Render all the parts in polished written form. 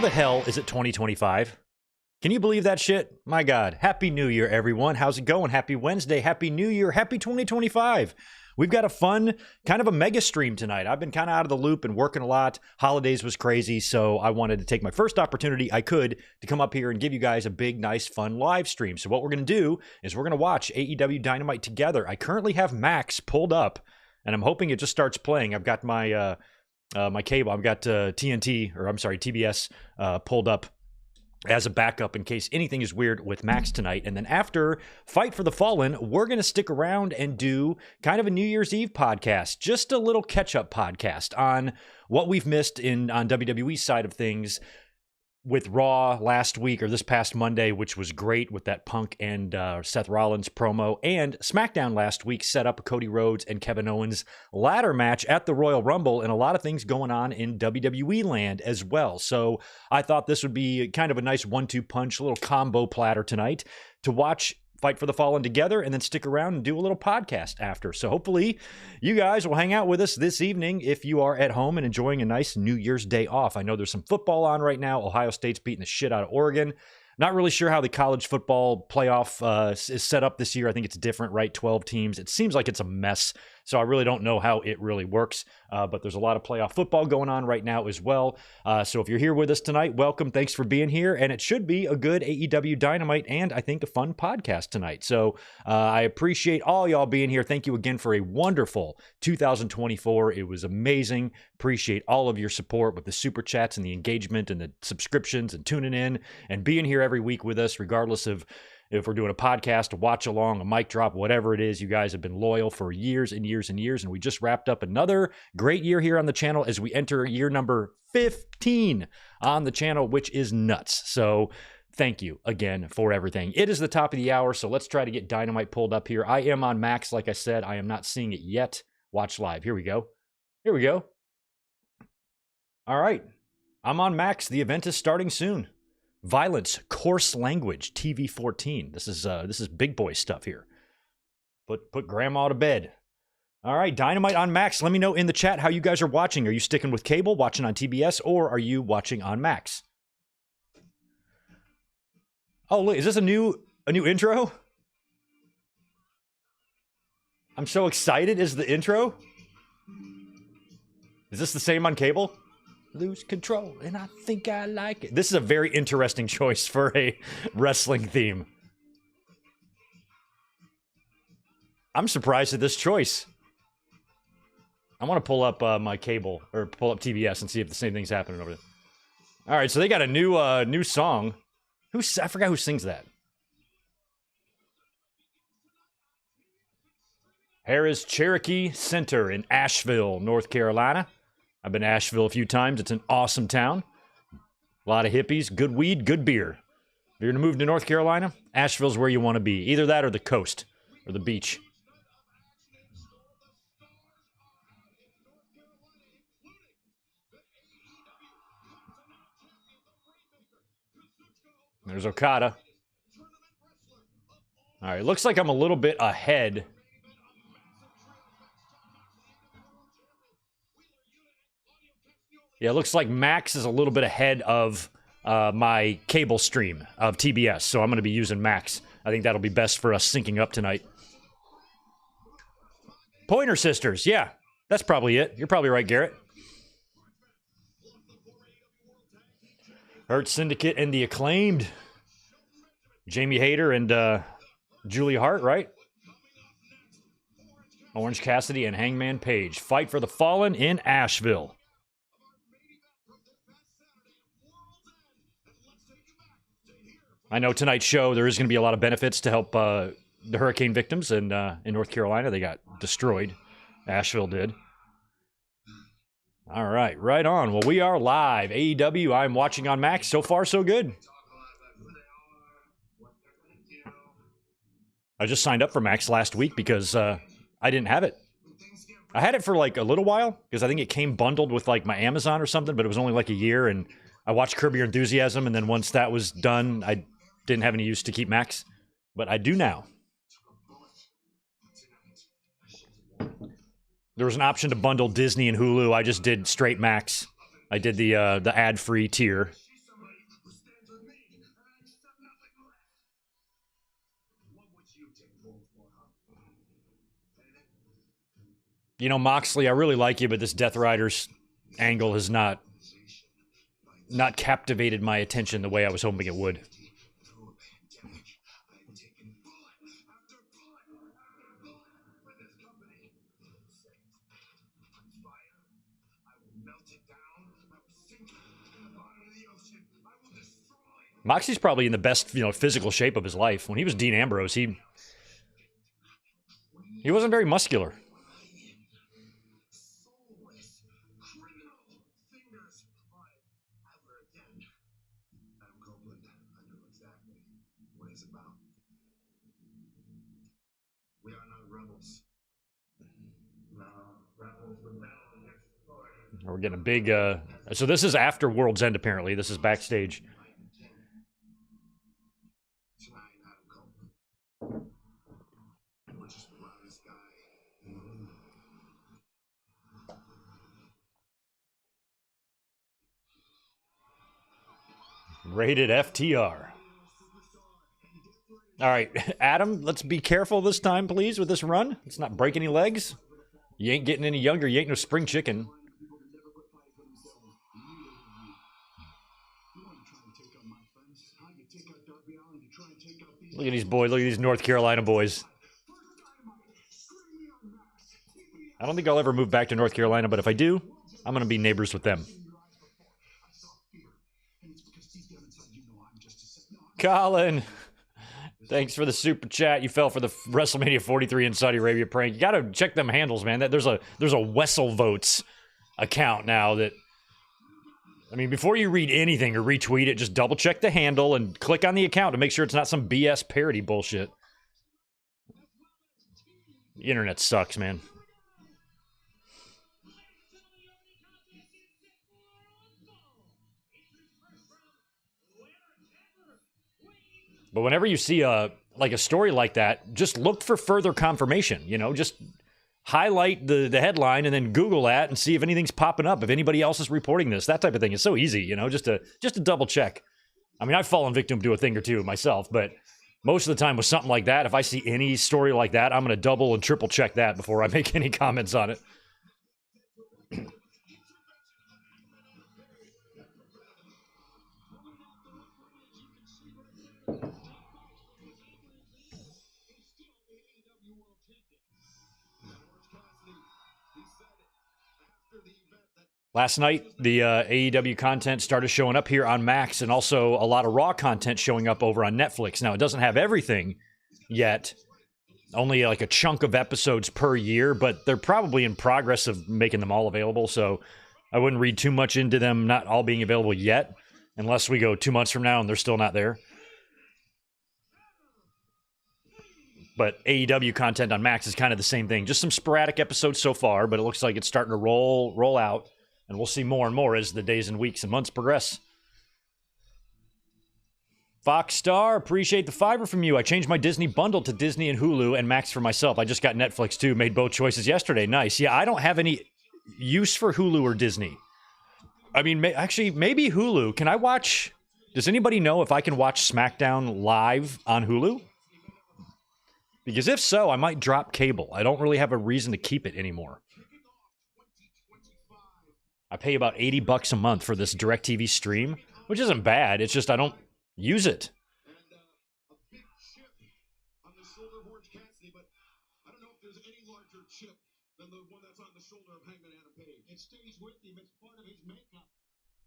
the hell is it 2025? Can you believe that shit? My God. Happy New Year, everyone. How's it going? Happy Wednesday. Happy New Year. Happy 2025. We've got a fun, kind of a mega stream tonight. I've been kind of out of the loop and working a lot. Holidays was crazy, so I wanted to take my first opportunity I could to come up here and give you guys a big, nice, fun live stream. So what we're going to do is we're going to watch AEW Dynamite together. I currently have Max pulled up, and I'm hoping it just starts playing. I've got my my cable. I've got TBS pulled up as a backup in case anything is weird with Max tonight. And then after Fight for the Fallen, we're going to stick around and do kind of a New Year's Eve podcast, just a little catch-up podcast on what we've missed on WWE's side of things with Raw last week or this past Monday, which was great with that Punk and Seth Rollins promo, and SmackDown last week set up a Cody Rhodes and Kevin Owens ladder match at the Royal Rumble, and a lot of things going on in WWE land as well. So I thought this would be kind of a nice 1-2 punch, a little combo platter tonight to watch Fight for the Fallen together and then stick around and do a little podcast after. So hopefully you guys will hang out with us this evening if you are at home and enjoying a nice New Year's Day off. I know there's some football on right now. Ohio State's beating the shit out of Oregon. Not really sure how the college football playoff is set up this year. I think it's different, right? 12 teams. It seems like it's a mess. So I really don't know how it really works. But there's a lot of playoff football going on right now as well. So if you're here with us tonight, welcome. Thanks for being here. And it should be a good AEW Dynamite and I think a fun podcast tonight. So I appreciate all y'all being here. Thank you again for a wonderful 2024. It was amazing. Appreciate all of your support with the super chats and the engagement and the subscriptions and tuning in and being here every week with us, regardless of if we're doing a podcast, a watch along, a mic drop, whatever it is. You guys have been loyal for years and years and years. And we just wrapped up another great year here on the channel as we enter year number 15 on the channel, which is nuts. So thank you again for everything. It is the top of the hour, so let's try to get Dynamite pulled up here. I am on Max, like I said. I am not seeing it yet. Watch live. Here we go. Here we go. All right. I'm on Max. The event is starting soon. Violence, coarse language, TV 14. This is big boy stuff here. Put grandma to bed. All right, Dynamite on Max. Let me know in the chat how you guys are watching. Are you sticking with cable, watching on TBS, or are you watching on Max? Oh, look, is this a new intro? I'm so excited. Is the intro? Is this the same on cable? Lose control, and I think I like it. This is a very interesting choice for a wrestling theme. I'm surprised at this choice. I want to pull up my cable, or pull up TBS and see if the same thing's happening over there. All right, so they got a new song. I forgot who sings that. Harrah's Cherokee Center in Asheville, North Carolina. I've been to Asheville a few times. It's an awesome town. A lot of hippies, good weed, good beer. If you're going to move to North Carolina, Asheville's where you want to be. Either that or the coast or the beach. There's Okada. All right, looks like I'm a little bit ahead. Yeah, it looks like Max is a little bit ahead of my cable stream of TBS, so I'm going to be using Max. I think that'll be best for us syncing up tonight. Pointer Sisters, yeah, that's probably it. You're probably right, Garrett. Hurt Syndicate and the Acclaimed. Jamie Hayter and Julia Hart, right? Orange Cassidy and Hangman Page. Fight for the Fallen in Asheville. I know tonight's show, there is going to be a lot of benefits to help the hurricane victims in North Carolina. They got destroyed. Asheville did. All right, right on. Well, we are live. AEW, I'm watching on Max. So far, so good. I just signed up for Max last week because I didn't have it. I had it for like a little while because I think it came bundled with like my Amazon or something, but it was only like a year. And I watched Curb Your Enthusiasm, and then once that was done, I didn't have any use to keep Max, but I do now. There was an option to bundle Disney and Hulu. I just did straight Max. I did the ad-free tier. You know, Moxley, I really like you, but this Death Riders angle has not captivated my attention the way I was hoping it would. Moxley's probably in the best, physical shape of his life. When he was Dean Ambrose, he wasn't very muscular. We're getting a big. So this is after World's End. Apparently, this is backstage. Rated FTR. All right, Adam, let's be careful this time, please, with this run. Let's not break any legs. You ain't getting any younger. You ain't no spring chicken. Look at these boys. Look at these North Carolina boys. I don't think I'll ever move back to North Carolina, but if I do, I'm going to be neighbors with them. Colin, thanks for the super chat. You fell for the WrestleMania 43 in Saudi Arabia prank. You got to check them handles, man. There's a Wessel Votes account now that, I mean, before you read anything or retweet it, just double check the handle and click on the account to make sure it's not some BS parody bullshit. The internet sucks, man. But whenever you see a story like that, just look for further confirmation. Just highlight the headline and then Google that and see if anything's popping up, if anybody else is reporting this, that type of thing. It's so easy, just to double check. I mean, I've fallen victim to a thing or two myself, but most of the time with something like that, if I see any story like that, I'm going to double and triple check that before I make any comments on it. Last night, the AEW content started showing up here on Max, and also a lot of Raw content showing up over on Netflix. Now, it doesn't have everything yet, only like a chunk of episodes per year, but they're probably in progress of making them all available, so I wouldn't read too much into them not all being available yet, unless we go 2 months from now and they're still not there. But AEW content on Max is kind of the same thing. Just some sporadic episodes so far, but it looks like it's starting to roll out. And we'll see more and more as the days and weeks and months progress. Fox Star, appreciate the fiber from you. I changed my Disney bundle to Disney and Hulu and Max for myself. I just got Netflix too. Made both choices yesterday. Nice. Yeah, I don't have any use for Hulu or Disney. I mean, actually, maybe Hulu. Can I watch... Does anybody know if I can watch SmackDown live on Hulu? Because if so, I might drop cable. I don't really have a reason to keep it anymore. I pay about $80 a month for this DirecTV stream, which isn't bad. It's just I don't use it. It stays with him. It's part of his makeup.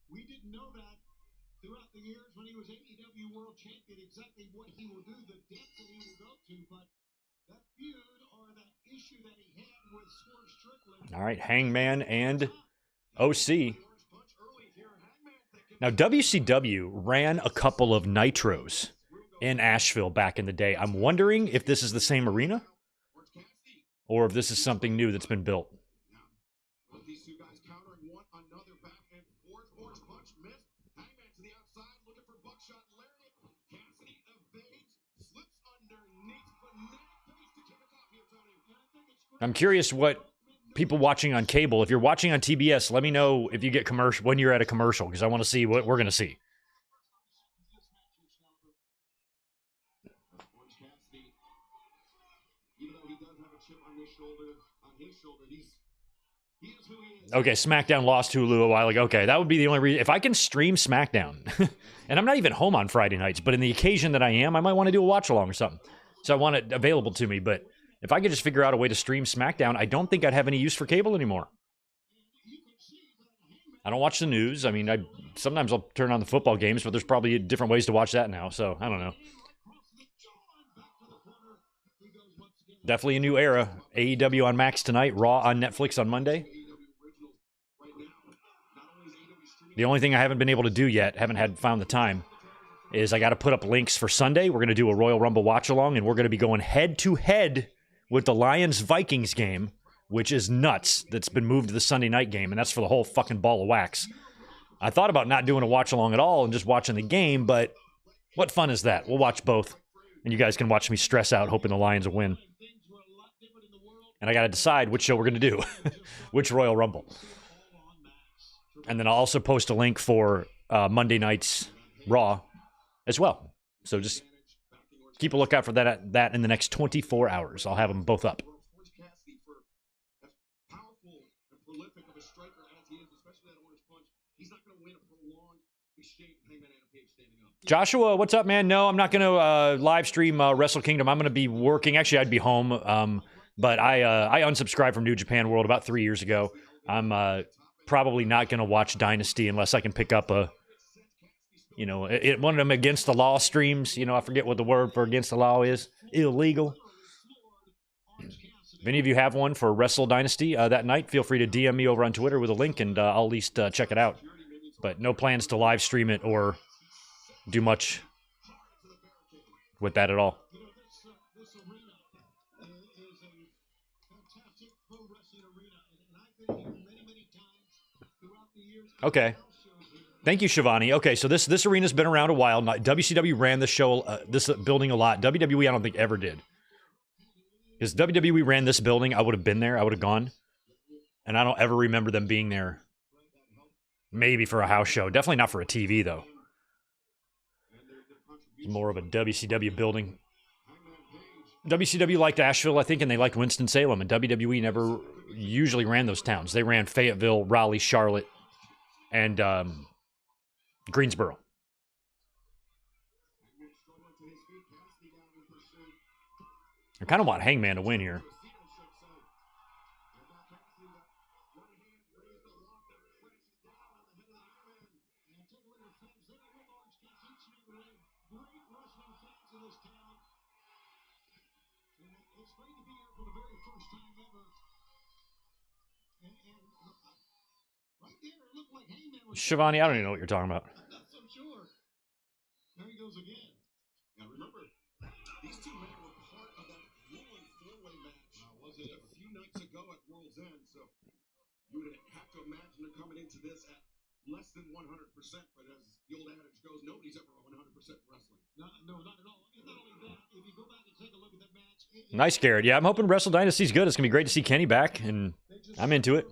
We didn't know that throughout the years when he was AEW World Champion, exactly what he will do, the depth that he will go to, but that feud or that issue that he had with Swerve Strickland. All right, Hangman and OC. Now, WCW ran a couple of Nitros in Asheville back in the day. I'm wondering if this is the same arena or if this is something new that's been built. I'm curious what people watching on cable, if you're watching on TBS, let me know if you get commercial when you're at a commercial, because I want to see what we're going to see. Okay, SmackDown lost Hulu a while ago. Okay, that would be the only reason. If I can stream SmackDown, and I'm not even home on Friday nights, but in the occasion that I am, I might want to do a watch along or something. So I want it available to me. But if I could just figure out a way to stream SmackDown, I don't think I'd have any use for cable anymore. I don't watch the news. I mean, sometimes I'll turn on the football games, but there's probably different ways to watch that now. So I don't know. Definitely a new era. AEW on Max tonight, Raw on Netflix on Monday. The only thing I haven't been able to do yet, haven't found the time, is I got to put up links for Sunday. We're going to do a Royal Rumble watch-along, and we're going to be going head-to-head with the Lions-Vikings game, which is nuts. That's been moved to the Sunday night game, and that's for the whole fucking ball of wax. I thought about not doing a watch-along at all and just watching the game, but what fun is that? We'll watch both, and you guys can watch me stress out hoping the Lions will win. And I got to decide which show we're going to do, which Royal Rumble. And then I'll also post a link for Monday night's Raw as well. So just keep a lookout for that in the next 24 hours. I'll have them both up. Joshua, what's up, man? No, I'm not going to live stream Wrestle Kingdom. I'm going to be working. Actually, I'd be home. But I unsubscribed from New Japan World about 3 years ago. I'm probably not going to watch Dynasty unless I can pick up one of them against the law streams. I forget what the word for against the law is. Illegal. If any of you have one for Wrestle Dynasty that night, feel free to DM me over on Twitter with a link, and I'll at least check it out. But no plans to live stream it or do much with that at all. Okay. Thank you, Shivani. Okay, so this arena's been around a while. WCW ran this building a lot. WWE, I don't think, ever did. Because WWE ran this building, I would have been there. I would have gone. And I don't ever remember them being there. Maybe for a house show. Definitely not for a TV, though. It's more of a WCW building. WCW liked Asheville, I think, and they liked Winston-Salem. And WWE never usually ran those towns. They ran Fayetteville, Raleigh, Charlotte, and Greensboro. I kind of want Hangman to win here. Shivani, I don't even know what you're talking about. There he goes again. Now remember, these two men were part of that ruling four-way match. Was it a few nights ago at World's End? So you would have to imagine they're coming into this at less than 100%. But as the old adage goes, nobody's ever 100% wrestling. No, not at all. And not only that, if you go back and take a look at that match. Nice, Garrett. Yeah, I'm hoping Wrestle Dynasty's good. It's gonna be great to see Kenny back, and I'm into it.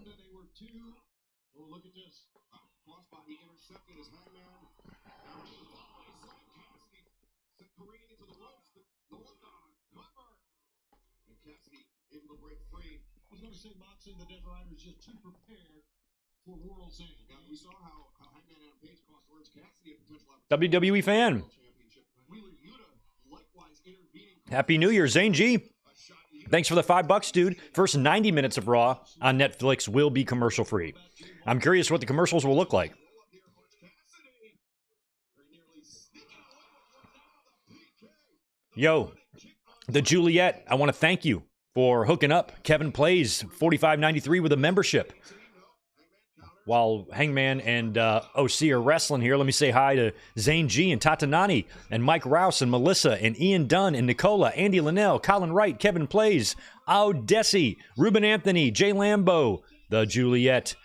WWE fan. Happy New Year, Zane G. Thanks for the $5, dude. First 90 minutes of Raw on Netflix will be commercial free. I'm curious what the commercials will look like. Yo, the Juliet, I want to thank you for hooking up Kevin Plays $45.93 with a membership. While Hangman and OC are wrestling here, let me say hi to Zane G and Tatanani and Mike Rouse and Melissa and Ian Dunn and Nicola, Andy Linnell, Colin Wright, Kevin Plays, Odessi, Ruben Anthony, Jay Lambo, the Juliet,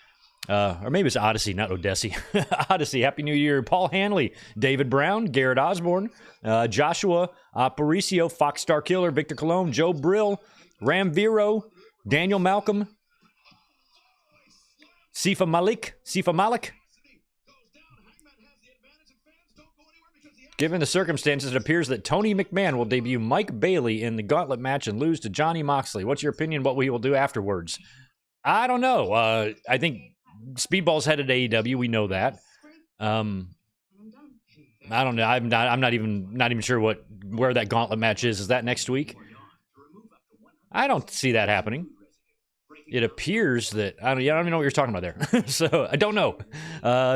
or maybe it's Odyssey, not Odessi. Odyssey, Happy New Year. Paul Hanley, David Brown, Garrett Osborne, Joshua Aparicio, Fox Star Killer, Victor Colon, Joe Brill, Ram Viro, Daniel Malcolm, Sifa Malik. Given the circumstances, it appears that Tony McMahon will debut Mike Bailey in the Gauntlet match and lose to Johnny Moxley. What's your opinion what we will do afterwards? I don't know. I think Speedball's headed to AEW. We know that. I don't know. I'm not even sure where that Gauntlet match is. Is that next week? I don't see that happening. It appears that I don't even know what you're talking about there. So I don't know.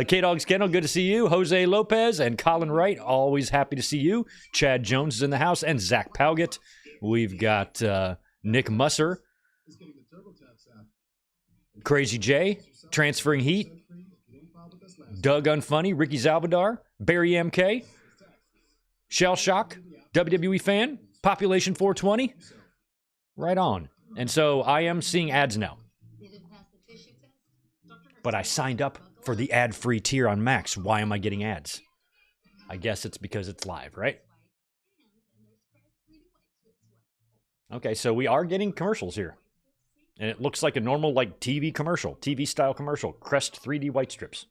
K-Dog's Kennel, good to see you. Jose Lopez and Colin Wright, always happy to see you. Chad Jones is in the house, and Zach Palgett. We've got Nick Musser, Crazy J, Transferring Heat, Doug Unfunny, Ricky Zalvadar, Barry MK, Shell Shock, WWE Fan, Population 420. Right on. And so I am seeing ads now. But I signed up for the ad-free tier on Max. Why am I getting ads? I guess it's because it's live, right? Okay, so we are getting commercials here. And it looks like a normal TV commercial, TV-style commercial. Crest 3D white strips.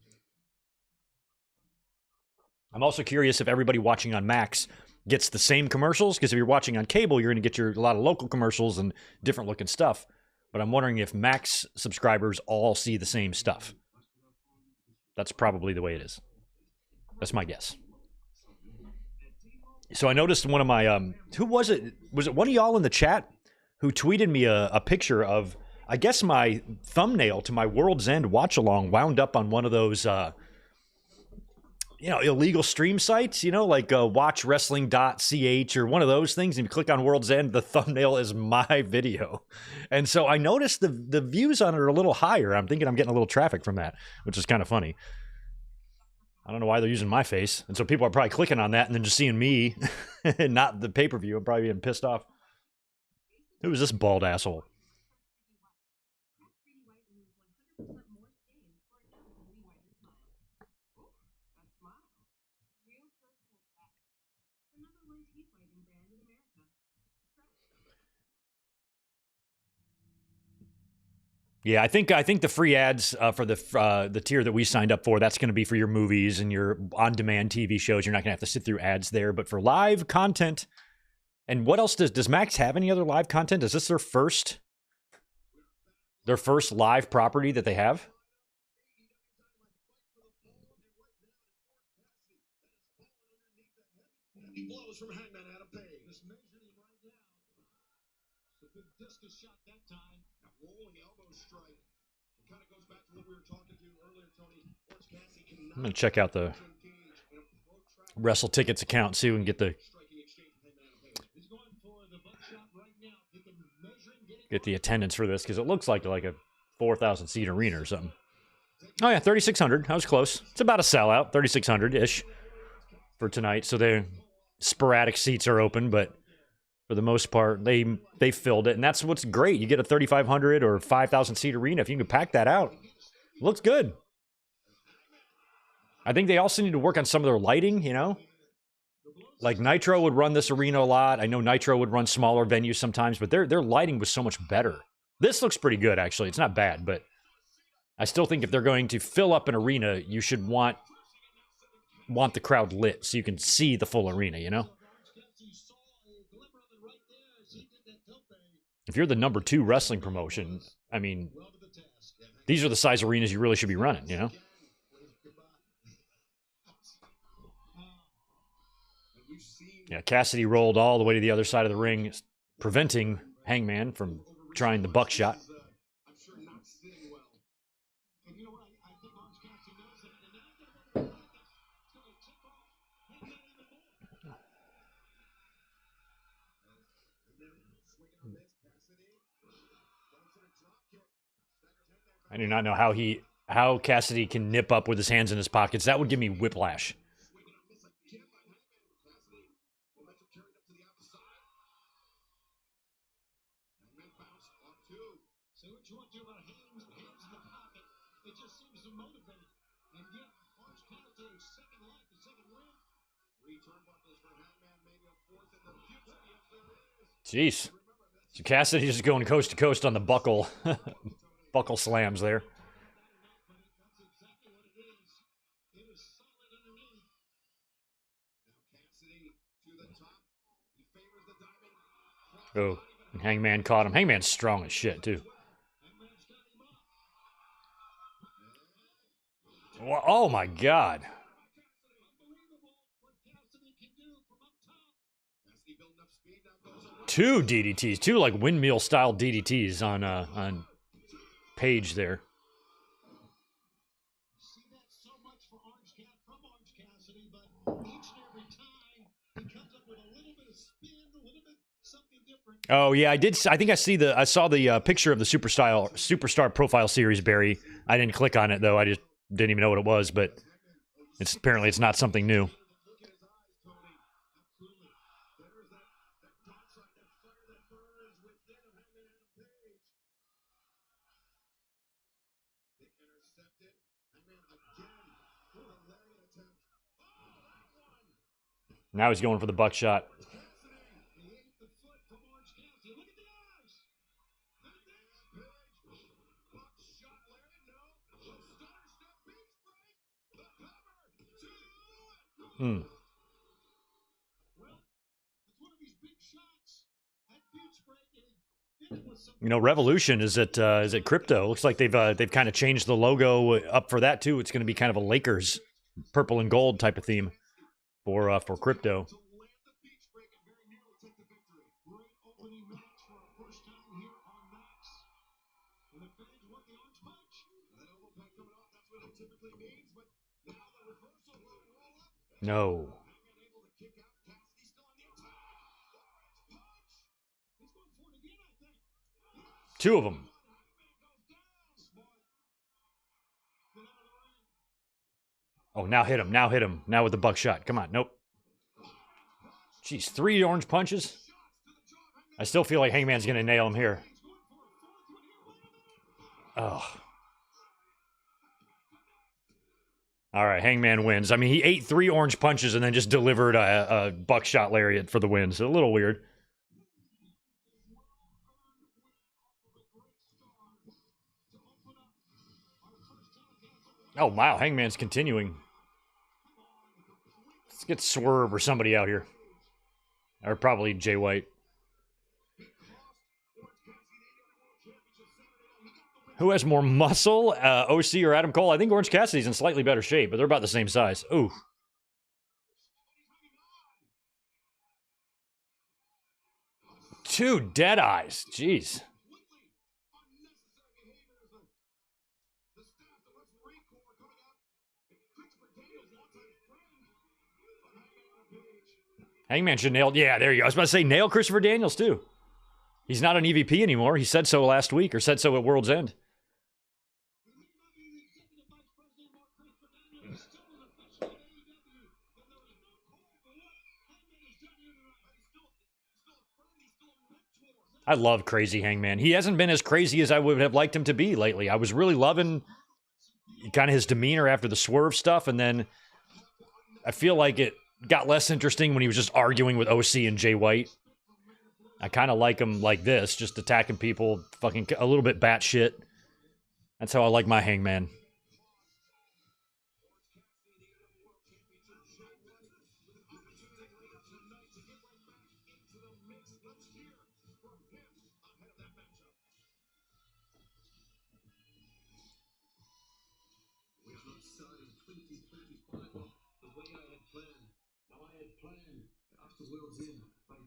I'm also curious if everybody watching on Max gets the same commercials, because if you're watching on cable, you're going to get a lot of local commercials and different looking stuff. But I'm wondering if Max subscribers all see the same stuff. That's probably the way it is. That's my guess. So I noticed one of my, who was it? Was it one of y'all in the chat who tweeted me a picture of, I guess my thumbnail to my World's End watch-along wound up on one of those, illegal stream sites, like watchwrestling.ch or one of those things, and you click on World's End, the thumbnail is my video. And so I noticed the views on it are a little higher. I'm thinking I'm getting a little traffic from that, which is kind of funny. I don't know why they're using my face. And so people are probably clicking on that and then just seeing me and not the pay-per-view. I'm probably getting pissed off. Who is this bald asshole? Yeah, I think the free ads for the tier that we signed up for, that's going to be for your movies and your on-demand TV shows. You're not going to have to sit through ads there. But for live content, and what else does Max have any other live content? Is this their first live property that they have? I'm going to check out the Wrestle Tickets account, see if we can get the attendance for this, because it looks like a 4,000 seat arena or something. Oh yeah, 3,600. That was close. It's about a sellout, 3,600-ish for tonight. So the sporadic seats are open, but for the most part, they filled it, and that's what's great. You get a 3,500 or 5,000 seat arena. If you can pack that out, it looks good. I think they also need to work on some of their lighting, Like Nitro would run this arena a lot. I know Nitro would run smaller venues sometimes, but their lighting was so much better. This looks pretty good, actually. It's not bad, but I still think if they're going to fill up an arena, you should want the crowd lit so you can see the full arena, If you're the number 2 wrestling promotion, I mean, these are the size arenas you really should be running, Yeah, Cassidy rolled all the way to the other side of the ring, preventing Hangman from trying the buckshot. I do not know how Cassidy can nip up with his hands in his pockets. That would give me whiplash. Jeez. So Cassidy just going coast to coast on the buckle slams there. Oh, Hangman caught him. Hangman's strong as shit, too. Oh, my God. Two DDTs, two like windmill-style DDTs on Page there. Oh yeah, I did. I think I saw the picture of the superstar profile series, Barry. I didn't click on it though. I just didn't even know what it was, but apparently it's not something new. Now he's going for the buckshot. Hmm. You know, Revolution is at Crypto. Looks like they've kind of changed the logo up for that too. It's going to be kind of a Lakers purple and gold type of theme for Crypto. No. Two of them. Oh, now hit him. Now hit him. Now with the buckshot. Come on. Nope. Jeez, 3 orange punches. I still feel like Hangman's going to nail him here. Oh. All right, Hangman wins. I mean, he ate 3 orange punches and then just delivered a buckshot lariat for the win. So a little weird. Oh, wow. Hangman's continuing. Let's get Swerve or somebody out here. Or probably Jay White. Who has more muscle, OC or Adam Cole? I think Orange Cassidy's in slightly better shape, but they're about the same size. Ooh. Two dead eyes. Jeez. Hangman should nail. Yeah, there you go. I was about to say nail Christopher Daniels too. He's not an EVP anymore. He said so last week, or said so at World's End. I love Crazy Hangman. He hasn't been as crazy as I would have liked him to be lately. I was really loving kind of his demeanor after the Swerve stuff, and then I feel like it got less interesting when he was just arguing with OC and Jay White. I kind of like him like this, just attacking people, fucking a little bit batshit. That's how I like my Hangman.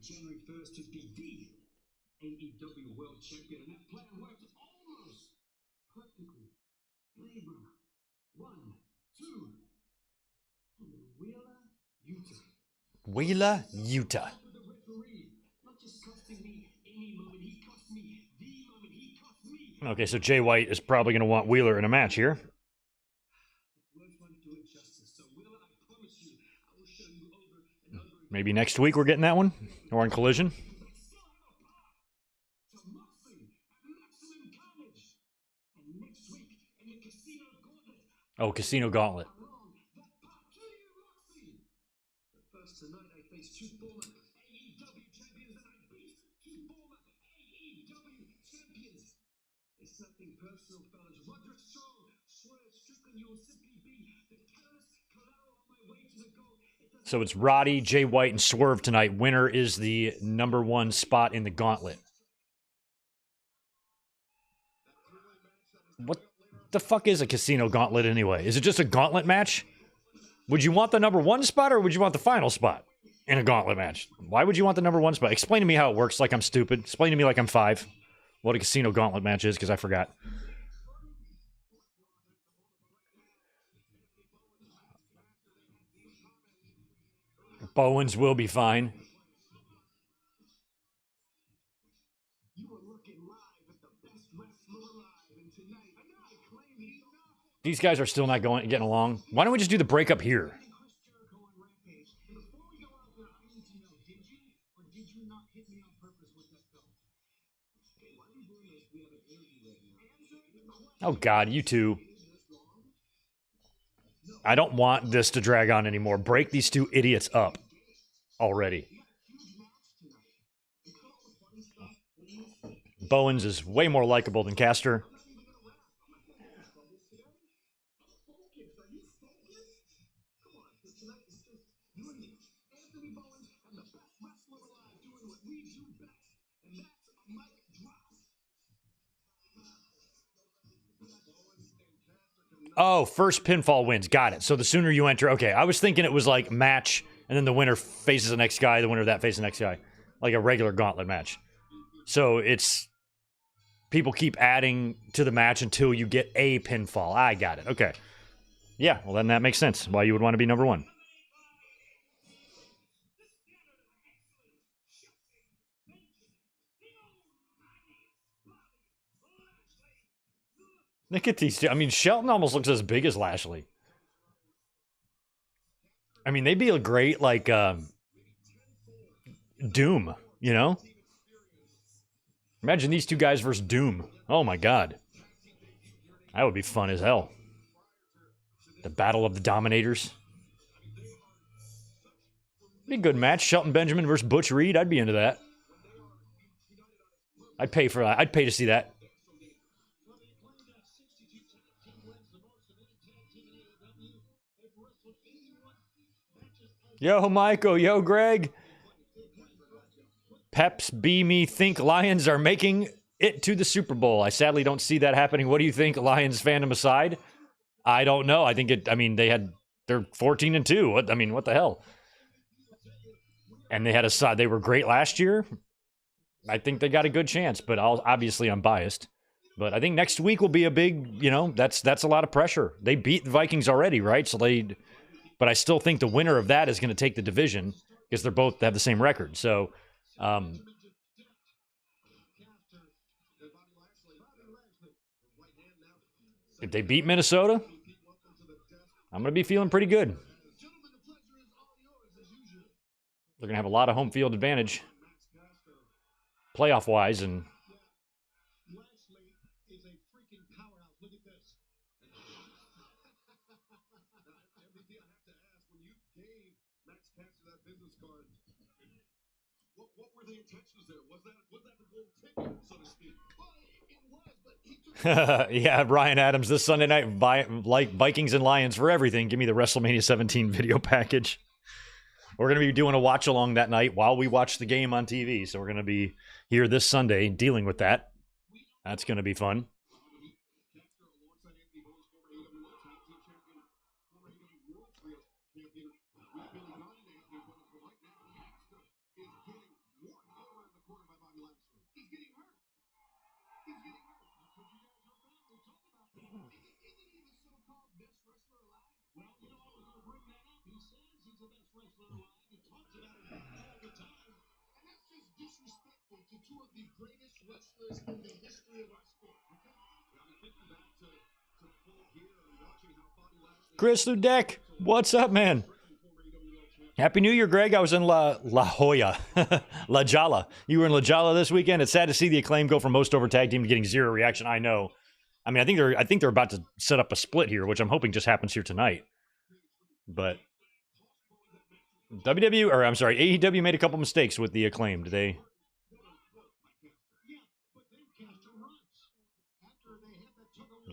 January 1st to be the AEW World Champion, and that plan worked almost perfectly. Blade Runner, 1, 2, and then Wheeler, Utah. Wheeler, Utah. Okay, so Jay White is probably going to want Wheeler in a match here. Maybe next week we're getting that one, or on Collision. Oh, Casino Gauntlet. Tonight I face 2 former AEW champions and I beat 2 former AEW champions. It's nothing personal, fellas. Roderick Strong, Swerve Strickland, you will simply be the terrorist collateral on my way to the goal. So it's Roddy, Jay White, and Swerve tonight. Winner is the #1 spot in the Gauntlet. What the fuck is a Casino Gauntlet anyway? Is it just a Gauntlet match? Would you want the #1 spot or would you want the final spot in a Gauntlet match? Why would you want the #1 spot? Explain to me how it works like I'm stupid. Explain to me like I'm 5 what a Casino Gauntlet match is, because I forgot. Bowens will be fine. These guys are still not getting along. Why don't we just do the breakup here? Oh, God, you two. I don't want this to drag on anymore. Break these two idiots up already. Bowens is way more likable than Caster. Oh, first pinfall wins. Got it. So the sooner you enter. Okay, I was thinking it was like match, and then the winner faces the next guy, the winner of that faces the next guy. Like a regular Gauntlet match. So it's people keep adding to the match until you get a pinfall. I got it. Okay. Yeah, well then that makes sense why you would want to be #1. Look at these two. I mean, Shelton almost looks as big as Lashley. I mean, they'd be a great, like, Doom, you know? Imagine these two guys versus Doom. Oh, my God. That would be fun as hell. The Battle of the Dominators. Be a good match. Shelton Benjamin versus Butch Reed. I'd be into that. I'd pay for that. I'd pay to see that. Yo, Michael. Yo, Greg. Peps, B, me think Lions are making it to the Super Bowl. I sadly don't see that happening. What do you think, Lions fandom aside? I don't know. I think they're 14-2. What the hell? And they were great last year. I think they got a good chance, but obviously I'm biased. But I think next week will be a big, that's a lot of pressure. They beat the Vikings already, right? But I still think the winner of that is going to take the division because they have the same record. So, if they beat Minnesota, I'm going to be feeling pretty good. They're going to have a lot of home field advantage, playoff-wise, and yeah, Ryan Adams this Sunday night, like Vikings and Lions for everything. Give me the WrestleMania 17 video package. We're going to be doing a watch along that night while we watch the game on TV. So we're going to be here this Sunday dealing with that. That's going to be fun. Chris Ludek, what's up, man? Happy New Year, Greg. I was in La Jolla. La Jolla. You were in La Jolla this weekend. It's sad to see the Acclaim go from most over tag team to getting zero reaction. I know. I mean, I think they're about to set up a split here, which I'm hoping just happens here tonight. But AEW made a couple mistakes with the Acclaim.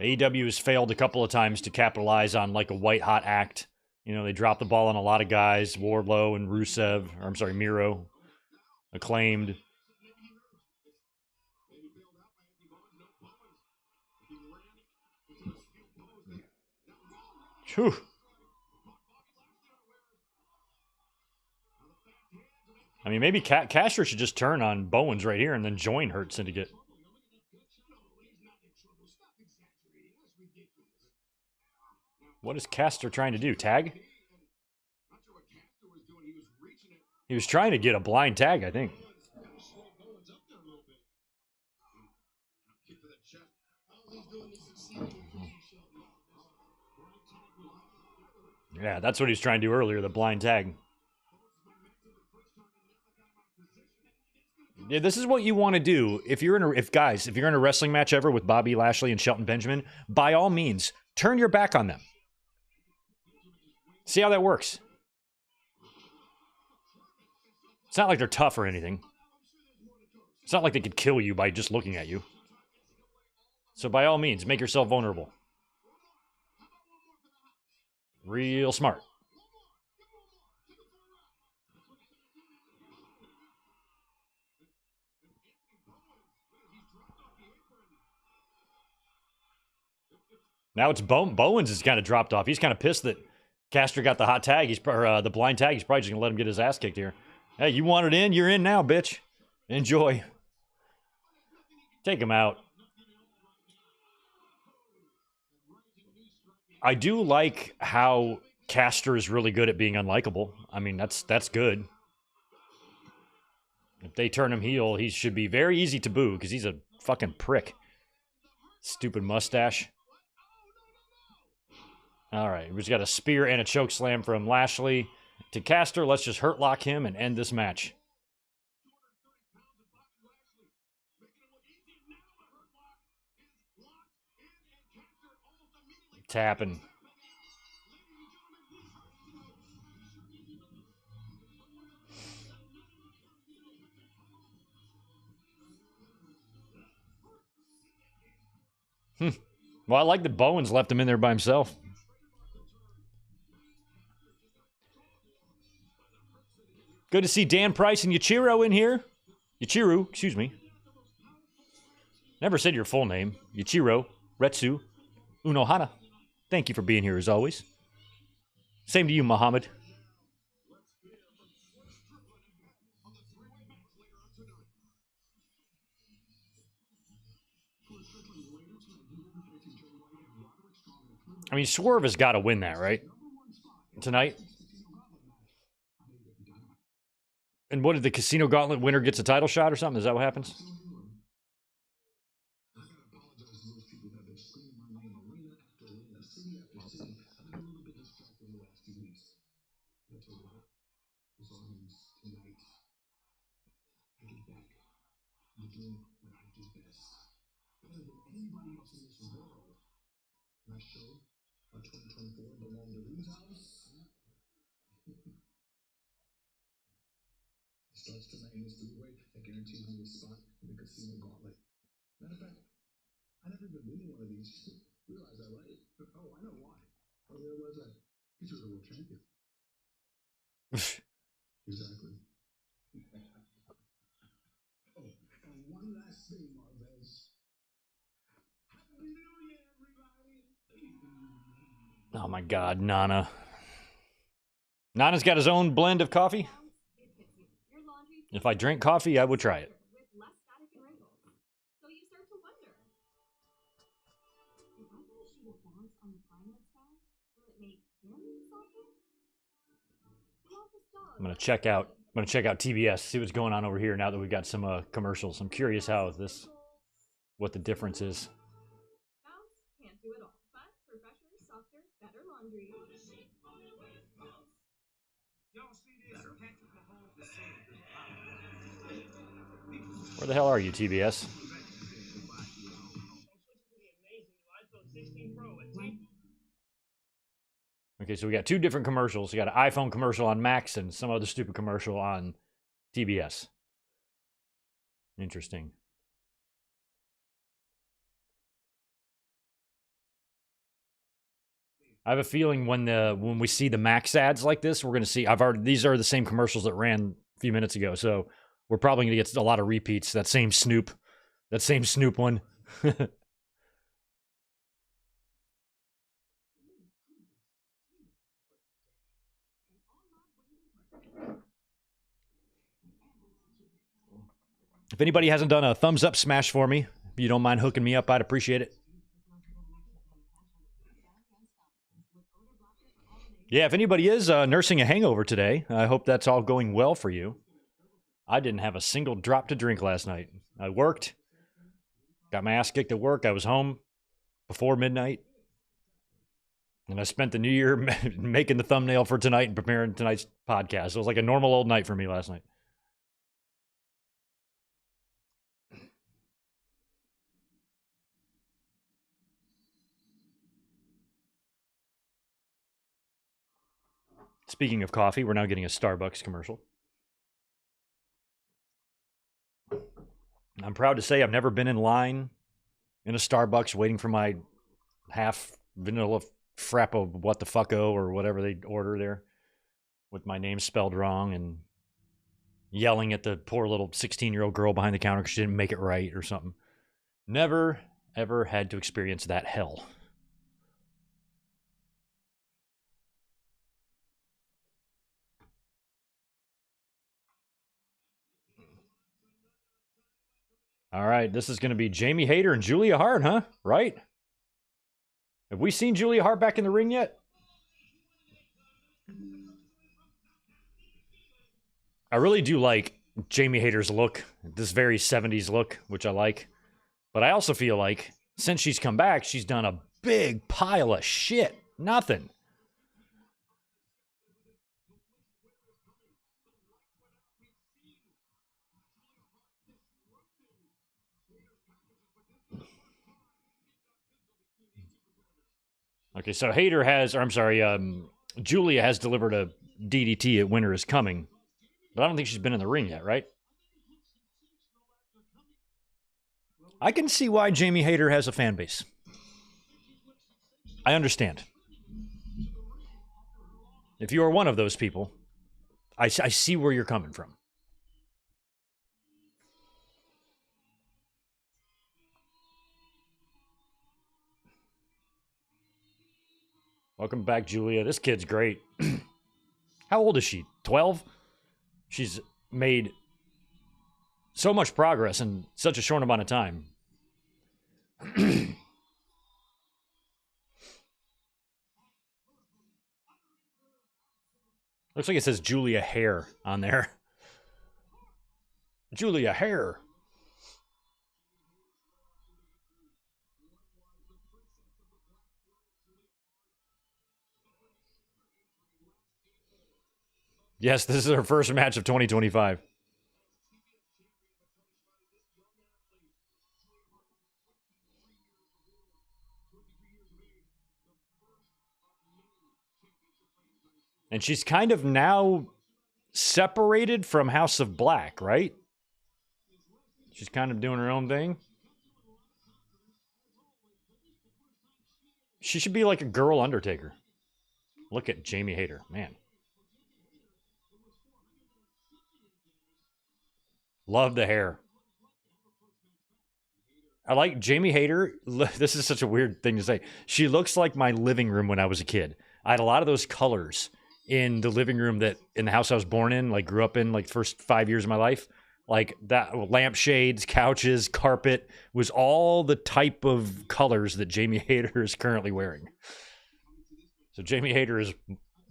AEW has failed a couple of times to capitalize on like a white hot act You know, they dropped the ball on a lot of guys. Wardlow and Rusev, or I'm sorry, Miro, Acclaimed. Whew. I mean, maybe Caster should just turn on Bowens right here and then join Hurt Syndicate. What is Caster trying to do? Tag? He was trying to get a blind tag, I think. Yeah, that's what he was trying to do earlier, the blind tag. Yeah, this is what you want to do if you're in a wrestling match ever with Bobby Lashley and Shelton Benjamin, by all means, turn your back on them. See how that works. It's not like they're tough or anything. It's not like they could kill you by just looking at you. So by all means, make yourself vulnerable. Real smart. Now it's Bowens is kind of dropped off. He's kind of pissed that Caster got the hot tag. The blind tag. He's probably just gonna let him get his ass kicked here. Hey, you wanted in? You're in now, bitch. Enjoy. Take him out. I do like how Caster is really good at being unlikable. I mean, that's good. If they turn him heel, he should be very easy to boo because he's a fucking prick. Stupid mustache. All right, we just got a spear and a choke slam from Lashley to Caster. Let's just hurt lock him and end this match. Tapping. Well, I like that Bowens left him in there by himself. Good to see Dan Price and Yachiro in here. Yachiru, excuse me. Never said your full name. Yachiro, Retsu, Unohana. Thank you for being here as always. Same to you, Muhammad. I mean, Swerve has got to win that, right? Tonight? And what did the Casino Gauntlet winner gets a title shot or something? Is that what happens? Starts tonight in this three-way that guarantees me a spot in the Casino Gauntlet. Matter of fact, I never even been to one of these. Realize that, right? Oh, I know why. Oh, yeah, why is that? Because you're the world champion. Exactly. Oh, and one last thing, Marvez. Happy New Year, everybody! Oh my God, Nana. Nana's got his own blend of coffee. If I drink coffee, I would try it. I'm gonna check out TBS, see what's going on over here now that we've got some commercials. I'm curious what the difference is. Where the hell are you, TBS? Okay, so we got two different commercials. We got an iPhone commercial on Max and some other stupid commercial on TBS. Interesting. I have a feeling when we see the Max ads like this, we're going to see. These are the same commercials that ran a few minutes ago, so we're probably going to get a lot of repeats. That same Snoop one. If anybody hasn't done a thumbs up smash for me, if you don't mind hooking me up, I'd appreciate it. Yeah, if anybody is nursing a hangover today, I hope that's all going well for you. I didn't have a single drop to drink last night. I worked, got my ass kicked at work. I was home before midnight. And I spent the new year making the thumbnail for tonight and preparing tonight's podcast. It was like a normal old night for me last night. Speaking of coffee, we're now getting a Starbucks commercial. I'm proud to say I've never been in line in a Starbucks waiting for my half vanilla frappo what the fucko or whatever they order there with my name spelled wrong and yelling at the poor little 16-year-old girl behind the counter because she didn't make it right or something. Never, ever had to experience that hell. All right, this is going to be Jamie Hayter and Julia Hart, huh? Right? Have we seen Julia Hart back in the ring yet? I really do like Jamie Hayter's look, this very 70s look, which I like. But I also feel like since she's come back, she's done a big pile of shit. Nothing. Okay, so Julia has delivered a DDT at Winter is Coming, but I don't think she's been in the ring yet, right? I can see why Jamie Hayter has a fan base. I understand. If you are one of those people, I see where you're coming from. Welcome back, Julia. This kid's great. How old is she? 12? She's made so much progress in such a short amount of time. Looks like it says Julia Hare on there. Julia Hare. Yes, this is her first match of 2025. And she's kind of now separated from House of Black, right? She's kind of doing her own thing. She should be like a girl Undertaker. Look at Jamie Hayter, man. Love the hair. I like Jamie Hayter. This is such a weird thing to say. She looks like my living room when I was a kid. I had a lot of those colors in the living room in the house I was born in, like grew up in, like first 5 years of my life. Like that, lampshades, couches, carpet was all the type of colors that Jamie Hayter is currently wearing. So Jamie Hayter is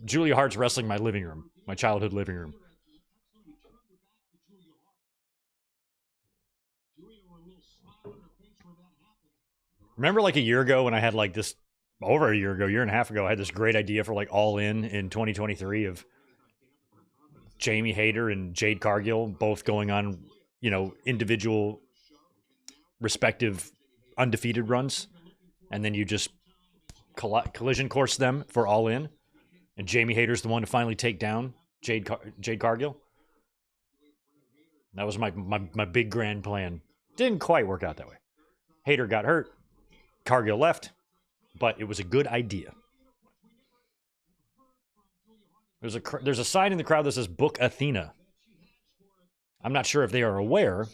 Julia Hart's wrestling my living room, my childhood living room. Remember like a year ago when I had like this, over a year ago, year and a half ago, I had this great idea for like All In 2023 of Jamie Hayter and Jade Cargill both going on, individual respective undefeated runs. And then you just collision course them for All In. And Jamie Hayter's the one to finally take down Jade Cargill. That was my big grand plan. Didn't quite work out that way. Hayter got hurt. Cargill left, but it was a good idea. There's a sign in the crowd that says "Book Athena." I'm not sure if they are aware,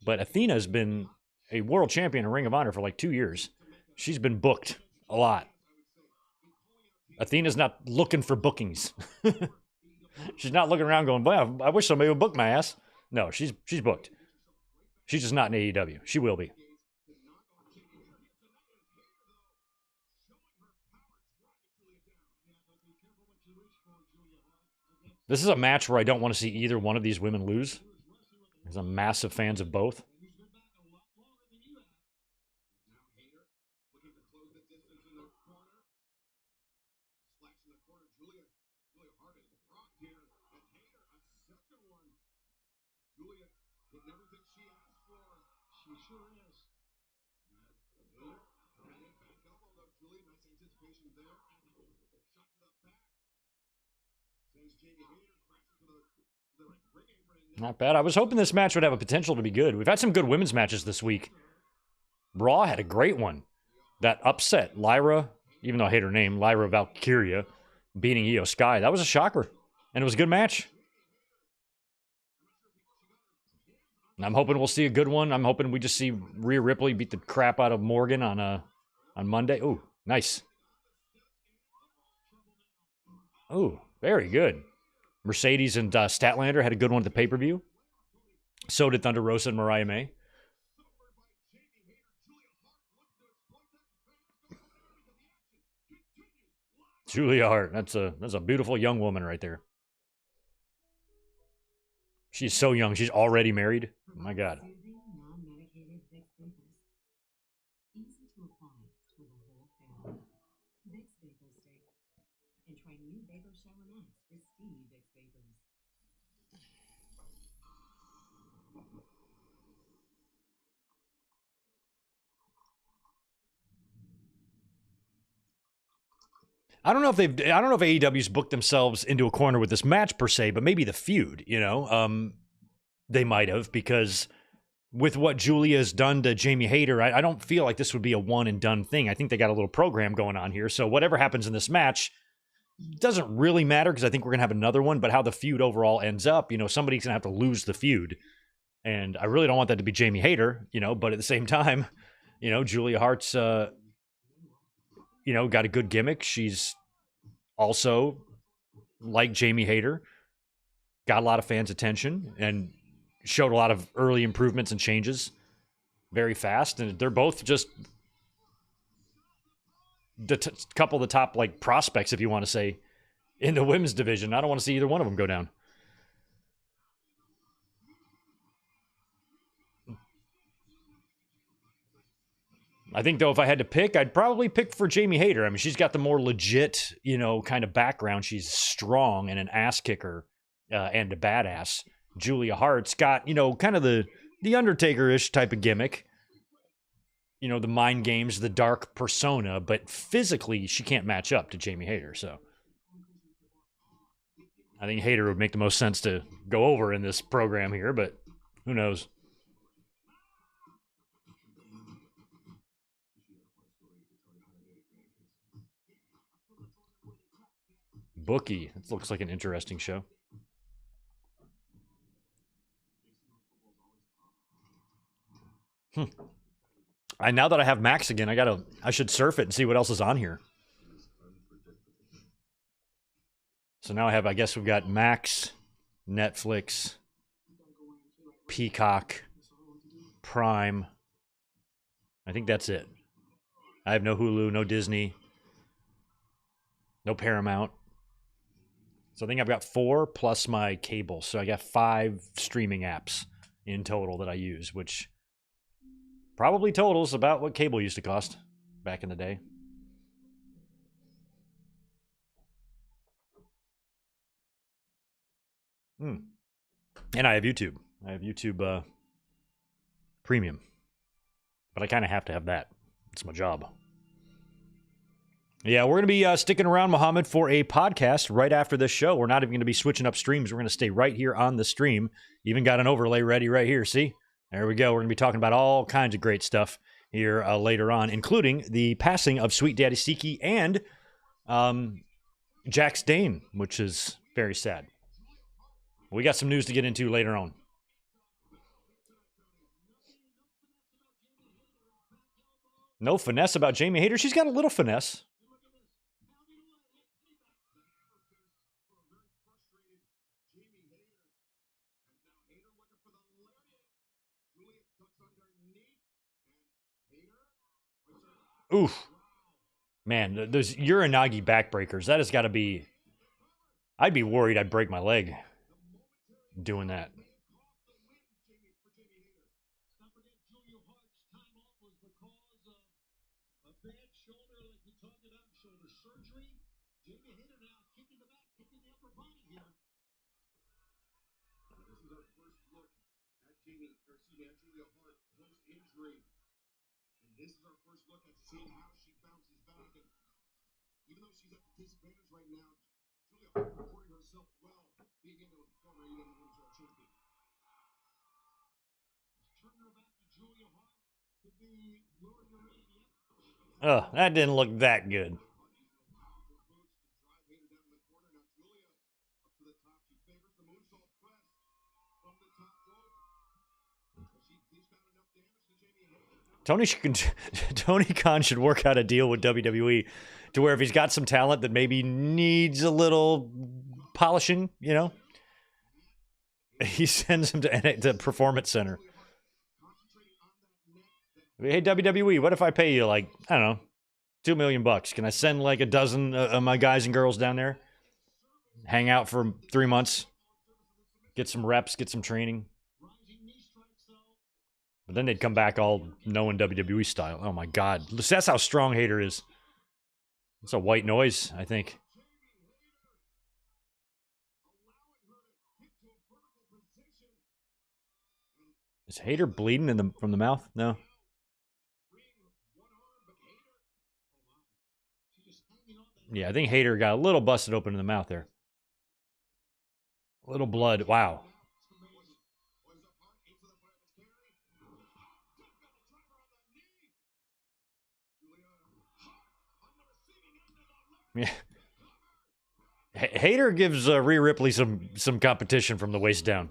but Athena has been a world champion in Ring of Honor for like 2 years. She's been booked a lot. Athena's not looking for bookings. She's not looking around going, "Well, I wish somebody would book my ass." No, she's booked. She's just not in AEW. She will be. This is a match where I don't want to see either one of these women lose, because I'm massive fans of both. Not bad. I was hoping this match would have a potential to be good. We've had some good women's matches this week. Raw had a great one. That upset, Lyra, even though I hate her name, Lyra Valkyria, beating Io Sky. That was a shocker. And it was a good match. I'm hoping we'll see a good one. I'm hoping we just see Rhea Ripley beat the crap out of Morgan on Monday. Ooh, nice. Ooh, very good. Mercedes and Statlander had a good one at the pay-per-view. So did Thunder Rosa and Mariah May. Julia Hart. That's a beautiful young woman right there. She's so young. She's already married. Oh my God. I don't know if AEW's booked themselves into a corner with this match per se, but maybe the feud, they might have, because with what Julia's done to Jamie Hayter, I don't feel like this would be a one and done thing. I think they got a little program going on here. So whatever happens in this match doesn't really matter, because I think we're going to have another one, but how the feud overall ends up, somebody's going to have to lose the feud. And I really don't want that to be Jamie Hayter, but at the same time, Julia Hart's, got a good gimmick. She's also, like Jamie Hayter, got a lot of fans' attention and showed a lot of early improvements and changes very fast. And they're both just a couple of the top prospects, if you want to say, in the women's division. I don't want to see either one of them go down. I think, though, if I had to pick, I'd probably pick for Jamie Hayter. I mean, she's got the more legit, kind of background. She's strong and an ass kicker and a badass. Julia Hart's got, kind of the Undertaker-ish type of gimmick. The mind games, the dark persona, but physically she can't match up to Jamie Hayter. So I think Hayter would make the most sense to go over in this program here, but who knows? Bookie. This looks like an interesting show. Now that I have Max again, I should surf it and see what else is on here. So now I guess we've got Max, Netflix, Peacock, Prime. I think that's it. I have no Hulu, no Disney, no Paramount. So I think I've got 4 plus my cable. So I got 5 streaming apps in total that I use, which probably totals about what cable used to cost back in the day. And I have YouTube. I have YouTube Premium. But I kind of have to have that. It's my job. Yeah, we're going to be sticking around, Muhammad, for a podcast right after this show. We're not even going to be switching up streams. We're going to stay right here on the stream. Even got an overlay ready right here. See? There we go. We're going to be talking about all kinds of great stuff here later on, including the passing of Sweet Daddy Siki and Jax Dane, which has Very sad. We got some news to get into later on. No finesse about Jamie Hayter. She's got a little finesse. Oof. Man, those Uranagi backbreakers, that has got to be... I'd be worried I'd break my leg doing that. This is our first look at seeing how she bounces back. And even though she's at the disadvantage right now, Julia Hart reporting herself well, being into a former AEW Women's World Champion. Turning her back to Julia Hart could be luring her in yet. Oh, that didn't look that good. Tony Khan should work out a deal with WWE to where if he's got some talent that maybe needs a little polishing, you know, he sends him to the Performance Center. Hey, WWE, what if I pay you like, I don't know, $2 million? Can I send like a dozen of my guys and girls down there? Hang out for 3 months? Get some reps, get some training? But then they'd come back all knowing WWE style. Oh my God. That's how strong Hayter is. It's a white noise, I think. Is Hayter bleeding from the mouth? No. Yeah, I think Hayter got a little busted open in the mouth there. A little blood. Wow. Yeah. Hayter gives Rhea Ripley some competition from the waist down.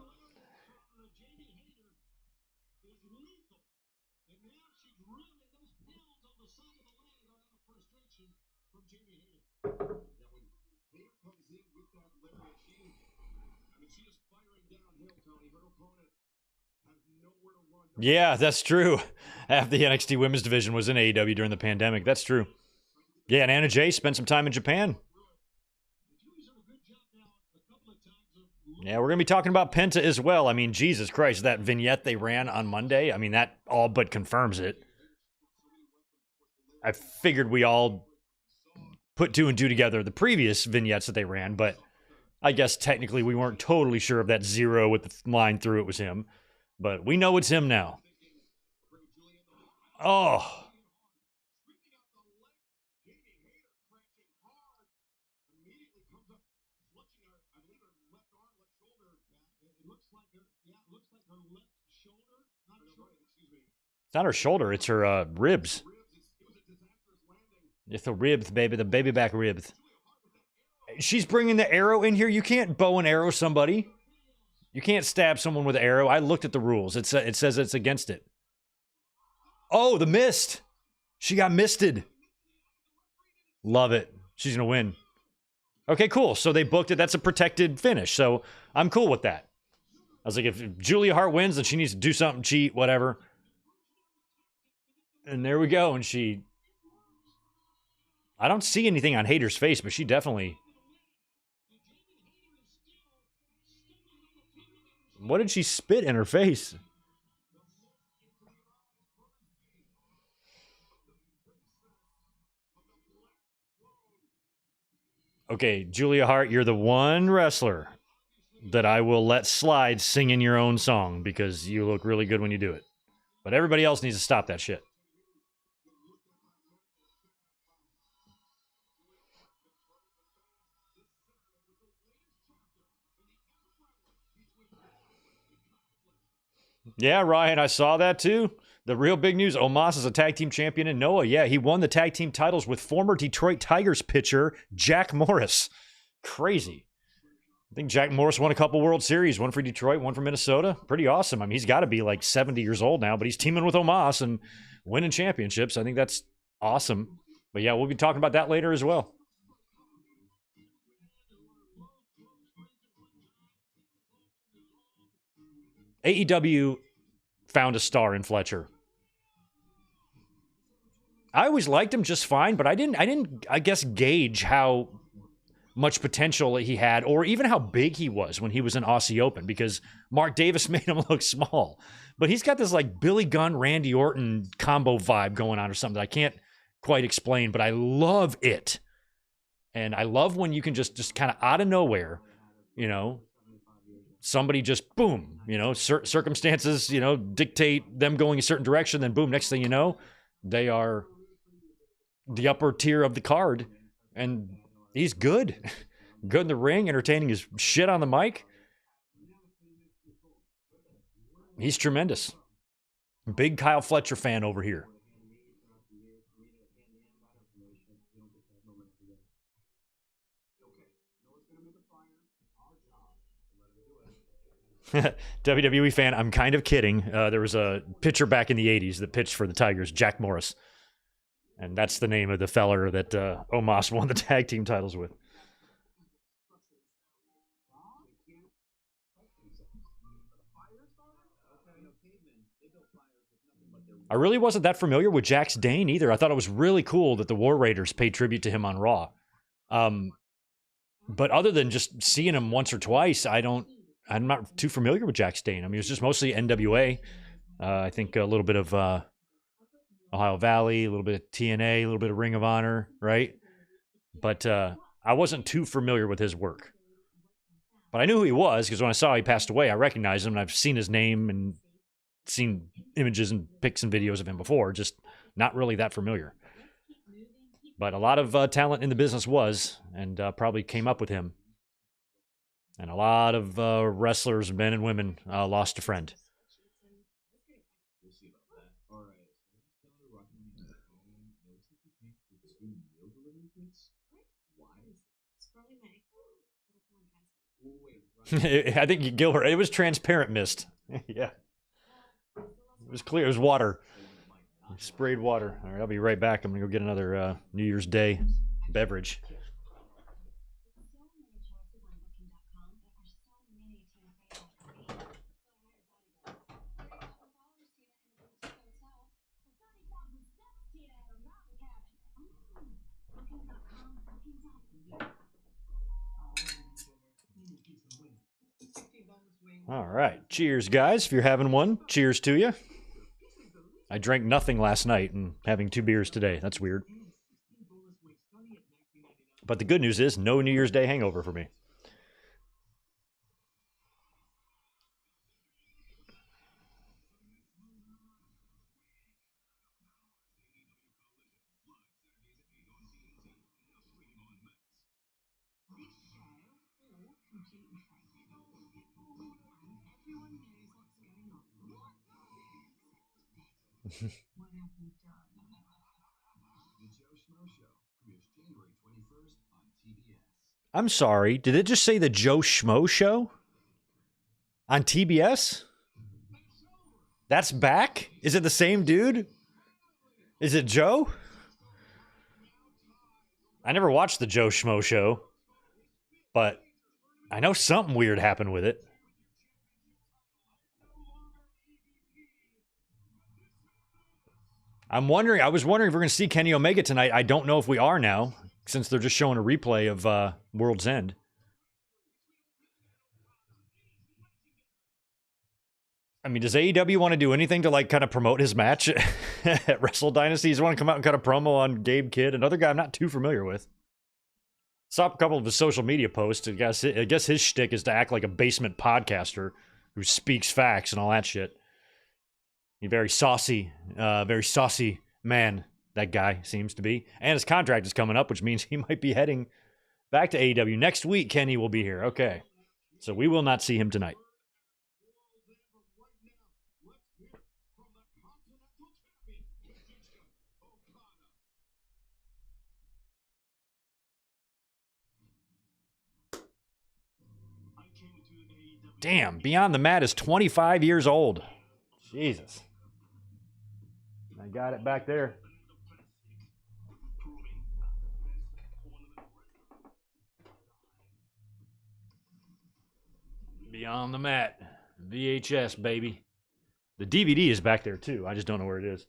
Yeah, that's true. Half the NXT women's division was in AEW during the pandemic. That's true. Yeah, and Anna Jay spent some time in Japan. Yeah, we're going to be talking about Penta as well. I mean, Jesus Christ, that vignette they ran on Monday, I mean, that all but confirms it. I figured we all put 2 and 2 together the previous vignettes that they ran, but I guess technically we weren't totally sure if that 0 with the line through it was him. But we know it's him now. Oh. It's not her shoulder, it's her ribs. It's the ribs, baby, the baby back ribs. She's bringing the arrow in here. You can't bow and arrow somebody. You can't stab someone with an arrow. I looked at the rules. It says it's against it. Oh, the mist. She got misted. Love it. She's going to win. Okay, cool. So they booked it. That's a protected finish. So I'm cool with that. I was like, if Julia Hart wins, then she needs to do something, cheat, whatever. And there we go. And she... I don't see anything on Hayter's face, but she definitely... What did she spit in her face? Okay, Julia Hart, you're the one wrestler that I will let slide singing your own song because you look really good when you do it. But everybody else needs to stop that shit. Yeah, Ryan, I saw that too. The real big news, Omos is a tag team champion in Noah. Yeah, he won the tag team titles with former Detroit Tigers pitcher Jack Morris. Crazy. I think Jack Morris won a couple World Series, one for Detroit, one for Minnesota. Pretty awesome. I mean, he's got to be like 70 years old now, but he's teaming with Omos and winning championships. I think that's awesome. But yeah, we'll be talking about that later as well. AEW found a star in Fletcher. I always liked him just fine, but I didn't I guess gauge how much potential he had, or even how big he was when he was in Aussie Open, because Mark Davis made him look small. But he's got this like Billy Gunn, Randy Orton combo vibe going on or something that I can't quite explain, but I love it. And I love when you can just kind of out of nowhere, you know, somebody just boom, you know, circumstances, you know, dictate them going a certain direction, then boom, next thing you know, they are the upper tier of the card, and he's good. Good in the ring, entertaining his shit on the mic. He's tremendous. Big Kyle Fletcher fan over here. WWE fan, I'm kind of kidding. There was a pitcher back in the 80s that pitched for the Tigers, Jack Morris. And that's the name of the feller that Omos won the tag team titles with. I really wasn't that familiar with Jax Dane either. I thought it was really cool that the War Raiders paid tribute to him on Raw. But other than just seeing him once or twice, I'm not too familiar with Jax Dane. I mean, it was just mostly NWA. I think a little bit of Ohio Valley, a little bit of TNA, a little bit of Ring of Honor, right? But I wasn't too familiar with his work. But I knew who he was because when I saw he passed away, I recognized him, and I've seen his name and seen images and pics and videos of him before, just not really that familiar. But a lot of talent in the business was, and probably came up with him. And a lot of wrestlers, men and women, lost a friend. I think Gilbert, it was transparent mist. Yeah. It was clear. It was water. Sprayed water. All right, I'll be right back. I'm going to go get another New Year's Day beverage. All right. Cheers, guys. If you're having one, cheers to you. I drank nothing last night and having 2 beers today. That's weird. But the good news is no New Year's Day hangover for me. I'm sorry. Did it just say the Joe Schmo Show? On TBS? That's back? Is it the same dude? Is it Joe? I never watched the Joe Schmo Show, but I know something weird happened with it. I was wondering if we're going to see Kenny Omega tonight. I don't know if we are now, since they're just showing a replay of World's End. I mean, does AEW want to do anything to like kind of promote his match at Wrestle Dynasty? Does he want to come out and cut a promo on Gabe Kidd, another guy I'm not too familiar with? Saw a couple of his social media posts. I guess his shtick is to act like a basement podcaster who speaks facts and all that shit. He's very saucy man, that guy seems to be. And his contract is coming up, which means he might be heading back to AEW. Next week, Kenny will be here. Okay. So we will not see him tonight. Damn, Beyond the Mat is 25 years old. Jesus. I got it back there. Beyond the Mat. VHS, baby. The DVD is back there, too. I just don't know where it is.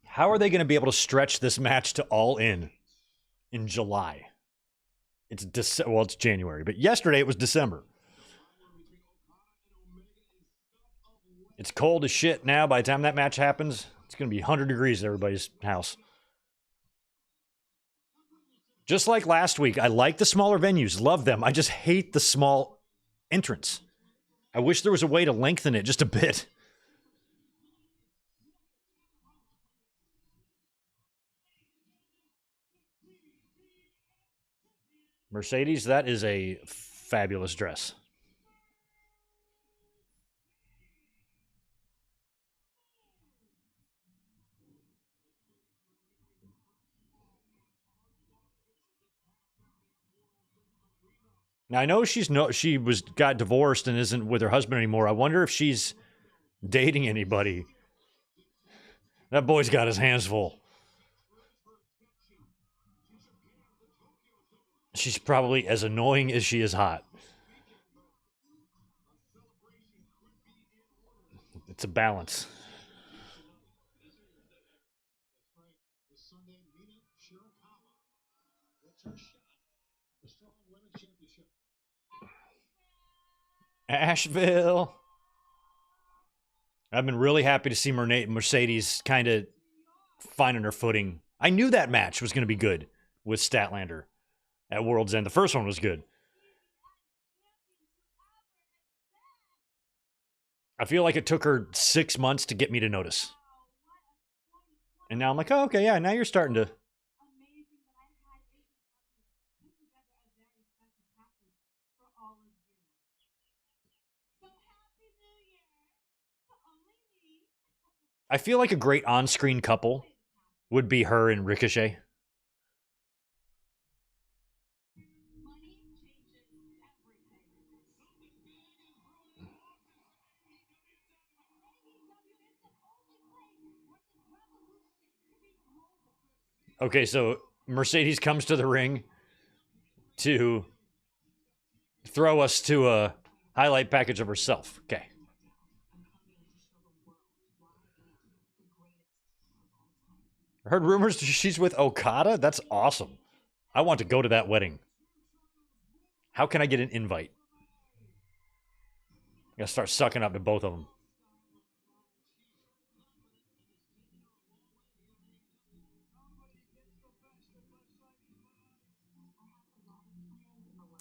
How are they going to be able to stretch this match to All In July? It's it's January, but yesterday it was December. It's cold as shit now. By the time that match happens, it's going to be 100 degrees at everybody's house. Just like last week, I like the smaller venues, love them. I just hate the small entrance. I wish there was a way to lengthen it just a bit. Mercedes, that is a fabulous dress. Now I know she got divorced and isn't with her husband anymore. I wonder if she's dating anybody. That boy's got his hands full. She's probably as annoying as she is hot. It's a balance. Asheville. I've been really happy to see Mercedes kind of finding her footing. I knew that match was going to be good with Statlander at World's End. The first one was good. I feel like it took her 6 months to get me to notice. And now I'm like, oh, okay, yeah, now you're starting to. I feel like a great on-screen couple would be her and Ricochet. Okay, so Mercedes comes to the ring to throw us to a highlight package of herself. Okay. I heard rumors she's with Okada? That's awesome. I want to go to that wedding. How can I get an invite? I gotta start sucking up to both of them.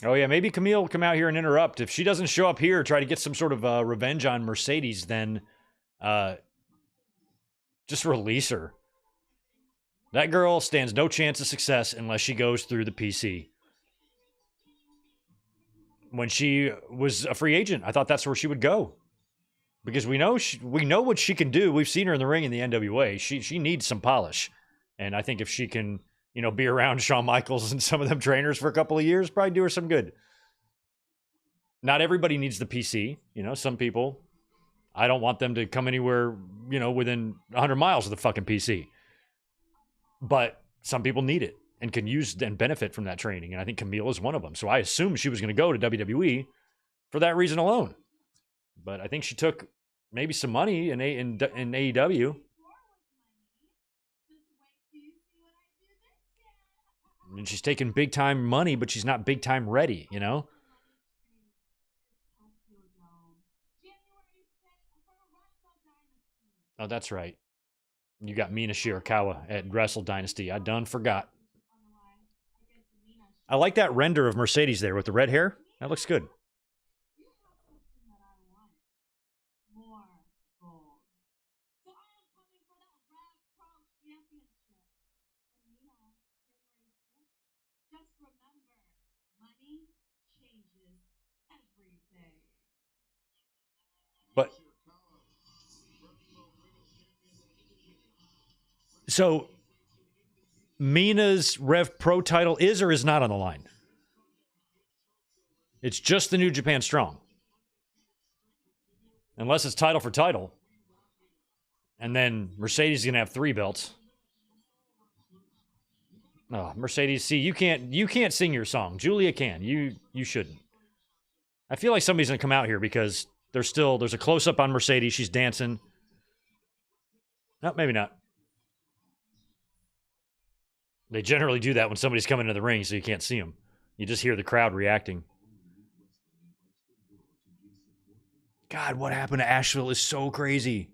Oh, yeah, maybe Camille will come out here and interrupt. If she doesn't show up here, try to get some sort of revenge on Mercedes, then just release her. That girl stands no chance of success unless she goes through the PC. When she was a free agent, I thought that's where she would go. Because we know what she can do. We've seen her in the ring in the NWA. She needs some polish. And I think if she can, be around Shawn Michaels and some of them trainers for a couple of years, probably do her some good. Not everybody needs the PC. Some people, I don't want them to come anywhere, within 100 miles of the fucking PC. But some people need it and can use and benefit from that training. And I think Camille is one of them. So I assumed she was going to go to WWE for that reason alone. But I think she took maybe some money in AEW. And she's taking big time money, but she's not big time ready, Oh, that's right. You got Mina Shirakawa at Wrestle Dynasty. I done forgot. I like that render of Mercedes there with the red hair. That looks good. But So Mina's Rev Pro title is or is not on the line? It's just the New Japan Strong. Unless it's title for title. And then Mercedes is going to have 3 belts. Oh, Mercedes, see, you can't sing your song. Julia can. You shouldn't. I feel like somebody's going to come out here because there's a close-up on Mercedes. She's dancing. No, maybe not. They generally do that when somebody's coming into the ring so you can't see them. You just hear the crowd reacting. God, what happened to Asheville is so crazy.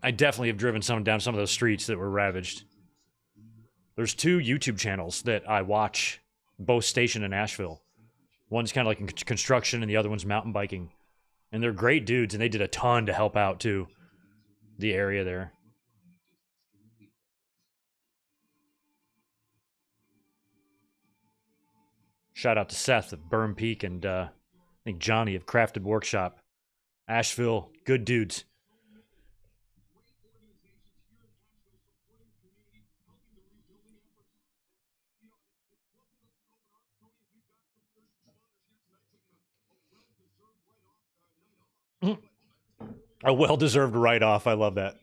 I definitely have driven down some of those streets that were ravaged. There's 2 YouTube channels that I watch, both stationed in Asheville. One's kind of like in construction, and the other one's mountain biking. And they're great dudes, and they did a ton to help out, too, the area there. Shout out to Seth of Burn Peak and I think Johnny of Crafted Workshop. Asheville, good dudes. A well-deserved write-off. I love that.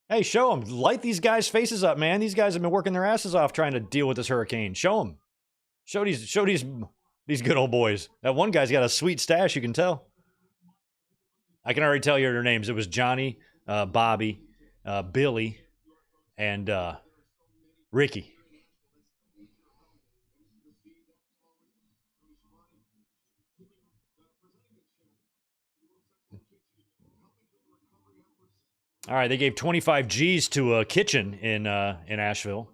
Hey, show them. Light these guys' faces up, man. These guys have been working their asses off trying to deal with this hurricane. Show them. Show these good old boys. That one guy's got a sweet stash, you can tell. I can already tell you their names. It was Johnny, Bobby, Billy, and Ricky. All right, they gave 25 G's to a kitchen in Asheville.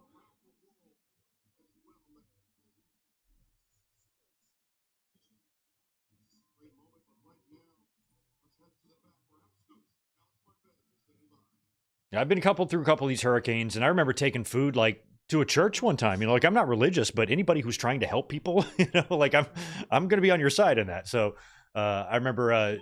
I've been through a couple of these hurricanes, and I remember taking food like to a church one time. You know, like I'm not religious, but anybody who's trying to help people, you know, like I'm going to be on your side in that. So I remember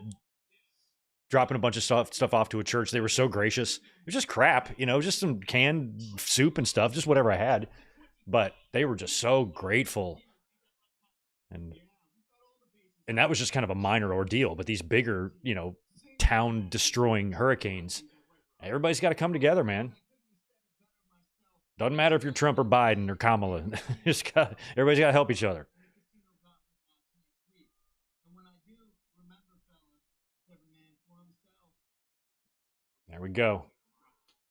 dropping a bunch of stuff off to a church. They were so gracious. It was just crap, you know, just some canned soup and stuff, just whatever I had. But they were just so grateful. And that was just kind of a minor ordeal. But these bigger, you know, town-destroying hurricanes, everybody's got to come together, man. Doesn't matter if you're Trump or Biden or Kamala. Everybody's got to help each other. There we go.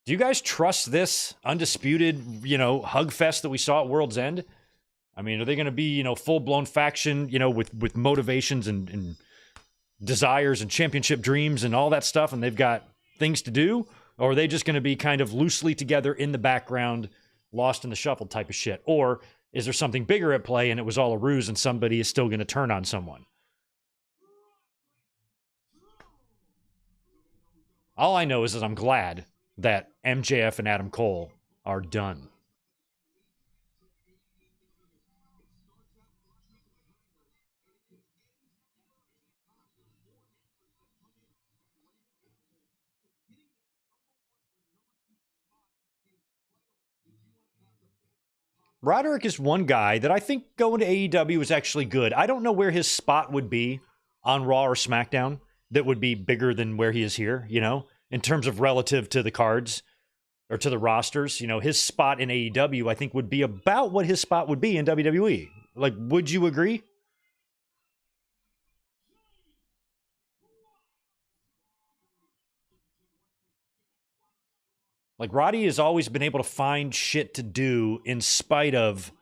Do you guys trust this undisputed, you know, hug fest that we saw at World's End? I mean, are they going to be, you know, full-blown faction, you know, with motivations and desires and championship dreams and all that stuff, and they've got things to do? Or are they just going to be kind of loosely together in the background, lost in the shuffle type of shit? Or is there something bigger at play and it was all a ruse and somebody is still going to turn on someone? All I know is that I'm glad that MJF and Adam Cole are done. Roderick is one guy that I think going to AEW is actually good. I don't know where his spot would be on Raw or SmackDown that would be bigger than where he is here, you know, in terms of relative to the cards or to the rosters. You know, his spot in AEW, I think, would be about what his spot would be in WWE. Like, would you agree? Like, Roddy has always been able to find shit to do in spite of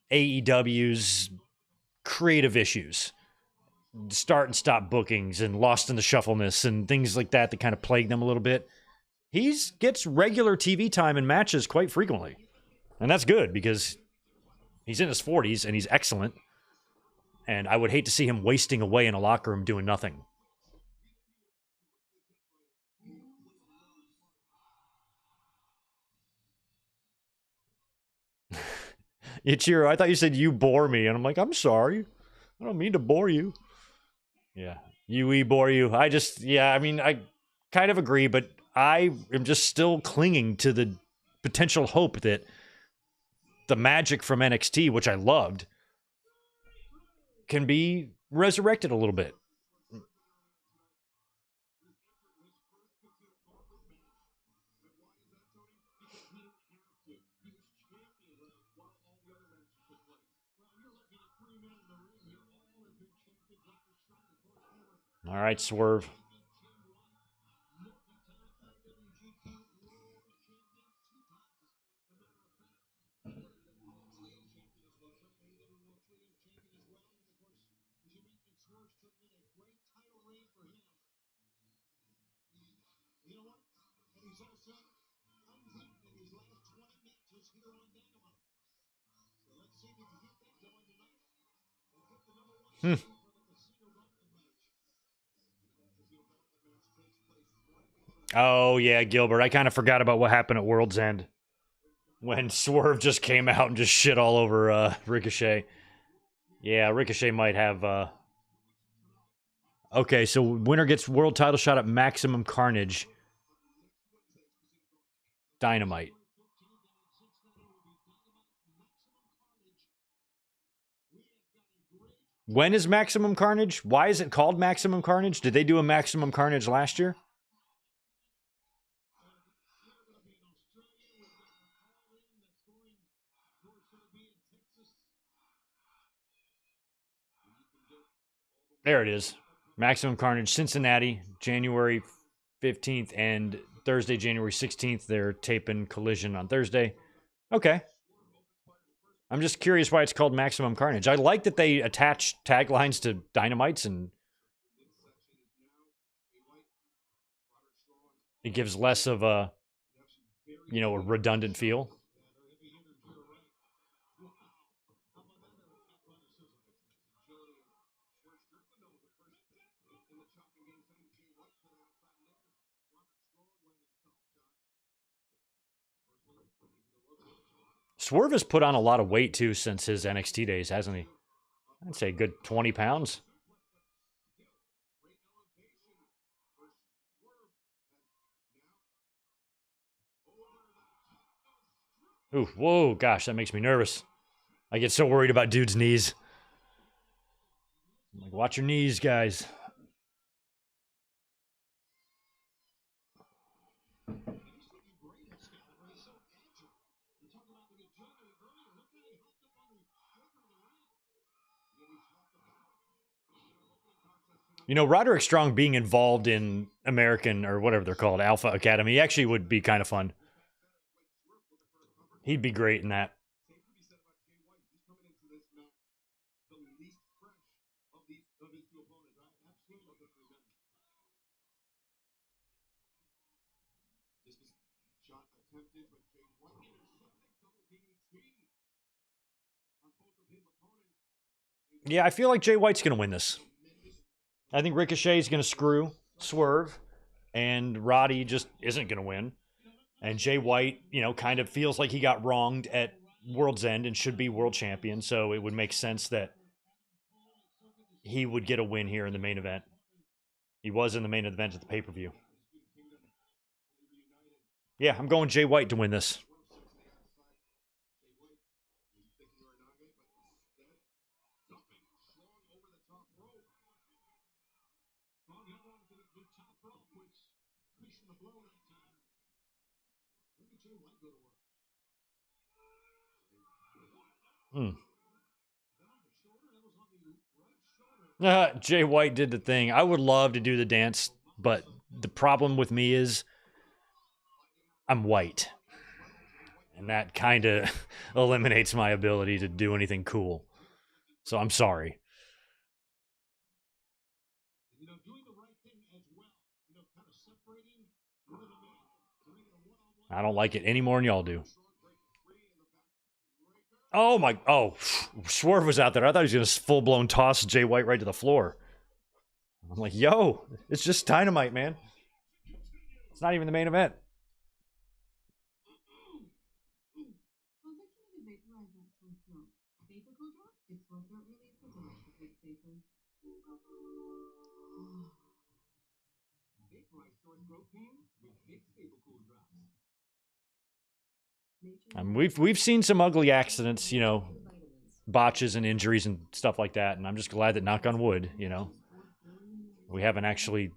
AEW's creative issues. Start and stop bookings and lost in the shuffleness and things like that kind of plague them a little bit. He gets regular TV time in matches quite frequently. And that's good because he's in his 40s and he's excellent. And I would hate to see him wasting away in a locker room doing nothing. Ichiro, I thought you said you bore me. And I'm like, I'm sorry. I don't mean to bore you. Yeah. UE bore you. I mean, kind of agree, but I am just still clinging to the potential hope that the magic from NXT, which I loved, can be resurrected a little bit. All right, Swerve. Hmm. Oh, yeah, Gilbert. I kind of forgot about what happened at World's End when Swerve just came out and just shit all over Ricochet. Yeah, Ricochet might have. Okay, so winner gets world title shot at Maximum Carnage. Dynamite. When is Maximum Carnage? Why is it called Maximum Carnage? Did they do a Maximum Carnage last year? There it is. Maximum Carnage, Cincinnati, January 15th and Thursday, January 16th. They're taping Collision on Thursday. Okay. I'm just curious why it's called Maximum Carnage. I like that they attach taglines to Dynamites and it gives less of a, a redundant feel. Swerve has put on a lot of weight too since his NXT days, hasn't he? I'd say a good 20 pounds. Ooh, whoa, gosh, that makes me nervous. I get so worried about dudes' knees. I'm like, watch your knees, guys. Roderick Strong being involved in American or whatever they're called, Alpha Academy, actually would be kind of fun. He'd be great in that. Yeah, I feel like Jay White's going to win this. I think Ricochet's going to screw Swerve, and Roddy just isn't going to win. And Jay White, kind of feels like he got wronged at World's End and should be world champion. So it would make sense that he would get a win here in the main event. He was in the main event at the pay-per-view. Yeah, I'm going Jay White to win this. Jay White did the thing. I would love to do the dance, but the problem with me is I'm white. And that kind of eliminates my ability to do anything cool. So I'm sorry. I don't like it any more than y'all do. Oh my! Oh, Swerve was out there. I thought he was gonna full blown toss Jay White right to the floor. I'm like, yo, it's just Dynamite, man. It's not even the main event. We've seen some ugly accidents, you know, botches and injuries and stuff like that, and I'm just glad that, knock on wood, you know, we haven't actually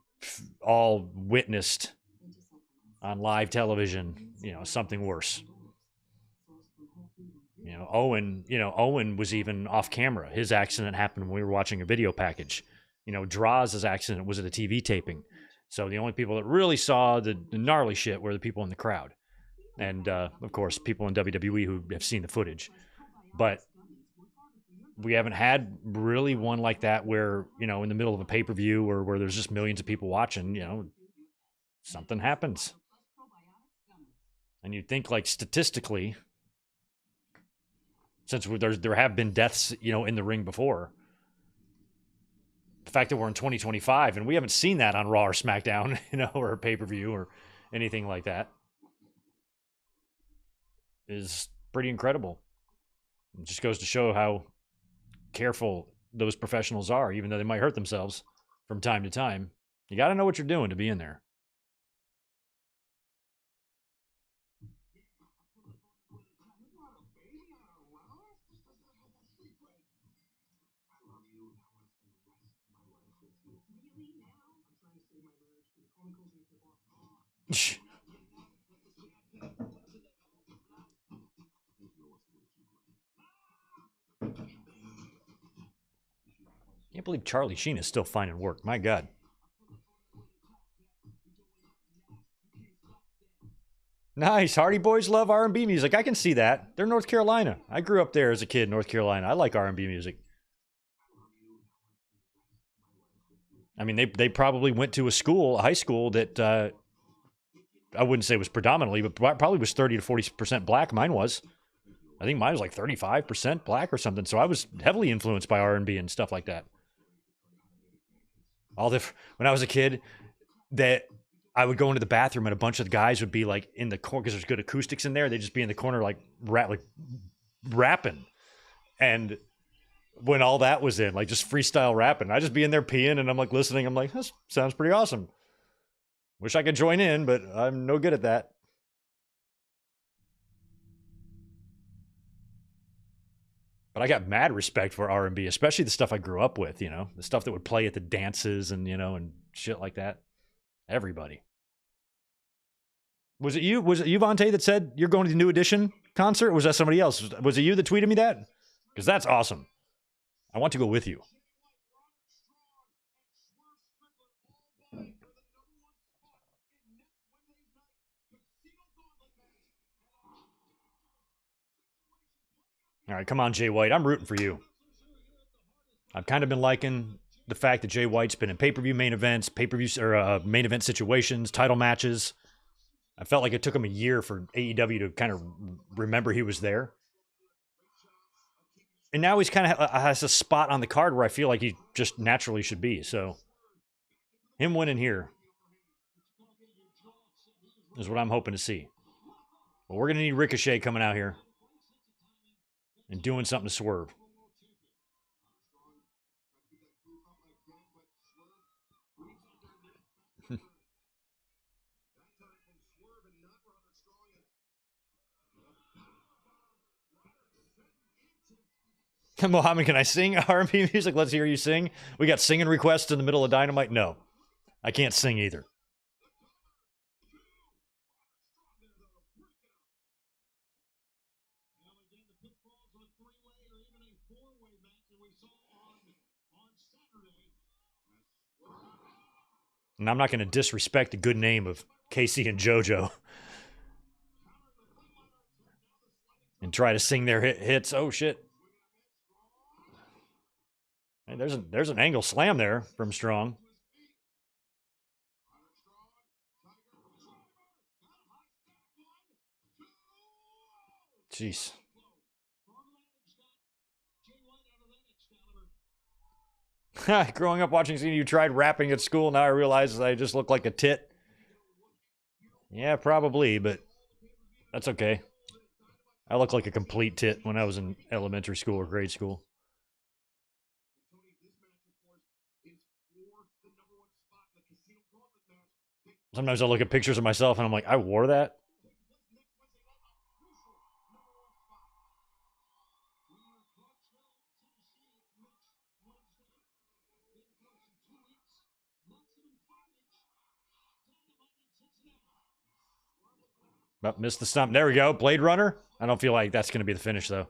all witnessed on live television, you know, something worse. Owen was even off camera. His accident happened when we were watching a video package. You know, Draw's accident was at a TV taping. So the only people that really saw the gnarly shit were the people in the crowd. And, of course, people in WWE who have seen the footage. But we haven't had really one like that where, you know, in the middle of a pay-per-view or where there's just millions of people watching, you know, something happens. And you'd think, like, statistically, since there have been deaths, you know, in the ring before, the fact that we're in 2025 and we haven't seen that on Raw or SmackDown, you know, or a pay-per-view or anything like that is pretty incredible. It just goes to show how careful those professionals are, even though they might hurt themselves from time to time. You got to know what you're doing to be in there. Can't believe Charlie Sheen is still finding work. My God. Nice. Hardy Boys love R&B music. I can see that. They're North Carolina. I grew up there as a kid in North Carolina. I like R&B music. I mean, they probably went to a high school that I wouldn't say was predominantly, but probably was 30 to 40% black. Mine was. I think mine was like 35% black or something. So I was heavily influenced by R&B and stuff like that. When I was a kid, that I would go into the bathroom and a bunch of the guys would be like in the corner because there's good acoustics in there. They'd just be in the corner like rapping. And when all that was in, like just freestyle rapping, I'd just be in there peeing and I'm like listening. I'm like, this sounds pretty awesome. Wish I could join in, but I'm no good at that. But I got mad respect for R&B, especially the stuff I grew up with, you know, the stuff that would play at the dances and, you know, and shit like that. Everybody. Was it you, Vontae, that said you're going to the New Edition concert? Or was that somebody else? Was it you that tweeted me that? Because that's awesome. I want to go with you. All right, come on, Jay White. I'm rooting for you. I've kind of been liking the fact that Jay White's been in pay-per-view main events, main event situations, title matches. I felt like it took him a year for AEW to kind of remember he was there. And now he's kind of has a spot on the card where I feel like he just naturally should be. So him winning here is what I'm hoping to see. But we're going to need Ricochet coming out here and doing something to Swerve. Mohammed, can I sing R&B music? Let's hear you sing. We got singing requests in the middle of Dynamite? No, I can't sing either. And I'm not going to disrespect the good name of Casey and JoJo and try to sing their hits. Oh, shit. And there's an angle slam there from Strong. Jeez. Growing up watching you tried rapping at school. Now I realize I just look like a tit. Yeah, probably, but that's okay. I look like a complete tit when I was in elementary school or grade school. Sometimes I look at pictures of myself and I'm like, I wore that? Oh, missed the stump. There we go. Blade Runner. I don't feel like that's going to be the finish, though.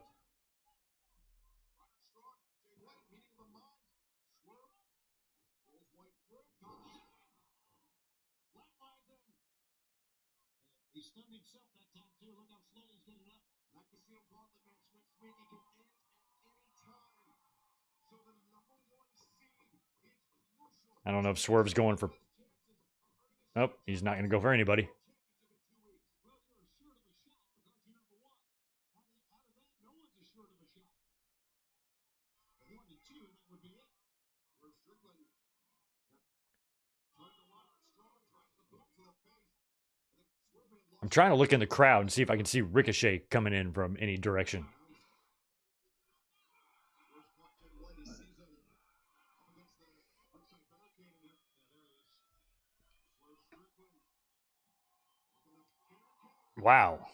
He stunned himself that time, too. Look how slow he's getting up. Like the Seal Gauntlet match next week, it can end at any time. So the number one seed is crucial. I don't know if Swerve's going for... Oh, he's not going to go for anybody. Well, you're assured of a shot because you're number one. Out of that, no one's assured of a shot. 1 and 2, and that would be it. We're Strickland. Trying to lock it strong, drives the boot to the face. I'm trying to look in the crowd and see if I can see Ricochet coming in from any direction. Wow.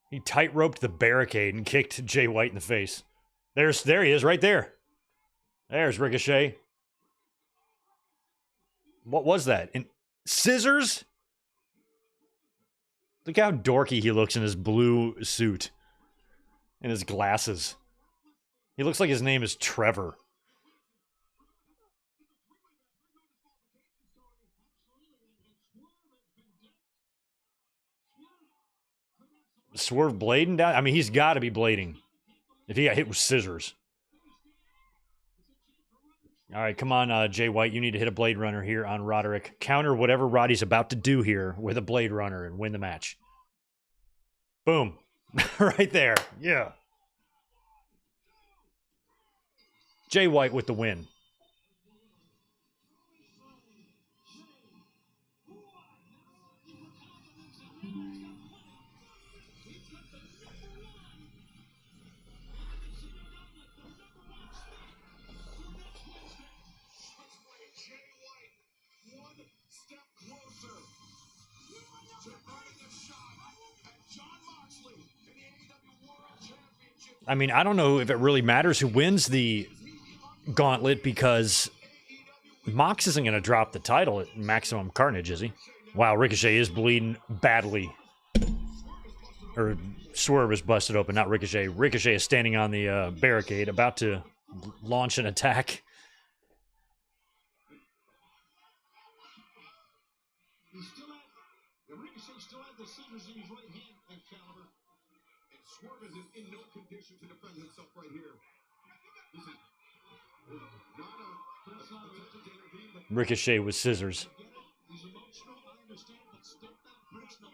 He tight-roped the barricade and kicked Jay White in the face. There he is, right there. There's Ricochet. What was that? Scissors? Look how dorky he looks in his blue suit and his glasses. He looks like his name is Trevor. Swerve blading down? I mean, he's got to be blading if he got hit with scissors. All right, come on, Jay White. You need to hit a Blade Runner here on Roderick. Counter whatever Roddy's about to do here with a Blade Runner and win the match. Boom. Right there. Yeah. Jay White with the win. I mean, I don't know if it really matters who wins the Gauntlet because Mox isn't going to drop the title at Maximum Carnage, is he? Wow, Ricochet is bleeding badly. Or Swerve is busted open, not Ricochet. Ricochet is standing on the barricade, about to launch an attack. Ricochet still had the scissors in his right hand, Excalibur. And Swerve is in no condition to defend himself right here. This is not a attempt to intervene. Ricochet with scissors. He's emotional, I understand, but step back, personal.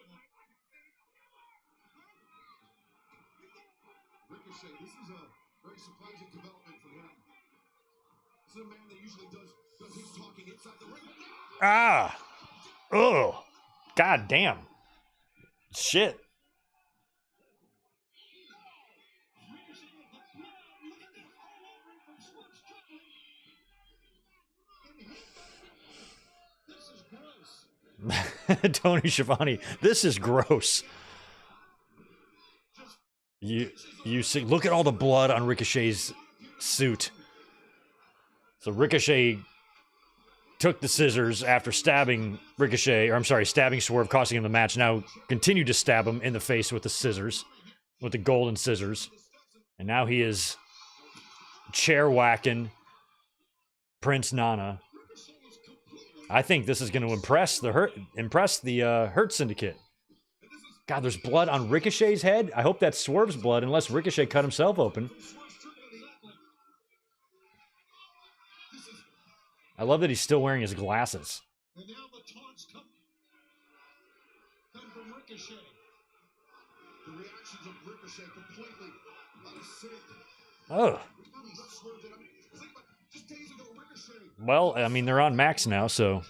Ricochet, this is a very surprising development for him. This is a man that usually does his talking inside the ring. Ah! Ugh! God damn. Shit. Tony Schiavone, this is gross. You see, look at all the blood on Ricochet's suit. So Ricochet took the scissors after stabbing Ricochet, or I'm sorry, stabbing Swerve, costing him the match. Now continued to stab him in the face with the scissors, with the golden scissors. And now he is chair whacking Prince Nana. I think this is going to impress the Hurt Syndicate. God, there's blood on Ricochet's head. I hope that's Swerve's blood, unless Ricochet cut himself open. I love that he's still wearing his glasses. And now the taunts come from Ricochet. The reactions of Ricochet completely out of sync. Oh. Well, I mean, they're on Max now, so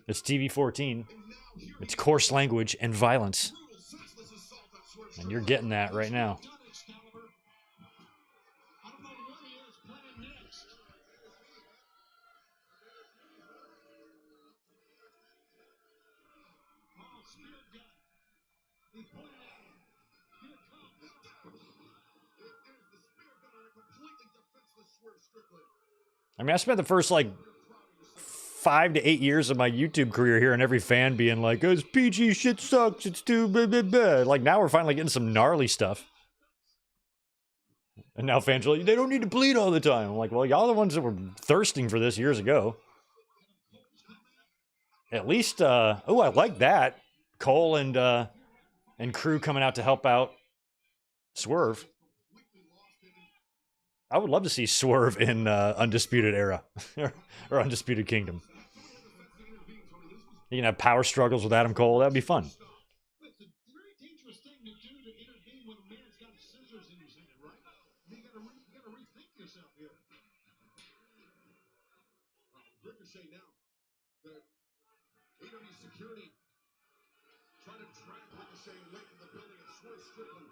it's TV-14. It's coarse language and violence. And you're getting that right now. I mean, I spent the first, 5 5 to 8 years of my YouTube career here, and every fan being like, "Oh, PG shit sucks. It's too blah, blah, blah." Like now we're finally getting some gnarly stuff. And now fans are like, they don't need to bleed all the time. I'm like, well, y'all are the ones that were thirsting for this years ago. At least, I like that. Cole and crew coming out to help out Swerve. I would love to see Swerve in Undisputed Era or Undisputed Kingdom. You can have power struggles with Adam Cole. That'd be fun. It's a very dangerous thing to do to intervene when a man's got scissors in his hand, right? You gotta rethink yourself here. Ricochet now. The AEW security trying to drag Ricochet away from the building and Swerve Strickland.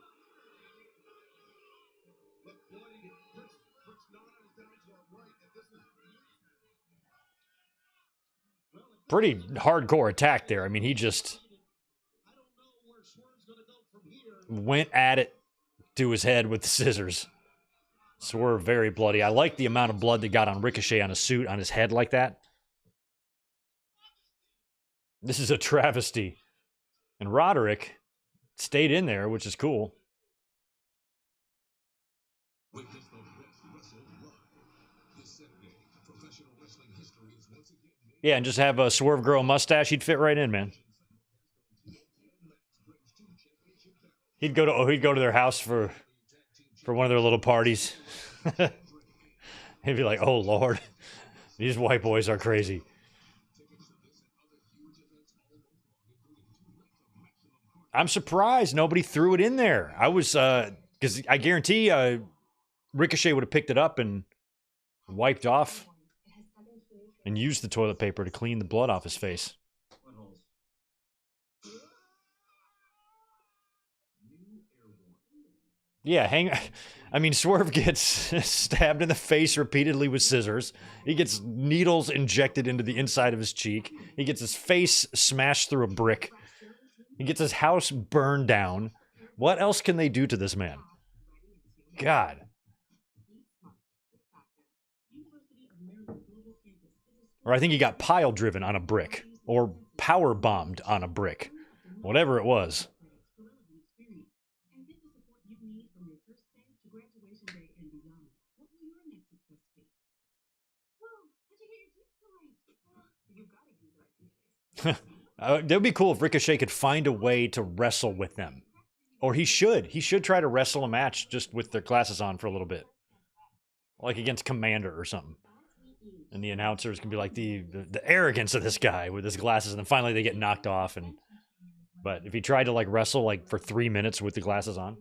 Look, bloody. Puts Nana down to our right, and this is. Pretty hardcore attack there. I mean, he just went at it to his head with the scissors. Swerve very bloody. I like the amount of blood that got on Ricochet on his suit, on his head like that. This is a travesty. And Roderick stayed in there, which is cool. Yeah, and just have a Swerve grow a mustache. He'd fit right in, man. He'd go to their house for one of their little parties. He'd be like, "Oh Lord, these white boys are crazy." I'm surprised nobody threw it in there. I was because I guarantee Ricochet would have picked it up and wiped off and used the toilet paper to clean the blood off his face. Yeah, I mean, Swerve gets stabbed in the face repeatedly with scissors. He gets needles injected into the inside of his cheek. He gets his face smashed through a brick. He gets his house burned down. What else can they do to this man? God. Or I think he got pile driven on a brick. Or power bombed on a brick. Whatever it was. That would be cool if Ricochet could find a way to wrestle with them. Or he should. He should try to wrestle a match just with their glasses on for a little bit. Like against Commander or something. And the announcers can be like, the arrogance of this guy with his glasses. And then finally they get knocked off. But if he tried to like wrestle like for 3 minutes with the glasses on.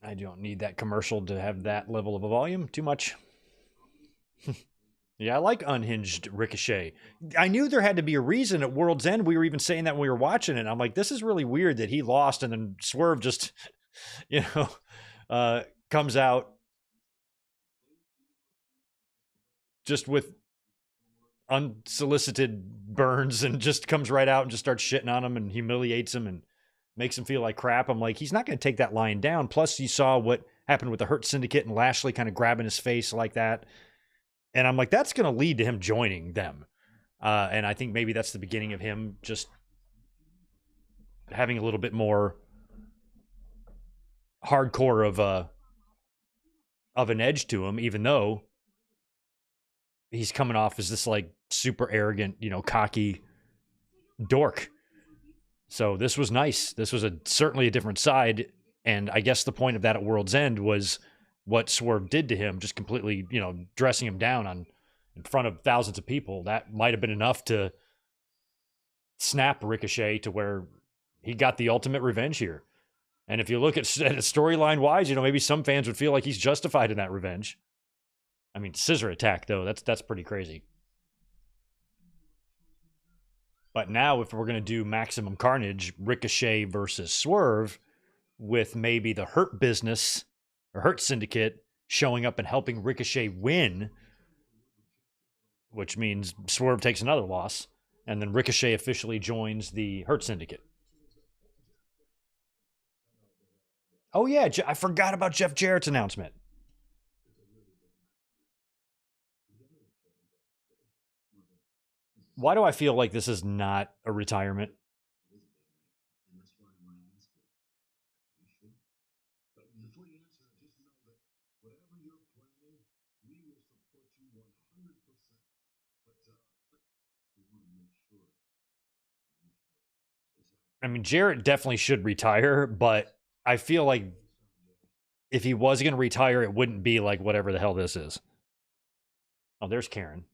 I don't need that commercial to have that level of a volume. Too much. Yeah, I like unhinged Ricochet. I knew there had to be a reason at World's End. We were even saying that when we were watching it. I'm like, this is really weird that he lost and then Swerve just, comes out just with unsolicited burns and just comes right out and just starts shitting on him and humiliates him and makes him feel like crap. I'm like, he's not going to take that lying down. Plus, you saw what happened with the Hurt Syndicate and Lashley kind of grabbing his face like that. And I'm like, that's going to lead to him joining them. And I think maybe that's the beginning of him just having a little bit more hardcore of an edge to him, even though he's coming off as this like super arrogant, cocky dork. So this was nice. This was certainly a different side. And I guess the point of that at World's End was what Swerve did to him, just completely, dressing him down in front of thousands of people. That might have been enough to snap Ricochet to where he got the ultimate revenge here. And if you look at it storyline wise, maybe some fans would feel like he's justified in that revenge. I mean, scissor attack though, that's pretty crazy. But now if we're going to do Maximum Carnage, Ricochet versus Swerve with maybe the Hurt Business or Hurt Syndicate showing up and helping Ricochet win, which means Swerve takes another loss, and then Ricochet officially joins the Hurt Syndicate. Oh, yeah, I forgot about Jeff Jarrett's announcement. Why do I feel like this is not a retirement? I mean, Jarrett definitely should retire, but I feel like if he was going to retire, it wouldn't be like whatever the hell this is. Oh, there's Karen.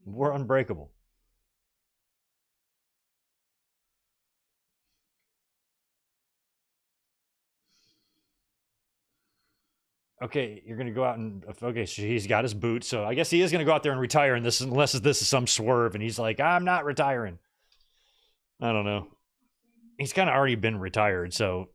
We're unbreakable. Okay, you're gonna go out and okay, so he's got his boots, so I guess he is gonna go out there and retire. And this, unless this is some swerve, and he's like, I'm not retiring. I don't know. He's kind of already been retired, so.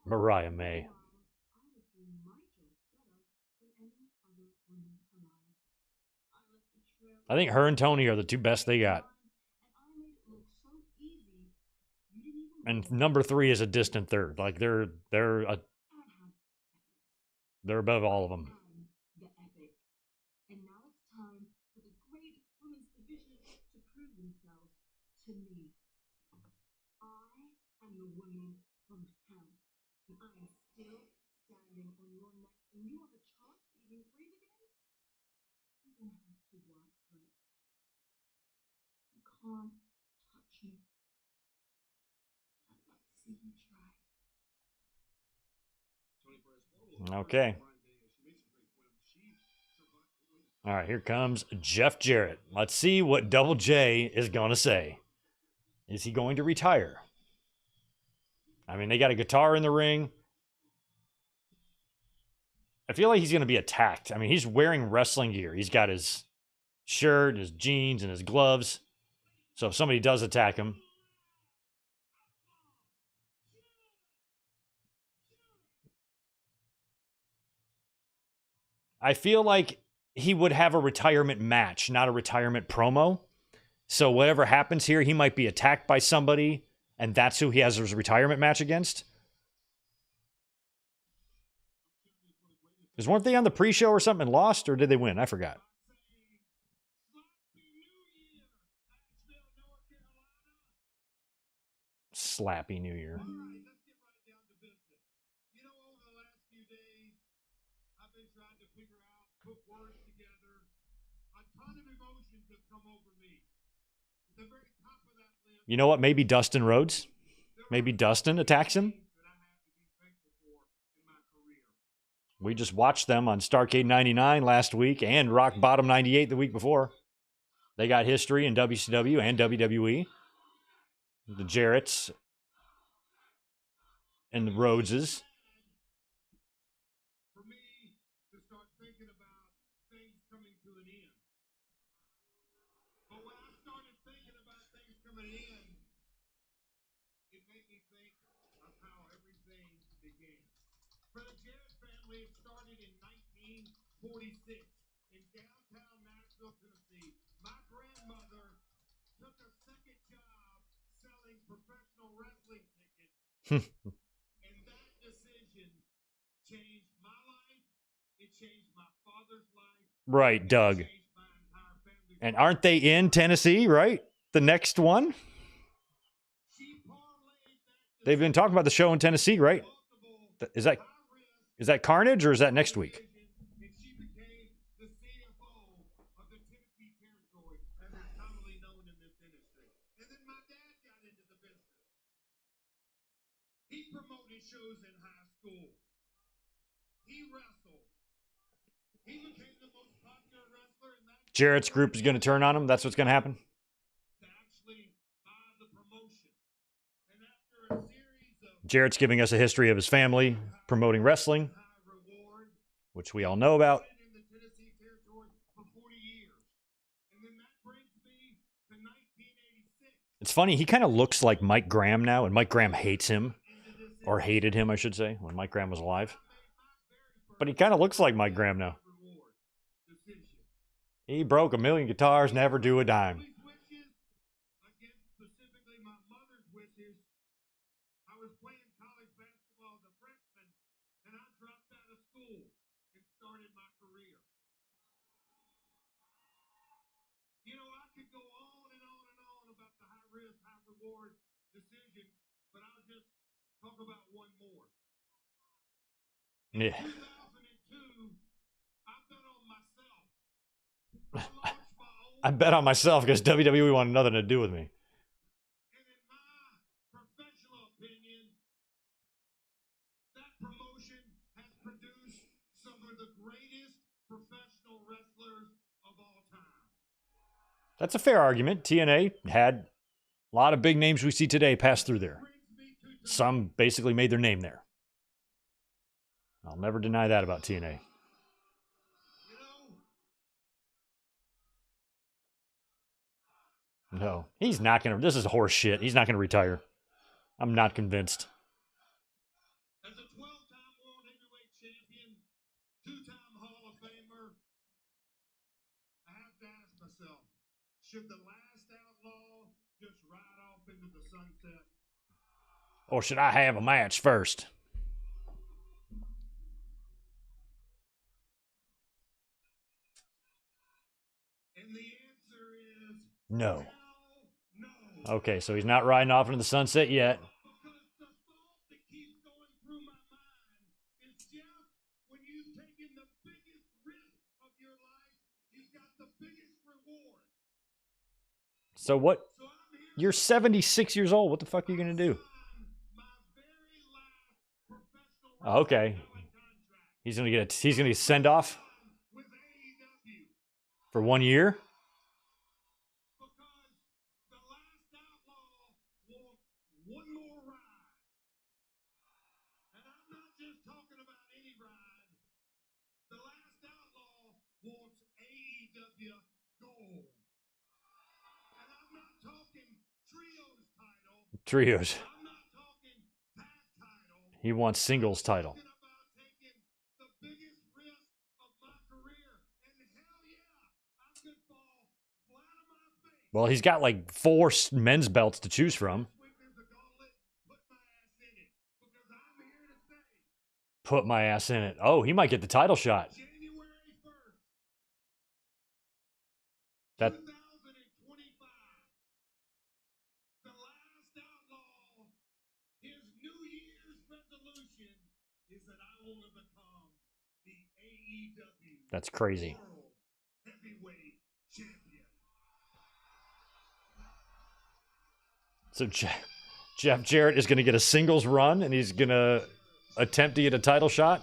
Mariah May. I think her and Tony are the two best they got. And number 3 is a distant third. Like they're above all of them. Okay. All right, here comes Jeff Jarrett. Let's see what Double J is going to say. Is he going to retire? I mean, they got a guitar in the ring. I feel like he's going to be attacked. I mean, he's wearing wrestling gear. He's got his shirt, his jeans, and his gloves. So if somebody does attack him. I feel like he would have a retirement match, not a retirement promo. So whatever happens here, he might be attacked by somebody, and that's who he has his retirement match against. Because weren't they on the pre-show or something and lost, or did they win? I forgot. Slappy New Year. You know what? Maybe Dustin Rhodes. Maybe Dustin attacks him. We just watched them on Starrcade 99 last week and Rock Bottom 98 the week before. They got history in WCW and WWE. The Jarretts and the Rhodeses. Right, Doug. And aren't they in Tennessee, right? The next one? They've been talking about the show in Tennessee, right? Is that Carnage or is that next week? And she became the CFO of the Tennessee territory, as it's commonly known in this industry. And then my dad got into the business. He promoted shows in high school. He wrestled. He became the most popular wrestler in that. Jarrett's group is going to turn on him. That's what's going to happen. To actually buy the promotion. And after a series of Jarrett's giving us a history of his family promoting wrestling, high reward, which we all know about. in the Tennessee territory for 40 years. And then that brings me to 1986. It's funny, he kind of looks like Mike Graham now, and Mike Graham hates him, or hated him, I should say, when Mike Graham was alive. But he kind of looks like Mike Graham now. Reward decision. He broke 1 million guitars, never do a dime. These wishes, against specifically my mother's wishes, I was playing college basketball as a freshman, and I dropped out of school and started my career. You know, I could go on and on and on about the high risk, high reward decisions, but I'll just talk about one more. Yeah. 2002, I bet on myself. I launched my own. I bet on myself because WWE wanted nothing to do with me. And in my professional opinion, that promotion has produced some of the greatest professional wrestlers of all time. That's a fair argument. TNA had a lot of big names we see today pass through there. Brings me to tonight. Some basically made their name there. I'll never deny that about TNA. You know, No, he's not going to. This is horse shit. He's not going to retire. I'm not convinced. as a 12-time world heavyweight champion, 2-time Hall of Famer, I have to ask myself, should the last outlaw just ride off into the sunset? Or should I have a match first? And the answer is No. hell no. Okay, so he's not riding off into the sunset yet. Because the thought that keeps going through my mind is, Jeff, when you've taken the biggest risk of your life, you've got the biggest reward. So what? So I'm here You're 76 years old. What the fuck are you going to do? to sign my very last professional Okay. wrestling contract He's going to get send off with AEW. for 1 year? Because the last outlaw wants one more ride. And I'm not just talking about any ride. The last outlaw wants AEW gold. And I'm not talking trios title. Trios. I'm not talking tag title. He wants singles title. I'm talking about taking the biggest risk of my career. And hell yeah, I could fall flat on my face. Well, he's got like 4 men's belts to choose from. This week there's a gauntlet. Put my ass in it. Because I'm here to say Put my ass in it. Oh, he might get the title shot. January 1st, That 2025. The last outlaw, his New Year's resolution is that I want to become the AEW that's crazy. World Heavyweight Champion. So Jeff Jarrett is going to get a singles run, and he's going to attempt to get a title shot.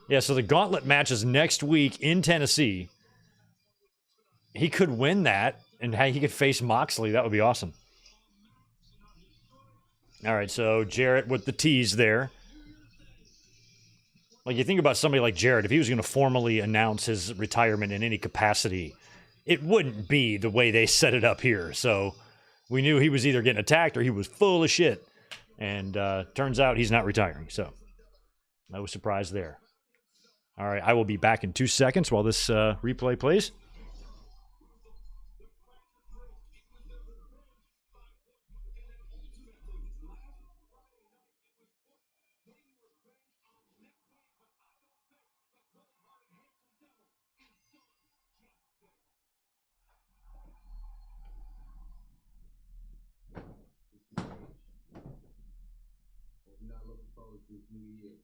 Yeah, so the Gauntlet match is next week in Tennessee. He could win that, and he could face Moxley. That would be awesome. All right, so Jarrett with the tease there. Like, you think about somebody like Jarrett, if he was going to formally announce his retirement in any capacity, it wouldn't be the way they set it up here. So we knew he was either getting attacked or he was full of shit. And turns out he's not retiring. So no surprise there. All right, I will be back in 2 seconds while this replay plays. this new year.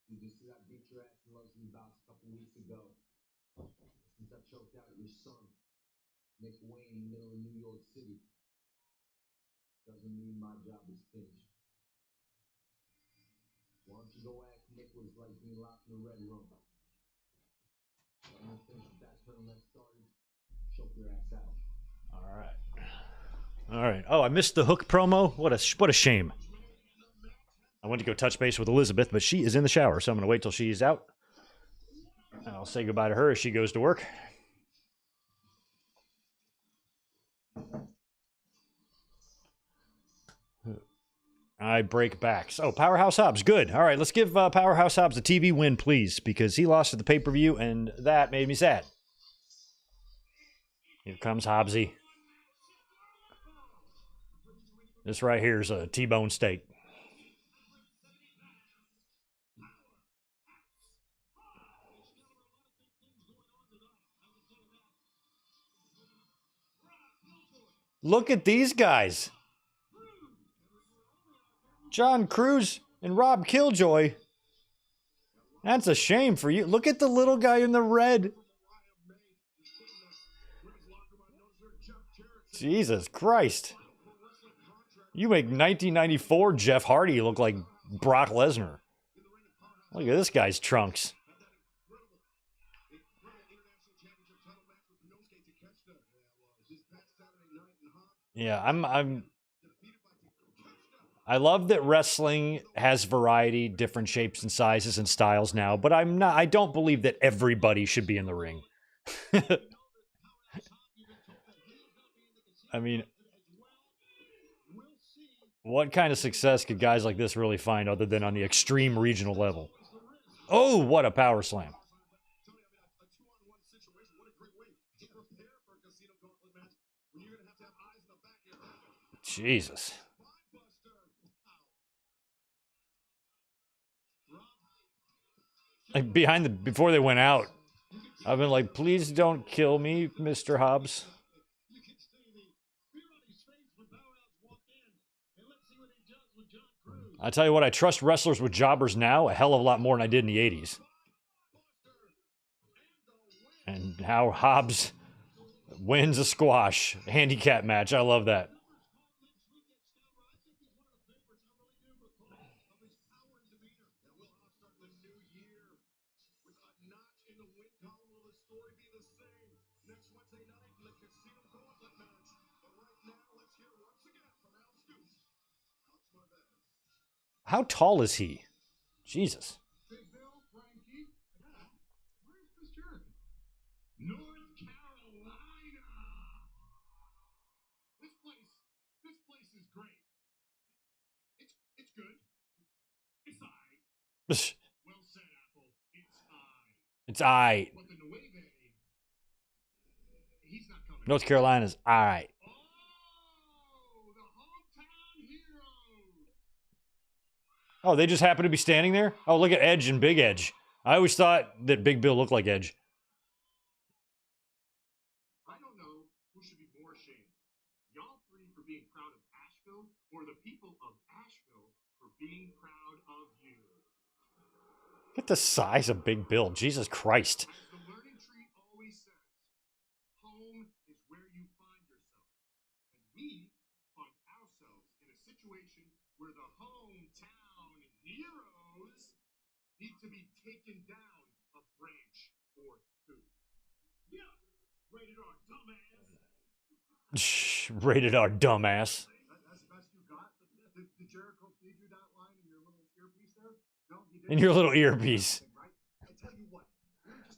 You just see I beat your ass in luxury box a couple weeks ago. Since I choked out your son, Nick Wayne, in the middle of New York City, doesn't mean my job is finished. Why don't you go ask Nick what it's like being locked in the red room? Let me finish with that turtleneck started. Choke your ass out. All right. All right. Oh, I missed the Hook promo. What a shame. I went to go touch base with Elizabeth, but she is in the shower, so I'm going to wait till she's out. And I'll say goodbye to her as she goes to work. I break backs. Oh, Powerhouse Hobbs. Good. All right, let's give Powerhouse Hobbs a TV win, please, because he lost at the pay-per-view, and that made me sad. Here comes Hobbsy. This right here is a T-bone steak. Look at these guys. John Cruz and Rob Killjoy. That's a shame for you. Look at the little guy in the red. Jesus Christ. You make 1994 Jeff Hardy look like Brock Lesnar. Look at this guy's trunks. Yeah, I love that wrestling has variety, different shapes and sizes and styles now, but I don't believe that everybody should be in the ring. I mean, what kind of success could guys like this really find other than on the extreme regional level? Oh, what a power slam. Jesus. Like before they went out, I've been like, please don't kill me, Mr. Hobbs. I tell you what, I trust wrestlers with jobbers now a hell of a lot more than I did in the 80s. And how Hobbs wins a squash handicap match. I love that. How tall is he? Jesus. North Carolina. This place is great. It's good. It's aight. Well said, Apple. It's aight. It's aight. But the Nueve, he's not coming. North Carolina's aight. Oh, the hometown heroes. Oh, they just happen to be standing there? Oh, look at Edge and Big Edge. I always thought that Big Bill looked like Edge. I don't know who should be more ashamed. Y'all three for being proud of Asheville, or the people of Asheville for being proud of you. Look at the size of Big Bill. Jesus Christ. As the learning tree always says, home is where you find yourself. And we find ourselves in a situation where the hometown heroes need to be taken down a branch or two. Yeah, rated R, dumbass. Rated R, dumbass. That's the best you got? Did Jericho feed you that line in your little earpiece there? No, he didn't. In your little earpiece. Right? I tell you what, you're not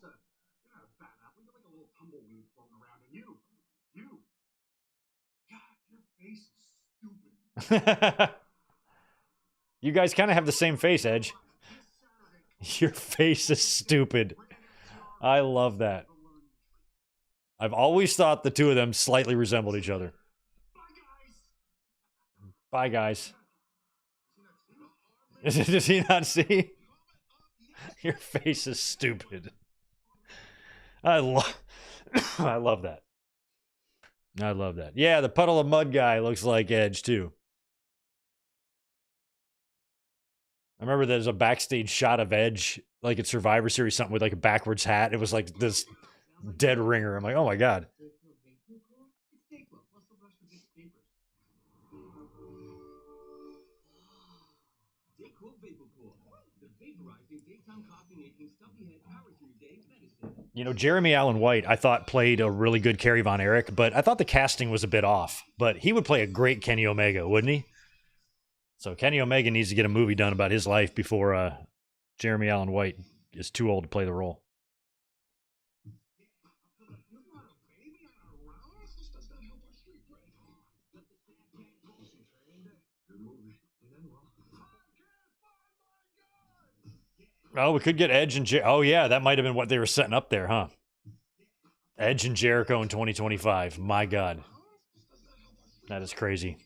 a bad apple. You're like a little tumbleweed floating around. And you, God, your face is stupid. You guys kind of have the same face, Edge. Your face is stupid. I love that. I've always thought the two of them slightly resembled each other. Bye, guys. Does he not see? Your face is stupid. I love that. I love that. Yeah, the puddle of mud guy looks like Edge, too. remember there's a backstage shot of Edge, like at Survivor Series, something with like a backwards hat. It was like this dead ringer. I'm like, oh my God. You know, Jeremy Allen White, I thought played a really good Kerry Von Erich, but I thought the casting was a bit off. But he would play a great Kenny Omega, wouldn't he? So Kenny Omega needs to get a movie done about his life before Jeremy Allen White is too old to play the role. Oh, we could get Edge and oh yeah, that might have been what they were setting up there, huh? Edge and Jericho in 2025. My God, that is crazy.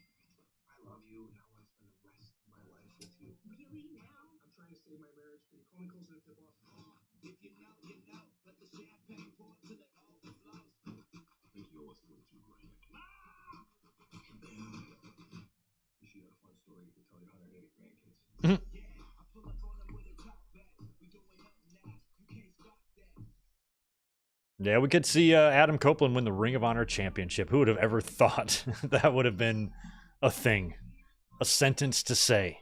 Yeah, we could see Adam Copeland win the Ring of Honor Championship. Who would have ever thought that would have been a thing? A sentence to say.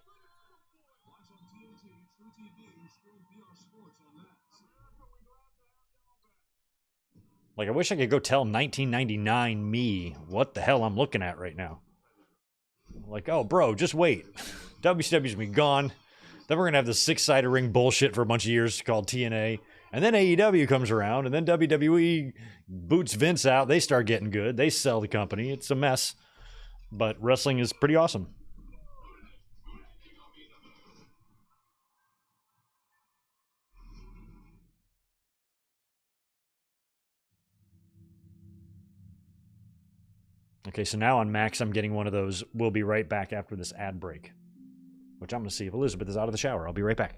Like, I wish I could go tell 1999 me what the hell I'm looking at right now. Like, oh, bro, just wait. WCW's gonna be gone. Then we're gonna have this six-sided ring bullshit for a bunch of years called TNA. And then AEW comes around, and then WWE boots Vince out. They start getting good. They sell the company. It's a mess. But wrestling is pretty awesome. Okay, so now on Max, I'm getting one of those. We'll be right back after this ad break, which I'm going to see if Elizabeth is out of the shower. I'll be right back.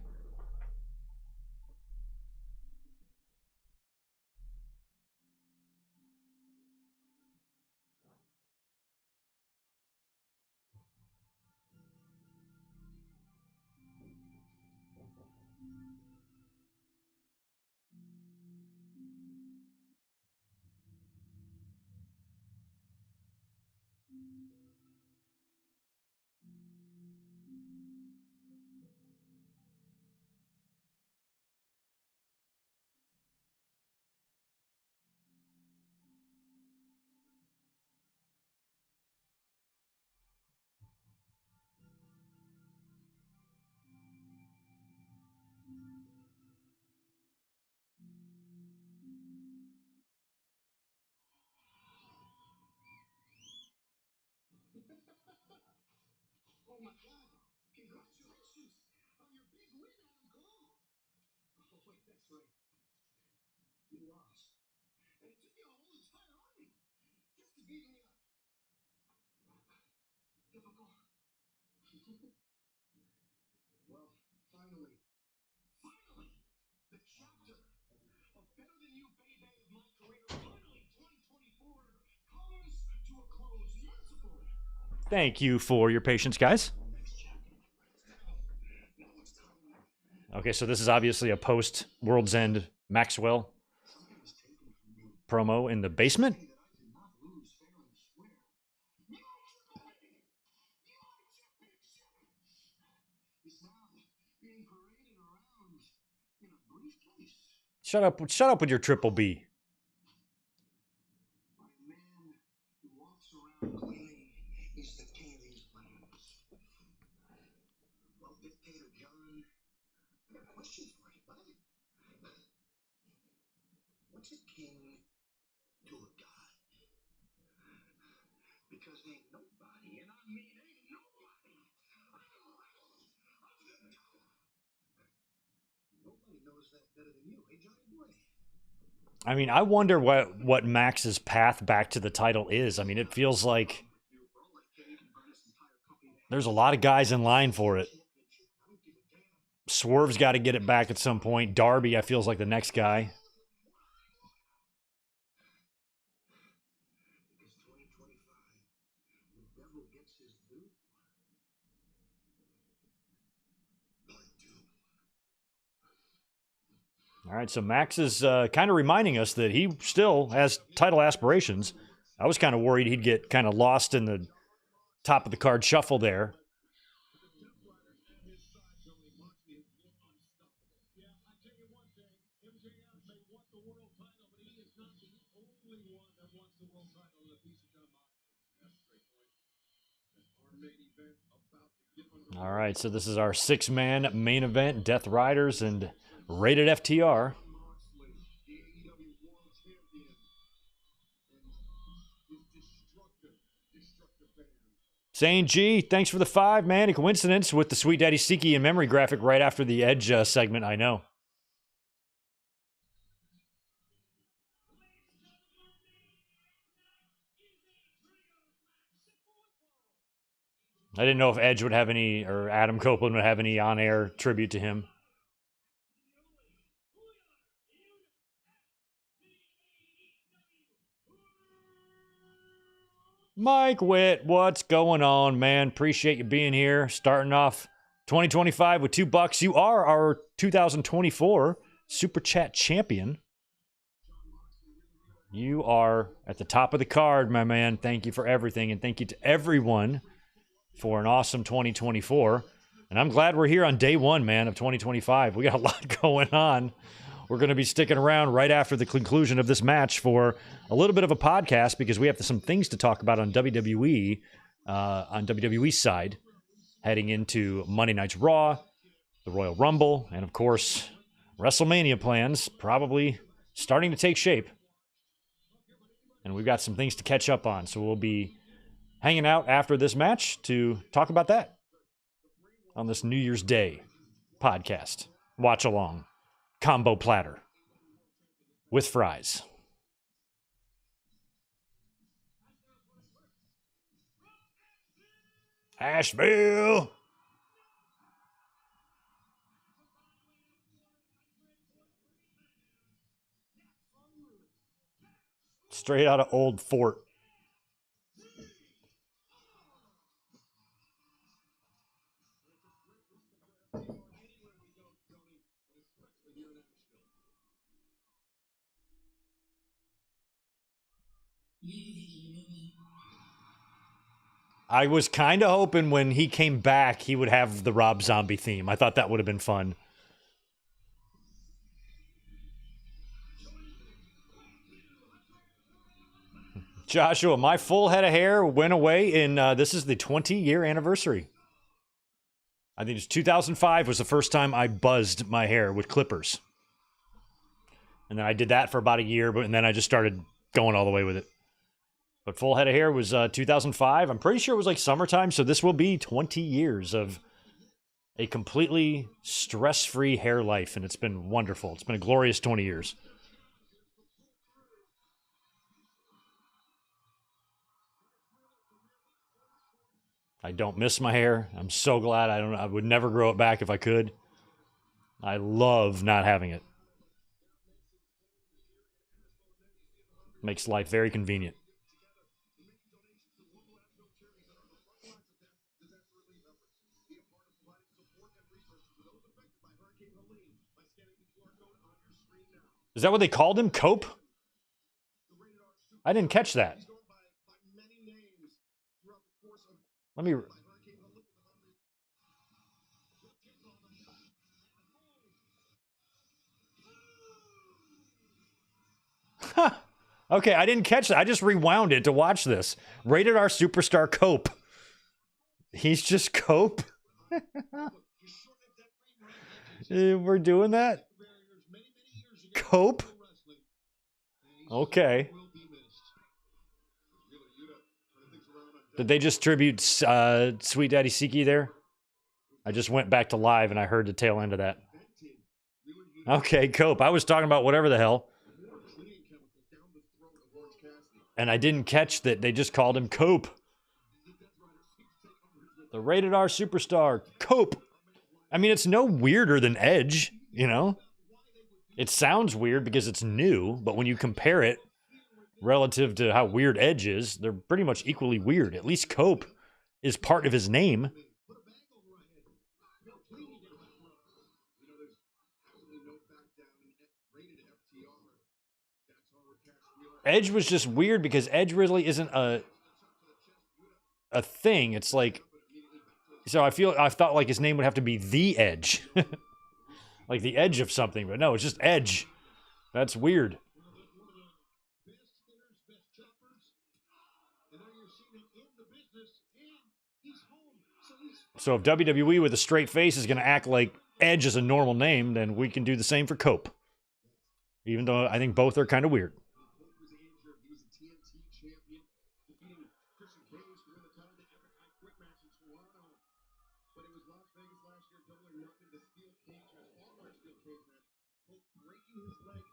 Thank you for your patience, guys. Okay, so this is obviously a post World's End Maxwell promo in the basement. Shut up with your triple B. What's a king to a god? Because ain't nobody, and I mean ain't nobody, nobody knows that better than you, hey Johnny boy? I mean, I wonder what Max's path back to the title is. I mean, it feels like there's a lot of guys in line for it. Swerve's got to get it back at some point. Darby, I feels like the next guy. Because 2025, the devil gets his due. Part All right, so Max is kind of reminding us that he still has title aspirations. I was kind of worried he'd get kind of lost in the top of the card shuffle there. All right, so this is our six-man main event, Death Riders and Rated FTR. Zane G, thanks for the 5, man. A coincidence with the Sweet Daddy Siki in memory graphic right after the Edge segment, I know. I didn't know if Edge would have any, or Adam Copeland would have any on-air tribute to him. Mike Witt, what's going on, man? Appreciate you being here. Starting off 2025 with $2. You are our 2024 Super Chat champion. You are at the top of the card, my man. Thank you for everything, and thank you to everyone for an awesome 2024. And I'm glad we're here on day one, man, of 2025. We got a lot going on. We're going to be sticking around right after the conclusion of this match for a little bit of a podcast because we have some things to talk about on WWE, on WWE's side, heading into Monday Night's Raw, the Royal Rumble, and of course, WrestleMania plans probably starting to take shape. And we've got some things to catch up on, so we'll be hanging out after this match to talk about that on this New Year's Day podcast. Watch along. Combo platter with fries. Asheville. Straight out of Old Fort. I was kind of hoping when he came back, he would have the Rob Zombie theme. I thought that would have been fun. Joshua, my full head of hair went away in, this is the 20-year anniversary. I think it's 2005 was the first time I buzzed my hair with clippers. And then I did that for about a year, and then I just started going all the way with it. But full head of hair was 2005. I'm pretty sure it was like summertime, so this will be 20 years of a completely stress-free hair life, and it's been wonderful. It's been a glorious 20 years. I don't miss my hair. I'm so glad I would never grow it back if I could. I love not having it. Makes life very convenient. Is that what they called him? Cope? I didn't catch that. Let me... Okay, I didn't catch that. I just rewound it to watch this. Rated R Superstar Cope. He's just Cope? We're doing that? Cope? Okay. Did they just tribute Sweet Daddy Siki there? I just went back to live and I heard the tail end of that. Okay, Cope. I was talking about whatever the hell. And I didn't catch that they just called him Cope. The Rated R Superstar, Cope. I mean, it's no weirder than Edge, you know? It sounds weird because it's new, but when you compare it relative to how weird Edge is, they're pretty much equally weird. At least Cope is part of his name. Edge was just weird because Edge really isn't a thing. It's like, so I thought like his name would have to be The Edge. Like the edge of something, but no, it's just Edge. That's weird. So if WWE with a straight face is going to act like Edge is a normal name, then we can do the same for Cope. Even though I think both are kind of weird.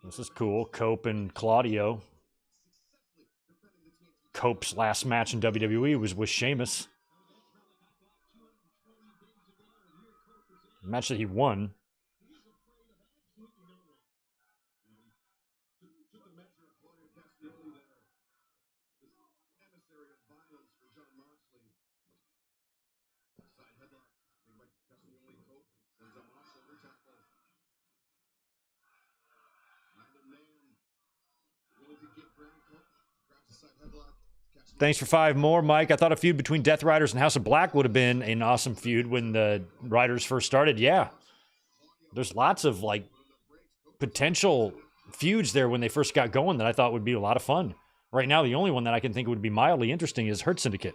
This is cool. Cope and Claudio. Cope's last match in WWE was with Sheamus. A match that he won. Thanks for 5 more, Mike. I thought a feud between Death Riders and House of Black would have been an awesome feud when the Riders first started. Yeah. There's lots of, like, potential feuds there when they first got going that I thought would be a lot of fun. Right now, the only one that I can think would be mildly interesting is Hurt Syndicate.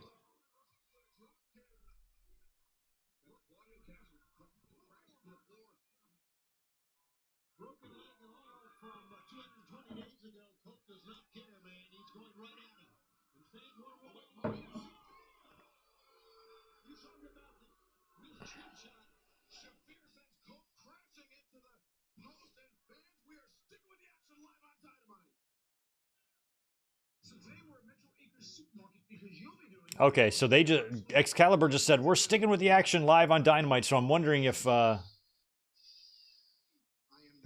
Okay, so they just Excalibur just said we're sticking with the action live on Dynamite. So I'm wondering if because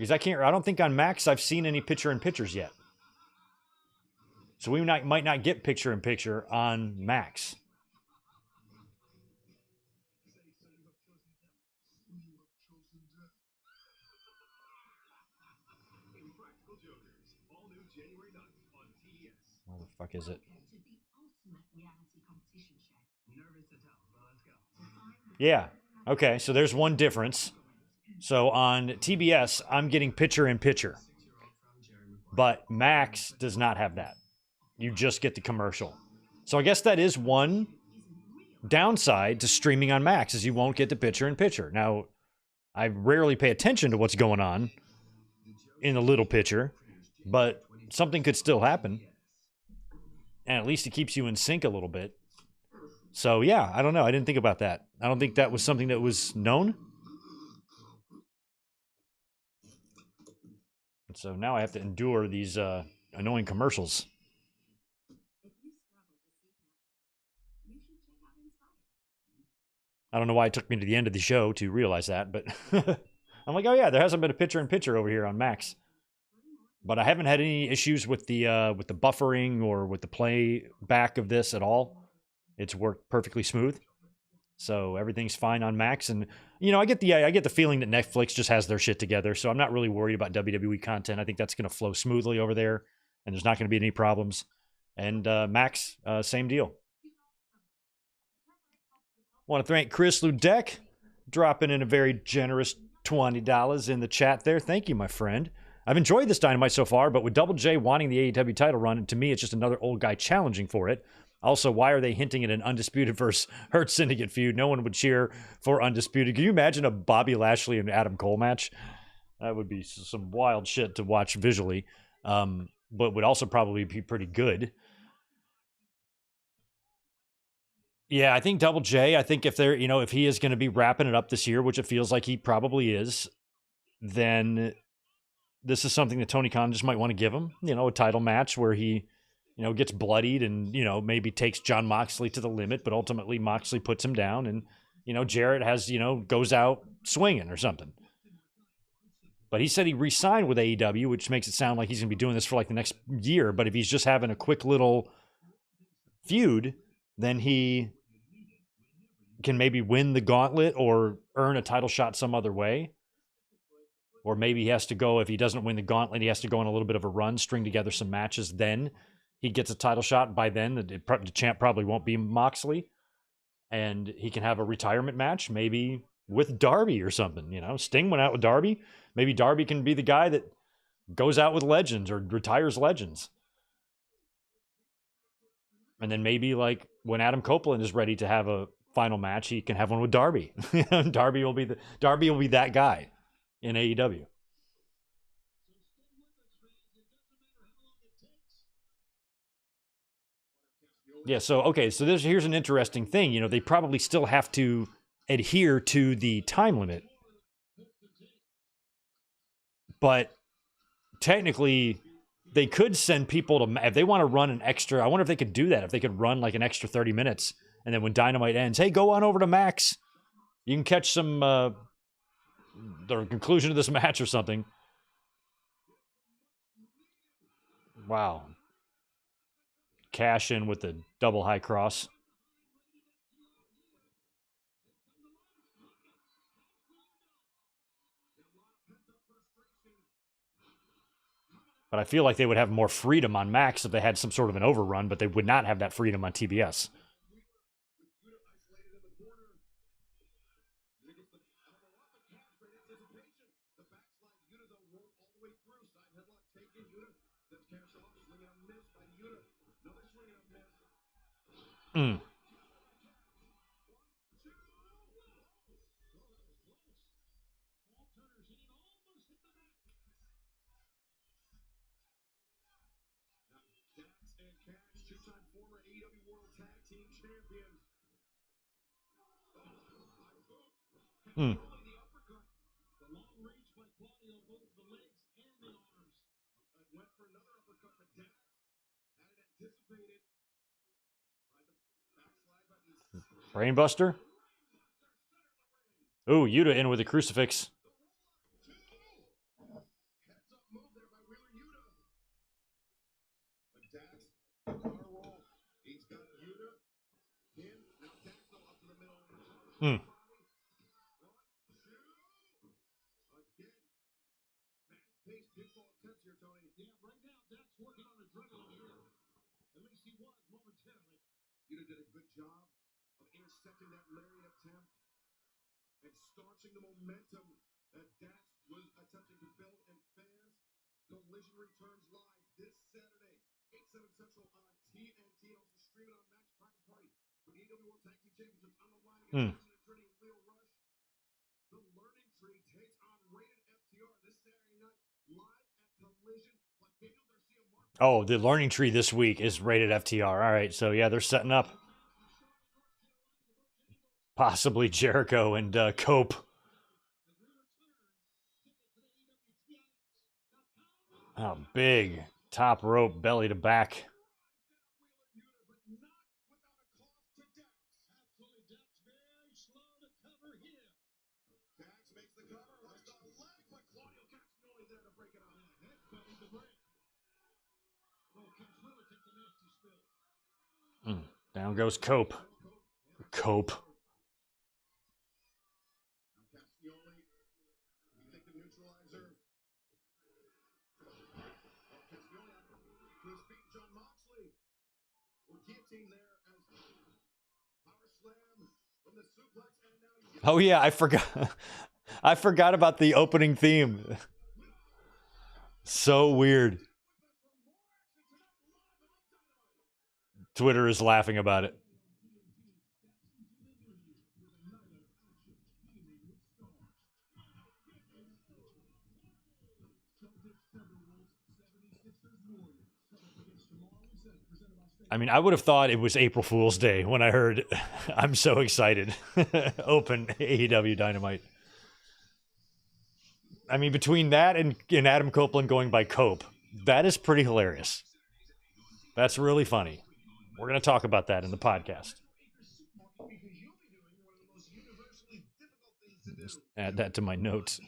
I don't think on Max I've seen any picture-in-pictures yet. So we might not get picture-in-picture on Max. Where the fuck is it? Yeah. Okay, so there's one difference. So on TBS, I'm getting picture-in-picture. But Max does not have that. You just get the commercial. So I guess that is one downside to streaming on Max, is you won't get the picture-in-picture. Now, I rarely pay attention to what's going on in the little picture, but something could still happen. And at least it keeps you in sync a little bit. So, yeah, I don't know. I didn't think about that. I don't think that was something that was known. So now I have to endure these annoying commercials. I don't know why it took me to the end of the show to realize that, but I'm like, oh yeah, there hasn't been a picture-in-picture over here on Max. But I haven't had any issues with the buffering or with the playback of this at all. It's worked perfectly smooth. So everything's fine on Max. And, you know, I get the feeling that Netflix just has their shit together. So I'm not really worried about WWE content. I think that's going to flow smoothly over there. And there's not going to be any problems. And Max, same deal. Want to thank Chris Ludek dropping in a very generous $20 in the chat there. Thank you, my friend. I've enjoyed this Dynamite so far, but with Double J wanting the AEW title run, to me, it's just another old guy challenging for it. Also, why are they hinting at an Undisputed versus Hurt Syndicate feud? No one would cheer for Undisputed. Can you imagine a Bobby Lashley and Adam Cole match? That would be some wild shit to watch visually, but would also probably be pretty good. Yeah, I think Double J, I think if he is going to be wrapping it up this year, which it feels like he probably is, then this is something that Tony Khan just might want to give him, a title match where he, gets bloodied and, maybe takes Jon Moxley to the limit, but ultimately Moxley puts him down and, Jarrett has, goes out swinging or something. But he said he re-signed with AEW, which makes it sound like he's going to be doing this for like the next year. But if he's just having a quick little feud, then he can maybe win the Gauntlet or earn a title shot some other way. Or maybe he has to go, if he doesn't win the Gauntlet, he has to go on a little bit of a run, string together some matches. Then he gets a title shot. By then, the champ probably won't be Moxley. And he can have a retirement match, maybe with Darby or something. You know, Sting went out with Darby. Maybe Darby can be the guy that goes out with legends or retires legends. And then maybe like when Adam Copeland is ready to have a final match, he can have one with Darby. Darby will be that guy in AEW. Yeah, so here's an interesting thing. You know, they probably still have to adhere to the time limit. But technically they could send people to, if they want to run an extra, I wonder if they could do that, if they could run like an extra 30 minutes and then when Dynamite ends, hey, go on over to Max. You can catch some the conclusion of this match or something. Wow. Cash in with the double high cross. But I feel like they would have more freedom on Max if they had some sort of an overrun, but they would not have that freedom on TBS. Mm. Mm. Brainbuster. Ooh, Yuta in with a crucifix. Mm. Mm. Oh, the learning tree this week is rated FTR. All right, so yeah, they're setting up possibly Jericho and Cope. Oh, big top rope, belly to back. Mm. Down goes Cope. Cope. Oh yeah, I forgot. I forgot about the opening theme. So weird. Twitter is laughing about it. I mean, I would have thought it was April Fool's Day when I heard I'm so excited. Open AEW Dynamite. I mean, between that and Adam Copeland going by Cope, that is pretty hilarious. That's really funny. We're going to talk about that in the podcast. Just add that to my notes.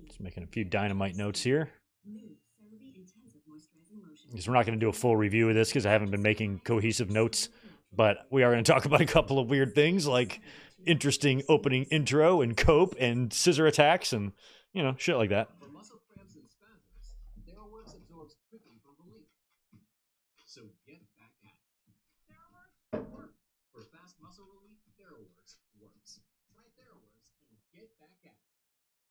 Just making a few Dynamite notes here. Because we're not going to do a full review of this because I haven't been making cohesive notes. But we are going to talk about a couple of weird things like interesting opening intro and cope and scissor attacks and, you know, shit like that. For muscle cramps and spasms, TheraWorks absorbs quickly for relief. So get back at it. For fast muscle relief, TheraWorks works. Try TheraWorks and get back at it.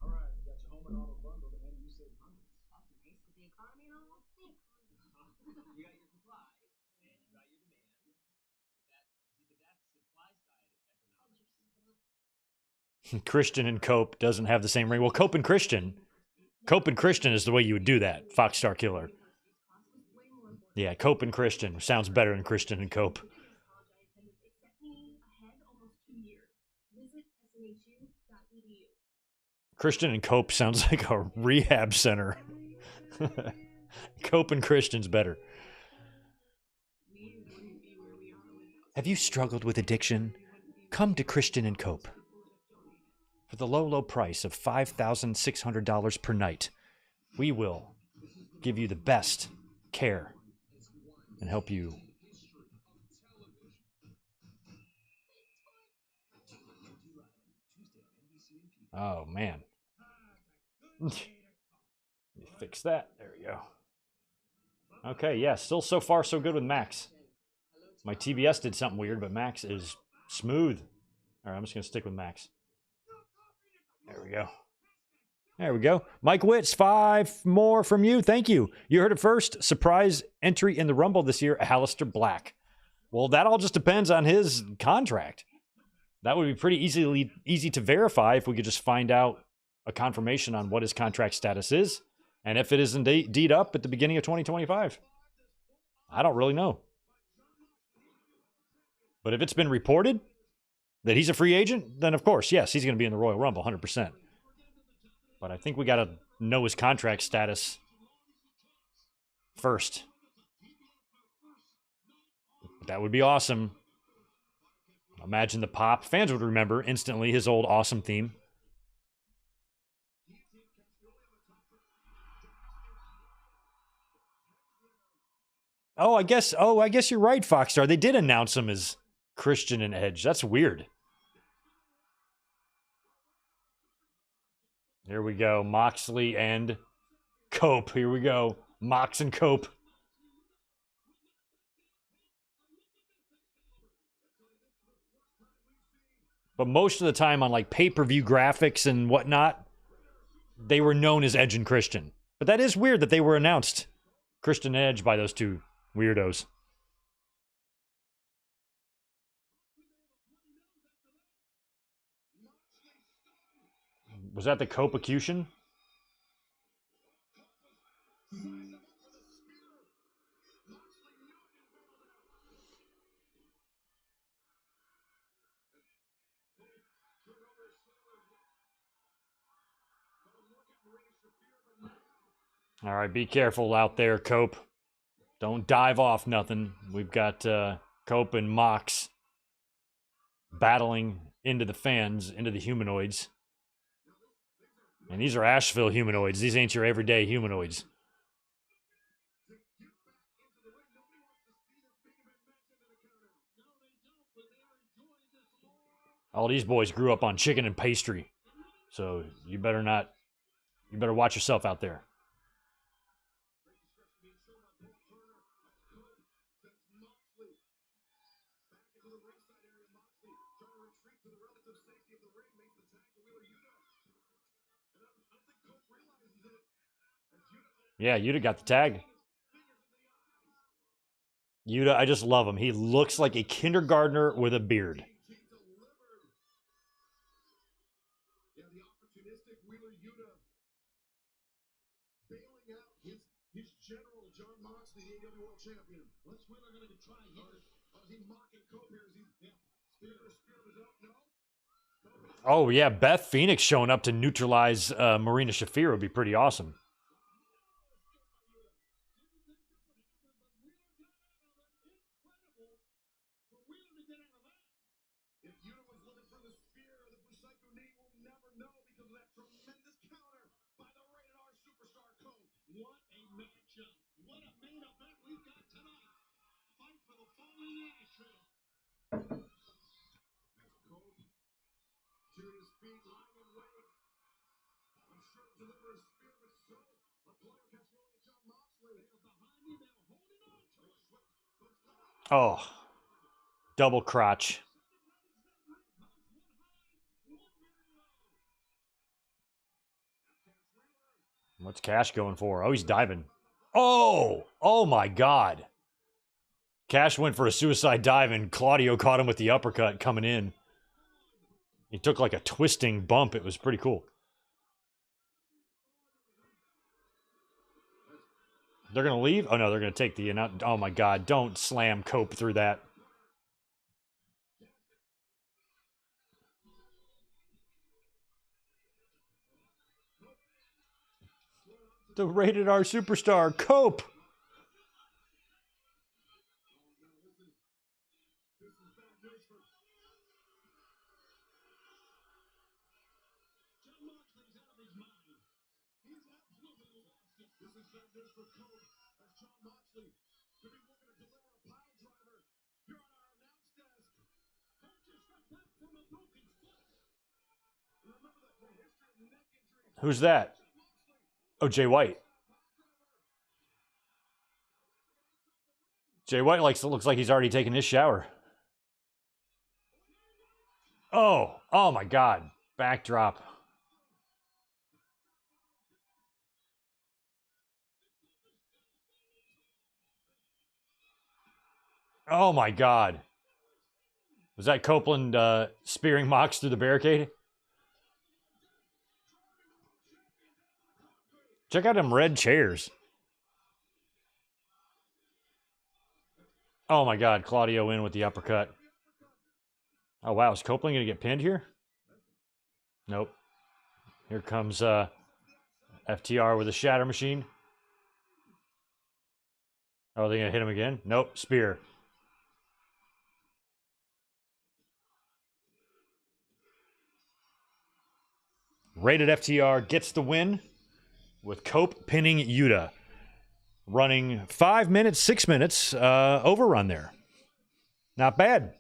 All right, you got your home and auto bundled, and you save hundreds. That's nice. With the economy and all. The economy. You got your supply, and you got your demand. But that's supply side economics. Christian and Cope doesn't have the same ring. Well, Cope and Christian is the way you would do that, Fox-Star Killer. Yeah, Cope and Christian sounds better than Christian and Cope. Christian and Cope sounds like a rehab center. Cope and Christian's better. Have you struggled with addiction? Come to Christian and Cope. For the low, low price of $5,600 per night, we will give you the best care and help you. Oh, man. Let me fix that. There we go. Okay, yeah, still so far so good with Max. My TBS did something weird, but Max is smooth. All right, I'm just going to stick with Max. There we go. There we go. Mike Witz, 5 more from you. Thank you. You heard it first. Surprise entry in the Rumble this year, Aleister Black. Well, that all just depends on his contract. That would be pretty easy to verify if we could just find out a confirmation on what his contract status is and if it is indeed up at the beginning of 2025. I don't really know. But if it's been reported that he's a free agent, then of course, yes, he's going to be in the Royal Rumble, 100%. But I think we got to know his contract status first. That would be awesome. Imagine the pop. Fans would remember instantly his old awesome theme. I guess you're right, Foxstar. They did announce him as Christian and Edge. That's weird. Here we go. Moxley and Cope. Here we go. Mox and Cope. But most of the time on like pay-per-view graphics and whatnot, they were known as Edge and Christian. But that is weird that they were announced Christian and Edge by those two weirdos. Was that the Cope-ecution? All right, be careful out there, Cope. Don't dive off nothing. We've got Cope and Mox battling into the fans, into the humanoids. And these are Asheville humanoids. These ain't your everyday humanoids. All these boys grew up on chicken and pastry. So you better watch yourself out there. Yeah, Yuta got the tag. Yuta, I just love him. He looks like a kindergartner with a beard. Yeah, the opportunistic Wheeler Yuta bailing out his general, John Moxley, the AEW World Champion. What's Wheeler going to try here? Is he mocking Cope here? Is he, spear was up? No? Oh, yeah, Beth Phoenix showing up to neutralize Marina Shafir would be pretty awesome. What a matchup. What a main event we've got tonight. Fight for the fallen Nashville. Cole to his feet, lying in wait. I'm sure deliver a spear, but so a player catch going to John Moxley. They're behind him. They're holding on to it. Oh, double crotch. What's Cash going for? Oh, he's diving. Oh my God. Cash went for a suicide dive, and Claudio caught him with the uppercut coming in. He took like a twisting bump. It was pretty cool. They're going to leave? Oh, no, they're going to take the... Oh, my God. Don't slam Cope through that. The rated R superstar, Cope. Who's that? Oh, Jay White. Jay White looks like he's already taken his shower. Oh my God. Backdrop. Oh my God. Was that Copeland spearing Mox through the barricade? Check out them red chairs. Oh my God, Claudio in with the uppercut. Oh wow, is Copeland going to get pinned here? Nope. Here comes FTR with a shatter machine. Oh, are they going to hit him again? Nope, spear. Rated FTR gets the win with Cope pinning Yuta. Running 5 minutes, 6 minutes, overrun there. Not bad.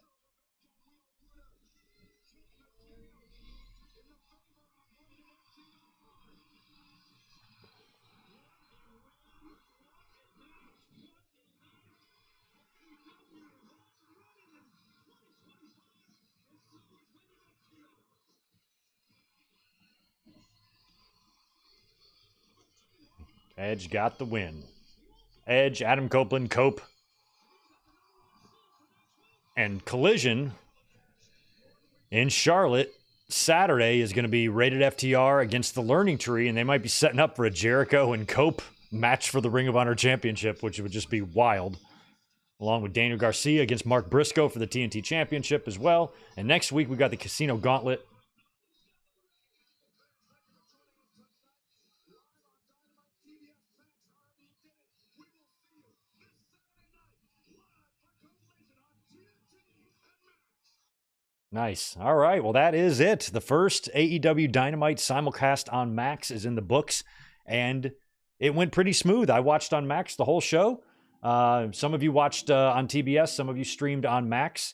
Edge got the win. Edge, Adam Copeland, Cope. And Collision in Charlotte Saturday is going to be rated FTR against the Learning Tree, and they might be setting up for a Jericho and Cope match for the Ring of Honor Championship, which would just be wild. Along with Daniel Garcia against Mark Briscoe for the TNT Championship as well. And next week, we got the Casino Gauntlet. Nice. All right. Well, that is it. The first AEW Dynamite simulcast on Max is in the books, and it went pretty smooth. I watched on Max the whole show. Some of you watched on TBS. Some of you streamed on Max.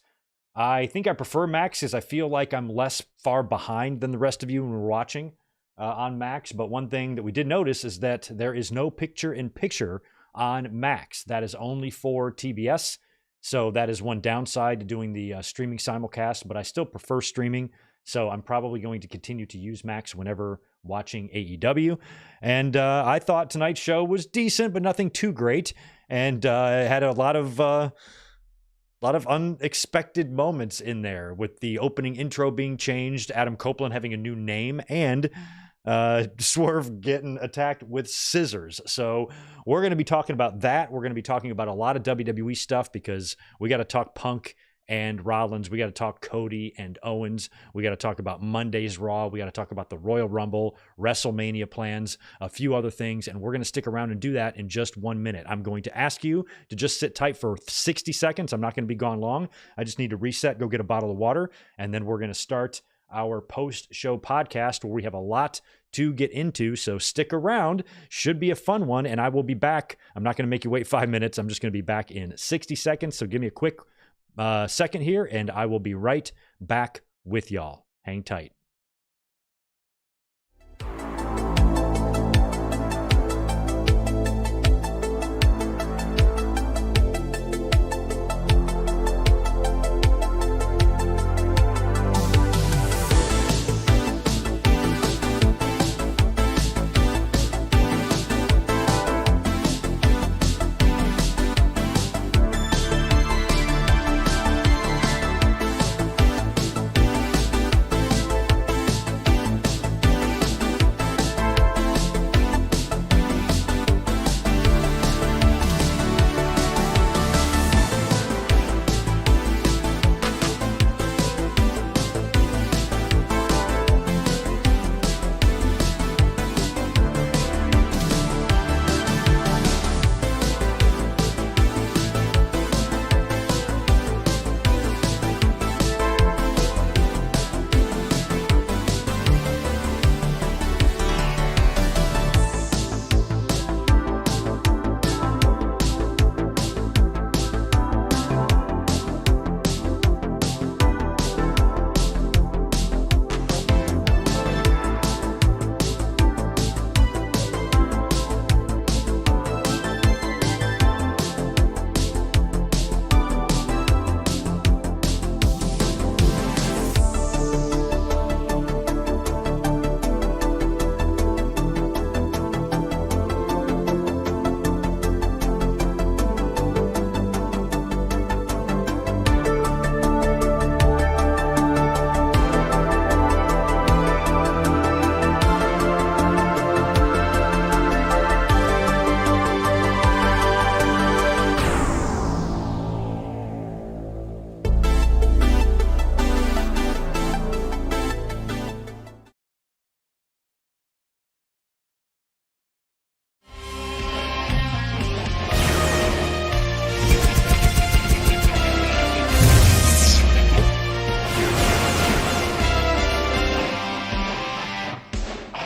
I think I prefer Max because I feel like I'm less far behind than the rest of you when we're watching on Max. But one thing that we did notice is that there is no picture-in-picture on Max. That is only for TBS. So that is one downside to doing the streaming simulcast, but I still prefer streaming. So I'm probably going to continue to use Max whenever watching AEW. And I thought tonight's show was decent, but nothing too great. And it had a lot of unexpected moments in there, with the opening intro being changed, Adam Copeland having a new name, and Swerve getting attacked with scissors. So we're going to be talking about that. We're going to be talking about a lot of WWE stuff because we got to talk Punk and Rollins. We got to talk Cody and Owens. We got to talk about Monday's Raw. We got to talk about the Royal Rumble, WrestleMania plans, a few other things, and we're going to stick around and do that in just 1 minute. I'm going to ask you to just sit tight for 60 seconds. I'm not going to be gone long. I just need to reset, go get a bottle of water, and then we're going to start our post-show podcast where we have a lot to get into. So stick around. Should be a fun one. And I will be back. I'm not going to make you wait 5 minutes. I'm just going to be back in 60 seconds. So give me a quick second here, and I will be right back with y'all. Hang tight.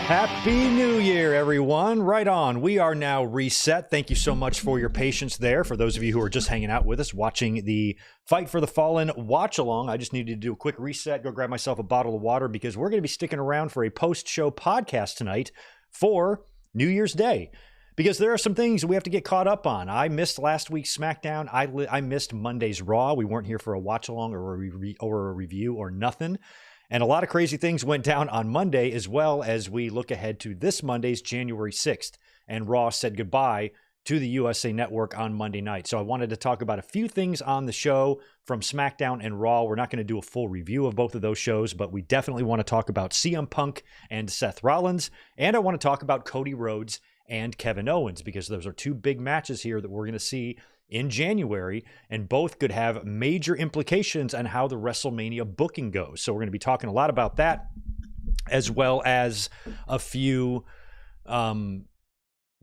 Happy New Year, everyone. Right on. We are now reset. Thank you so much for your patience there. For those of you who are just hanging out with us, watching the Fight for the Fallen watch along, I just needed to do a quick reset, go grab myself a bottle of water because we're going to be sticking around for a post-show podcast tonight for New Year's Day. Because there are some things we have to get caught up on. I missed last week's SmackDown. I missed Monday's Raw. We weren't here for a watch along or a review or nothing. And a lot of crazy things went down on Monday, as well as we look ahead to this Monday's January 6th. And Raw said goodbye to the USA Network on Monday night. So I wanted to talk about a few things on the show from SmackDown and Raw. We're not going to do a full review of both of those shows, but we definitely want to talk about CM Punk and Seth Rollins. And I want to talk about Cody Rhodes and Kevin Owens, because those are two big matches here that we're going to see in January, and both could have major implications on how the WrestleMania booking goes. So we're going to be talking a lot about that, as well as a few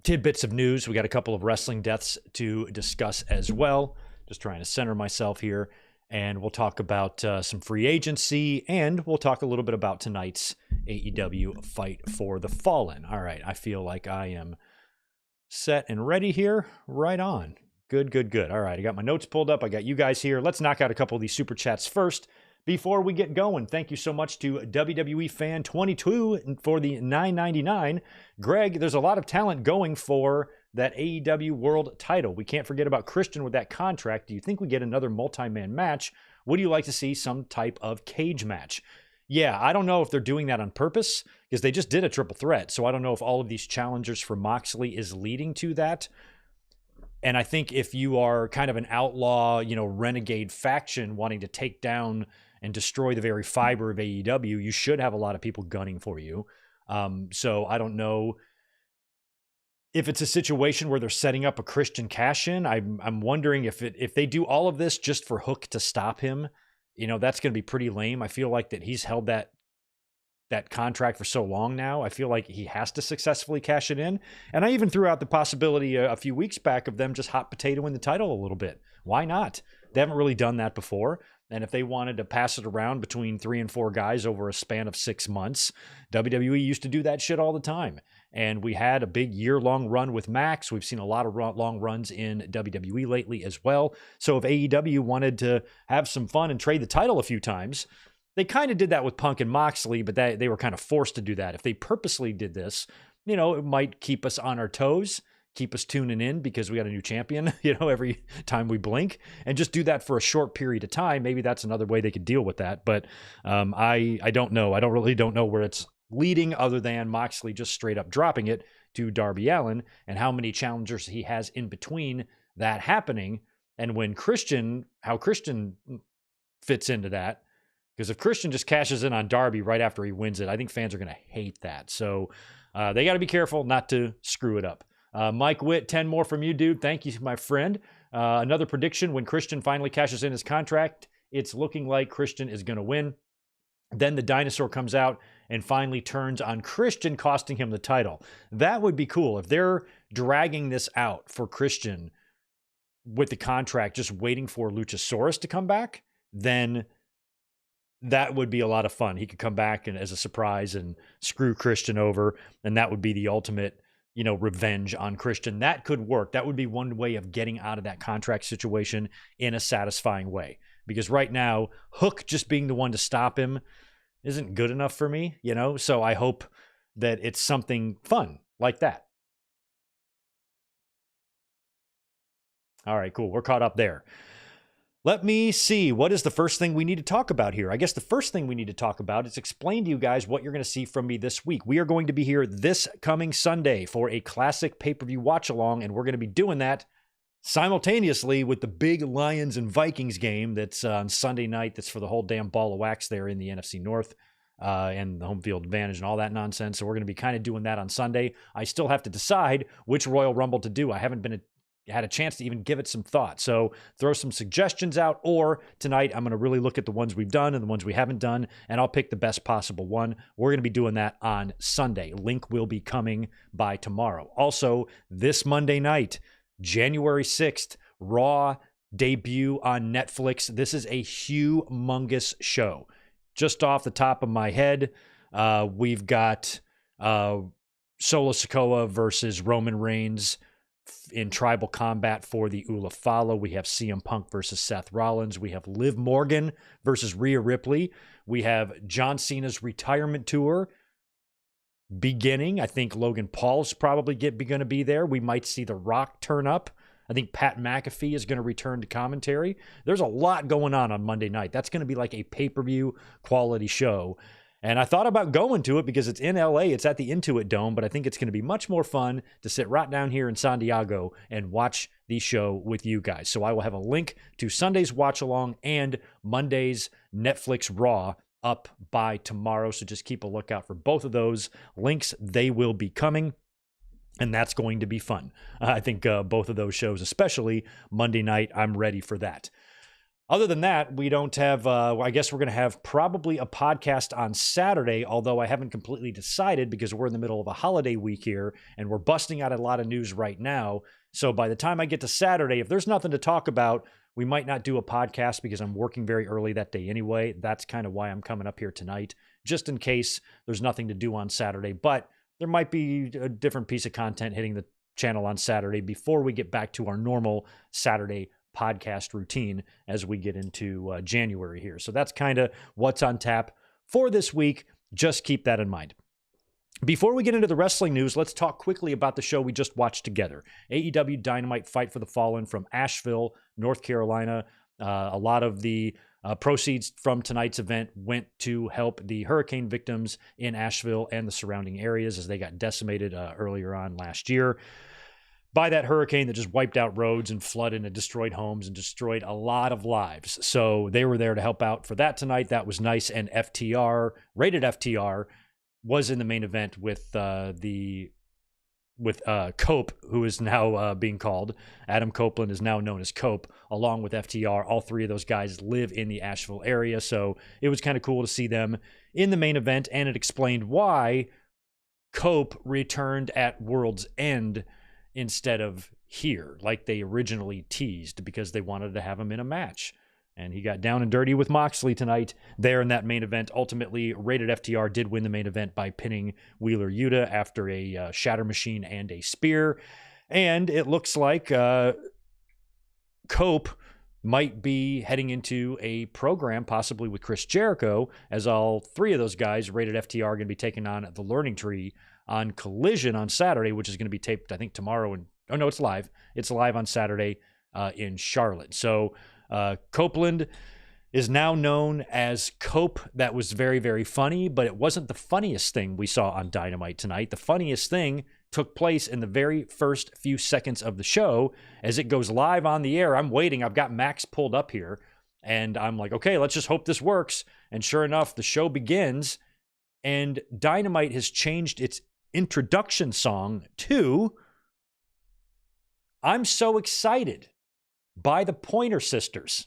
tidbits of news. We got a couple of wrestling deaths to discuss as well. Just trying to center myself here. And we'll talk about some free agency, and we'll talk a little bit about tonight's AEW Fight for the Fallen. All right, I feel like I am set and ready here. Right on. Good. All right, I got my notes pulled up. I got you guys here. Let's knock out a couple of these super chats first before we get going. Thank you so much to WWE Fan 22 for the $9.99. Greg, there's a lot of talent going for that AEW World title. We can't forget about Christian with that contract. Do you think we get another multi-man match? Would you like to see some type of cage match? Yeah, I don't know if they're doing that on purpose, because they just did a triple threat. So I don't know if all of these challengers for Moxley is leading to that. And I think if you are kind of an outlaw, renegade faction wanting to take down and destroy the very fiber of AEW, you should have a lot of people gunning for you. So I don't know if it's a situation where they're setting up a Christian cash-in. I'm wondering if they do all of this just for Hook to stop him, that's going to be pretty lame. I feel like that he's held that contract for so long now. I feel like he has to successfully cash it in. And I even threw out the possibility a few weeks back of them just hot potatoing the title a little bit. Why not? They haven't really done that before. And if they wanted to pass it around between 3 and 4 guys over a span of 6 months, WWE used to do that shit all the time. And we had a big year-long run with Max. We've seen a lot of long runs in WWE lately as well. So if AEW wanted to have some fun and trade the title a few times, they kind of did that with Punk and Moxley, but they were kind of forced to do that. If they purposely did this, it might keep us on our toes, keep us tuning in because we got a new champion, every time we blink, and just do that for a short period of time. Maybe that's another way they could deal with that. But I don't know. I don't know where it's leading other than Moxley just straight up dropping it to Darby Allin and how many challengers he has in between that happening. And how Christian fits into that. Because if Christian just cashes in on Darby right after he wins it, I think fans are going to hate that. So they got to be careful not to screw it up. Mike Witt, 10 more from you, dude. Thank you, my friend. Another prediction, when Christian finally cashes in his contract, it's looking like Christian is going to win. Then the dinosaur comes out and finally turns on Christian, costing him the title. That would be cool. If they're dragging this out for Christian with the contract, just waiting for Luchasaurus to come back, then that would be a lot of fun. He could come back and as a surprise and screw Christian over, and that would be the ultimate, revenge on Christian. That could work. That would be one way of getting out of that contract situation in a satisfying way. Because right now, Hook just being the one to stop him isn't good enough for me, So I hope that it's something fun like that. All right, cool. We're caught up there. Let me see. What is the first thing we need to talk about here? I guess the first thing we need to talk about is explain to you guys what you're going to see from me this week. We are going to be here this coming Sunday for a classic pay-per-view watch-along, and we're going to be doing that simultaneously with the big Lions and Vikings game that's on Sunday night. That's for the whole damn ball of wax there in the NFC North and the home field advantage and all that nonsense. So we're going to be kind of doing that on Sunday. I still have to decide which Royal Rumble to do. I haven't had a chance to even give it some thought. So throw some suggestions out, or tonight I'm going to really look at the ones we've done and the ones we haven't done, and I'll pick the best possible one. We're going to be doing that on Sunday. Link will be coming by tomorrow. Also, this Monday night, January 6th, Raw debut on Netflix. This is a humongous show. Just off the top of my head, we've got Solo Sikoa versus Roman Reigns in tribal combat for the Ula Fala. We have CM Punk versus Seth Rollins. We have Liv Morgan versus Rhea Ripley. We have John Cena's retirement tour beginning. I think Logan Paul's probably going to be there. We might see The Rock turn up. I think Pat McAfee is going to return to commentary. There's a lot going on Monday night. That's going to be like a pay-per-view quality show. And I thought about going to it because it's in LA. It's at the Intuit Dome, but I think it's going to be much more fun to sit right down here in San Diego and watch the show with you guys. So I will have a link to Sunday's watch along and Monday's Netflix Raw up by tomorrow. So just keep a lookout for both of those links. They will be coming, and that's going to be fun. I think both of those shows, especially Monday night, I'm ready for that. Other than that, we don't have, I guess we're going to have probably a podcast on Saturday, although I haven't completely decided because we're in the middle of a holiday week here and we're busting out a lot of news right now. So by the time I get to Saturday, if there's nothing to talk about, we might not do a podcast because I'm working very early that day anyway. That's kind of why I'm coming up here tonight, just in case there's nothing to do on Saturday. But there might be a different piece of content hitting the channel on Saturday before we get back to our normal Saturday podcast routine as we get into January here. So that's kind of what's on tap for this week. Just keep that in mind. Before we get into the wrestling news, let's talk quickly about the show we just watched together. AEW Dynamite Fight for the Fallen from Asheville, North Carolina. A lot of the proceeds from tonight's event went to help the hurricane victims in Asheville and the surrounding areas as they got decimated earlier on last year by that hurricane that just wiped out roads and flooded and destroyed homes and destroyed a lot of lives. So they were there to help out for that tonight. That was nice. And rated FTR, was in the main event with Cope, who is now being called. Adam Copeland is now known as Cope, along with FTR. All three of those guys live in the Asheville area. So it was kind of cool to see them in the main event. And it explained why Cope returned at World's End instead of here, like they originally teased, because they wanted to have him in a match. And he got down and dirty with Moxley tonight there in that main event. Ultimately, Rated FTR did win the main event by pinning Wheeler Yuta after a shatter machine and a spear. And it looks like Cope might be heading into a program, possibly with Chris Jericho, as all three of those guys, Rated FTR, are going to be taking on the Learning Tree on Collision on Saturday, which is going to be taped, I think, tomorrow. Oh, no, it's live. It's live on Saturday in Charlotte. So Copeland is now known as Cope. That was very, very funny, but it wasn't the funniest thing we saw on Dynamite tonight. The funniest thing took place in the very first few seconds of the show as it goes live on the air. I'm waiting. I've got Max pulled up here, and I'm like, okay, let's just hope this works. And sure enough, the show begins, and Dynamite has changed its introduction song to I'm So Excited by the Pointer Sisters.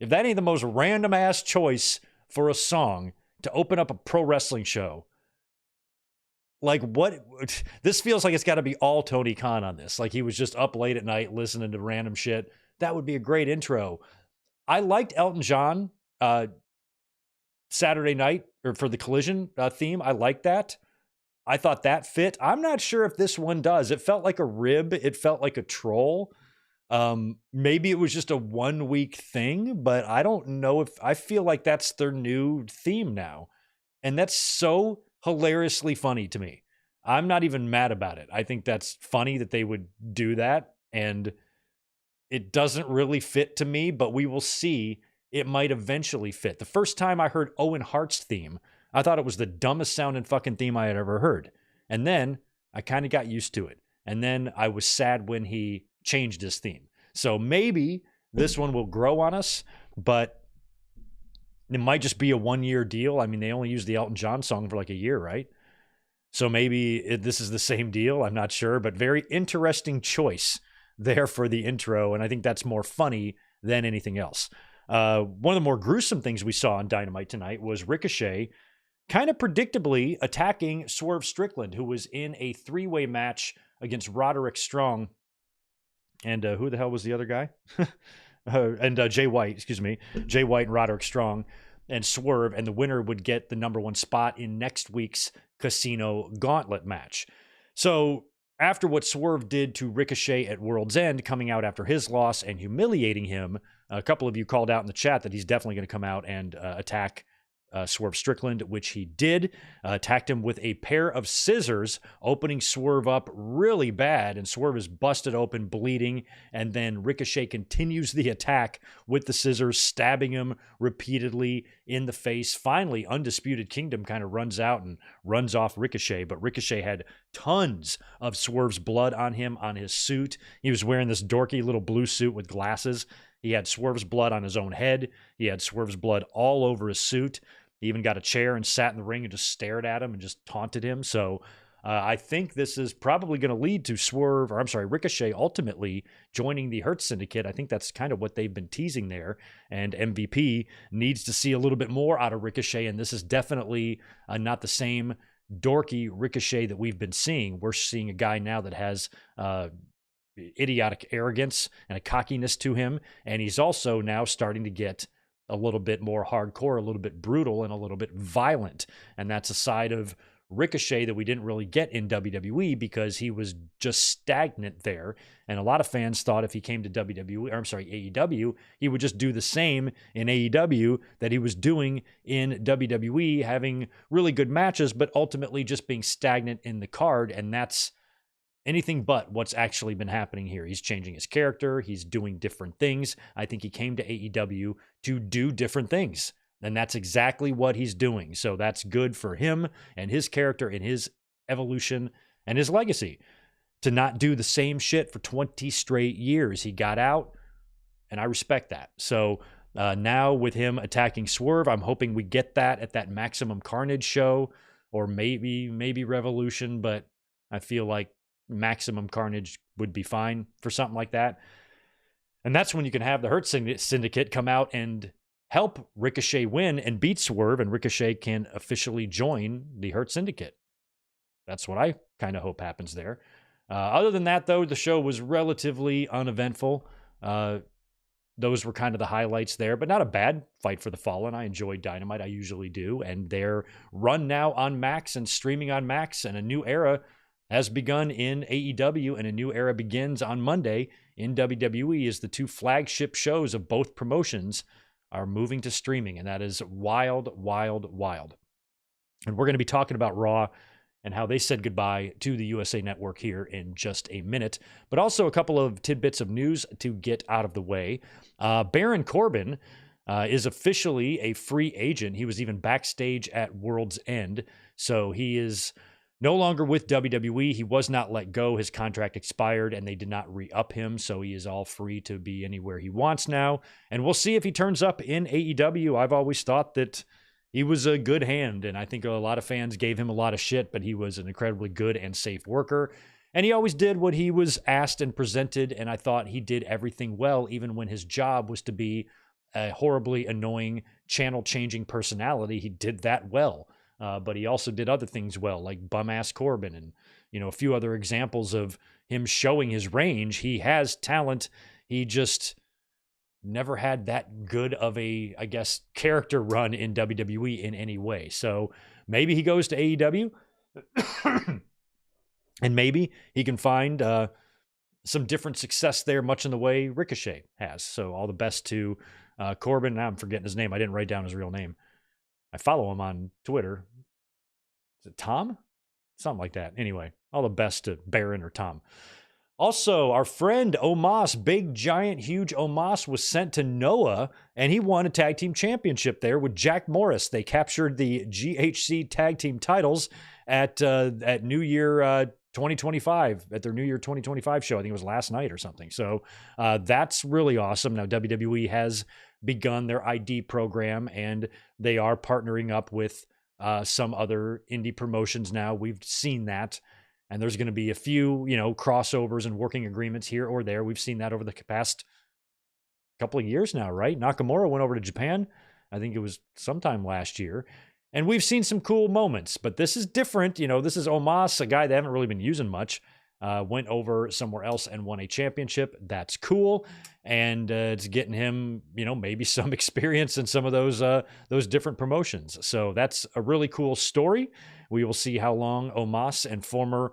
If that ain't the most random ass choice for a song to open up a pro wrestling show, like what? This feels like it's got to be all Tony Khan on this. Like he was just up late at night listening to random shit. That would be a great intro. I liked Elton John Saturday night or for the Collision theme. I liked that. I thought that fit. I'm not sure if this one does. It felt like a rib. It felt like a troll. Maybe it was just a 1 week thing, but I don't know if I feel like that's their new theme now. And that's so hilariously funny to me. I'm not even mad about it. I think that's funny that they would do that. And it doesn't really fit to me, but we will see. It might eventually fit. The first time I heard Owen Hart's theme, I thought it was the dumbest sounding fucking theme I had ever heard. And then I kind of got used to it. And then I was sad when he changed his theme. So maybe this one will grow on us, but it might just be a 1 year deal. I mean, they only used the Elton John song for like a year, right? So maybe this is the same deal. I'm not sure, but very interesting choice there for the intro. And I think that's more funny than anything else. One of the more gruesome things we saw on Dynamite tonight was Ricochet kind of predictably attacking Swerve Strickland, who was in a 3-way match against Roderick Strong. And who the hell was the other guy? Jay White, excuse me. Jay White and Roderick Strong and Swerve. And the winner would get the #1 spot in next week's Casino Gauntlet match. So after what Swerve did to Ricochet at World's End, coming out after his loss and humiliating him, a couple of you called out in the chat that he's definitely going to come out and attack Swerve Strickland, which he did. Attacked him with a pair of scissors, opening Swerve up really bad, and Swerve is busted open, bleeding, and then Ricochet continues the attack with the scissors, stabbing him repeatedly in the face. Finally, Undisputed Kingdom kind of runs out and runs off Ricochet, but Ricochet had tons of Swerve's blood on him, on his suit. He was wearing this dorky little blue suit with glasses. He had Swerve's blood on his own head. He had Swerve's blood all over his suit. He even got a chair and sat in the ring and just stared at him and just taunted him. So I think this is probably going to lead to Ricochet ultimately joining the Hurt Syndicate. I think that's kind of what they've been teasing there. And MVP needs to see a little bit more out of Ricochet. And this is definitely not the same dorky Ricochet that we've been seeing. We're seeing a guy now that has idiotic arrogance and a cockiness to him. And he's also now starting to get a little bit more hardcore, a little bit brutal, and a little bit violent. And that's a side of Ricochet that we didn't really get in WWE because he was just stagnant there. And a lot of fans thought if he came to AEW, he would just do the same in AEW that he was doing in WWE, having really good matches, but ultimately just being stagnant in the card. And that's anything but what's actually been happening here. He's changing his character. He's doing different things. I think he came to AEW to do different things. And that's exactly what he's doing. So that's good for him and his character and his evolution and his legacy. To not do the same shit for 20 straight years. He got out, and I respect that. So now with him attacking Swerve, I'm hoping we get that at that Maximum Carnage show, or maybe Revolution, but I feel like Maximum Carnage would be fine for something like that. And that's when you can have the Hurt Syndicate come out and help Ricochet win and beat Swerve, and Ricochet can officially join the Hurt Syndicate. That's what I kind of hope happens there. Other than that, though, the show was relatively uneventful. those were kind of the highlights there, but not a bad fight for the Fallen. I enjoyed Dynamite. I usually do. And they're run now on Max and streaming on Max, and a new era has begun in AEW, and a new era begins on Monday in WWE as the two flagship shows of both promotions are moving to streaming. And that is wild, wild, wild. And we're going to be talking about Raw and how they said goodbye to the USA Network here in just a minute. But also a couple of tidbits of news to get out of the way. Baron Corbin is officially a free agent. He was even backstage at World's End. So he is no longer with WWE. He was not let go. His contract expired and they did not re-up him. So he is all free to be anywhere he wants now. And we'll see if he turns up in AEW. I've always thought that he was a good hand, and I think a lot of fans gave him a lot of shit, but he was an incredibly good and safe worker. And he always did what he was asked and presented, and I thought he did everything well, even when his job was to be a horribly annoying, channel-changing personality. He did that well, but he also did other things well, like bum-ass Corbin and a few other examples of him showing his range. He has talent. He just never had that good of a, I guess, character run in WWE in any way. So maybe he goes to AEW and maybe he can find some different success there, much in the way Ricochet has. So all the best to Corbin. Now I'm forgetting his name. I didn't write down his real name. I follow him on Twitter. Is it Tom? Something like that. Anyway, all the best to Baron or Tom. Also, our friend Omos, big, giant, huge Omos, was sent to Noah, and he won a tag team championship there with Jack Morris. They captured the GHC tag team titles at New Year 2025, at their New Year 2025 show. I think it was last night or something. So that's really awesome. Now, WWE has begun their ID program, and they are partnering up with some other indie promotions now. We've seen that. And there's going to be a few, crossovers and working agreements here or there. We've seen that over the past couple of years now, right? Nakamura went over to Japan. I think it was sometime last year. And we've seen some cool moments, but this is different. This is Omos, a guy they haven't really been using much. Went over somewhere else and won a championship. That's cool. And it's getting him, maybe some experience in some of those different promotions. So that's a really cool story. We will see how long Omos and former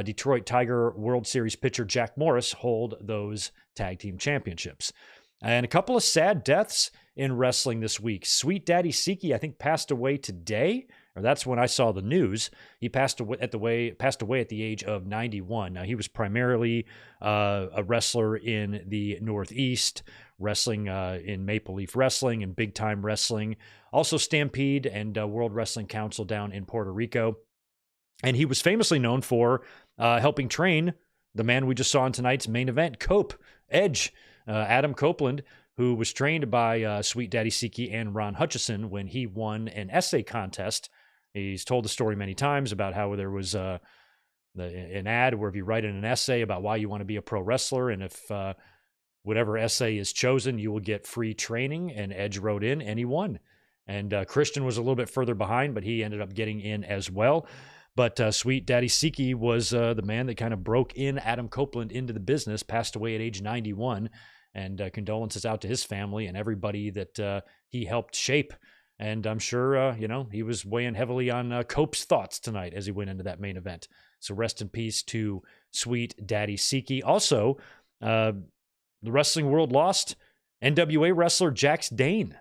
Detroit Tiger World Series pitcher Jack Morris hold those tag team championships. And a couple of sad deaths in wrestling this week. Sweet Daddy Siki, I think, passed away today, or that's when I saw the news. He passed away at the age of 91. Now, he was primarily a wrestler in the Northeast, wrestling in Maple Leaf Wrestling and Big Time Wrestling, also Stampede and World Wrestling Council down in Puerto Rico. And he was famously known for helping train the man we just saw in tonight's main event, Edge, Adam Copeland, who was trained by Sweet Daddy Siki and Ron Hutchison when he won an essay contest. He's told the story many times about how there was an ad where if you write in an essay about why you want to be a pro wrestler, and if whatever essay is chosen, you will get free training. And Edge wrote in, and he won. And Christian was a little bit further behind, but he ended up getting in as well. But Sweet Daddy Siki was the man that kind of broke in Adam Copeland into the business, passed away at age 91. And condolences out to his family and everybody that he helped shape. And I'm sure, he was weighing heavily on Cope's thoughts tonight as he went into that main event. So rest in peace to Sweet Daddy Siki. Also, the wrestling world lost NWA wrestler Jax Dane.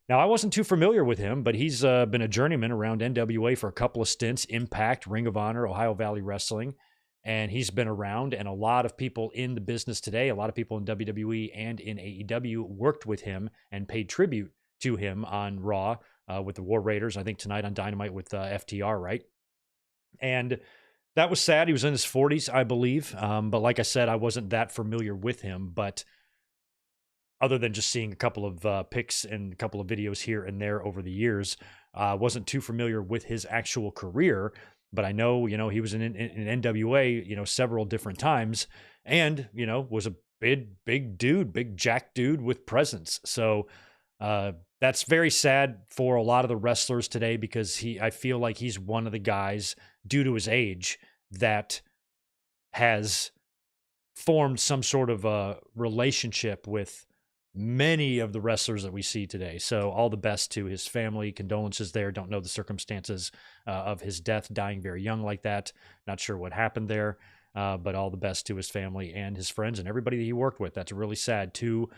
Now, I wasn't too familiar with him, but he's been a journeyman around NWA for a couple of stints, Impact, Ring of Honor, Ohio Valley Wrestling. And he's been around, and a lot of people in the business today, a lot of people in WWE and in AEW worked with him and paid tribute to him on Raw with the War Raiders. I think tonight on Dynamite with FTR, right? And that was sad. He was in his 40s, I believe. But like I said, I wasn't that familiar with him. But other than just seeing a couple of pics and a couple of videos here and there over the years, wasn't too familiar with his actual career. But I know, he was in NWA, several different times and, was a big dude, big jack dude with presence. So that's very sad for a lot of the wrestlers today because I feel like he's one of the guys, due to his age, that has formed some sort of a relationship with many of the wrestlers that we see today. So all the best to his family. Condolences there. Don't know the circumstances of his death, dying very young like that. Not sure what happened there, but all the best to his family and his friends and everybody that he worked with. That's really sad. 2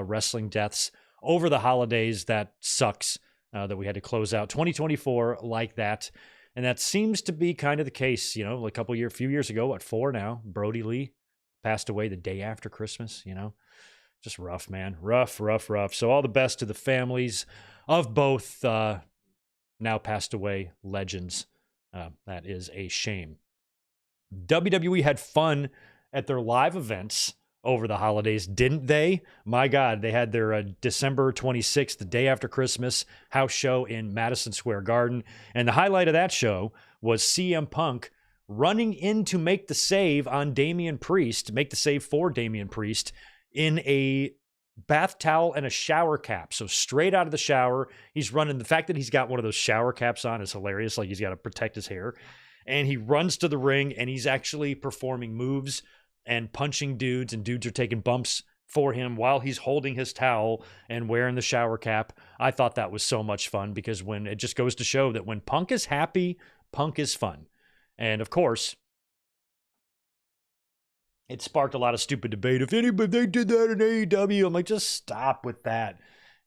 wrestling deaths over the holidays. That sucks that we had to close out 2024 like that. And that seems to be kind of the case, you know, a few years ago, 4 now, Brody Lee passed away the day after Christmas, you know. Just rough, man. Rough. So all the best to the families of both now passed away legends. That is a shame. WWE had fun at their live events over the holidays, didn't they? My God, they had their December 26th, the day after Christmas, house show in Madison Square Garden. And the highlight of that show was CM Punk running in to make the save on Damian Priest, make the save for Damian Priest, in a bath towel and a shower cap. So straight out of the shower, he's running. The fact that he's got one of those shower caps on is hilarious. Like he's got to protect his hair. And he runs to the ring and he's actually performing moves and punching dudes, and dudes are taking bumps for him while he's holding his towel and wearing the shower cap. I thought that was so much fun because when it just goes to show that when Punk is happy, Punk is fun. And of course, it sparked a lot of stupid debate. If anybody, they did that in AEW, I'm like, just stop with that.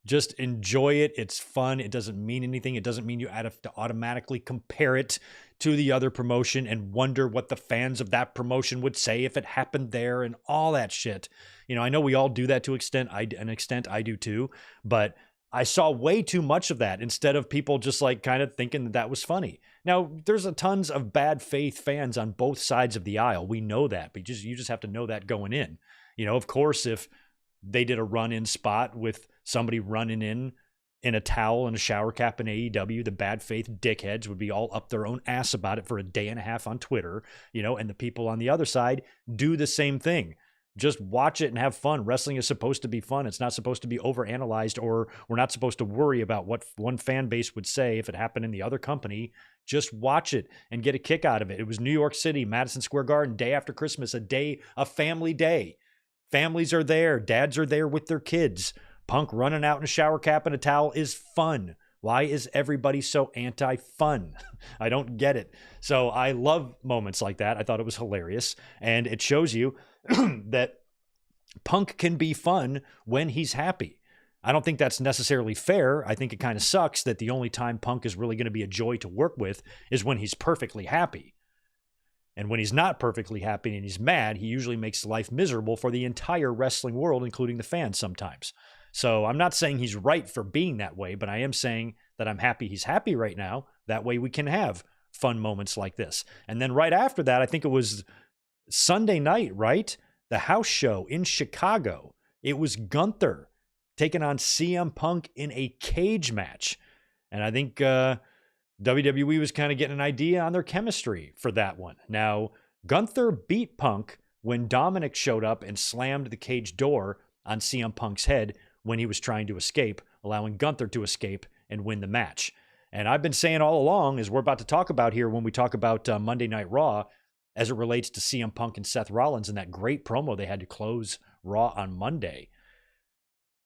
Just enjoy it. It's fun. It doesn't mean anything. It doesn't mean you have to automatically compare it to the other promotion and wonder what the fans of that promotion would say if it happened there and all that shit. You know, I know we all do that to an extent. I do too. But I saw way too much of that instead of people just like kind of thinking that was funny. Now, there's tons of bad faith fans on both sides of the aisle. We know that, but you just have to know that going in. You know, of course, if they did a run-in spot with somebody running in a towel and a shower cap in AEW, the bad faith dickheads would be all up their own ass about it for a day and a half on Twitter, you know, and the people on the other side do the same thing. Just watch it and have fun. Wrestling is supposed to be fun. It's not supposed to be overanalyzed, or we're not supposed to worry about what one fan base would say if it happened in the other company. Just watch it and get a kick out of it. It was New York City, Madison Square Garden, day after Christmas, a family day. Families are there. Dads are there with their kids. Punk running out in a shower cap and a towel is fun. Why is everybody so anti-fun? I don't get it. So I love moments like that. I thought it was hilarious. And it shows you that Punk can be fun when he's happy. I don't think that's necessarily fair. I think it kind of sucks that the only time Punk is really going to be a joy to work with is when he's perfectly happy. And when he's not perfectly happy and he's mad, he usually makes life miserable for the entire wrestling world, including the fans sometimes. So I'm not saying he's right for being that way, but I am saying that I'm happy he's happy right now. That way we can have fun moments like this. And then right after that, I think it was Sunday night, right? The house show in Chicago. It was Gunther taking on CM Punk in a cage match. And I think WWE was kind of getting an idea on their chemistry for that one. Now, Gunther beat Punk when Dominic showed up and slammed the cage door on CM Punk's head when he was trying to escape, allowing Gunther to escape and win the match. And I've been saying all along, as we're about to talk about here when we talk about Monday Night Raw, as it relates to CM Punk and Seth Rollins and that great promo they had to close Raw on Monday.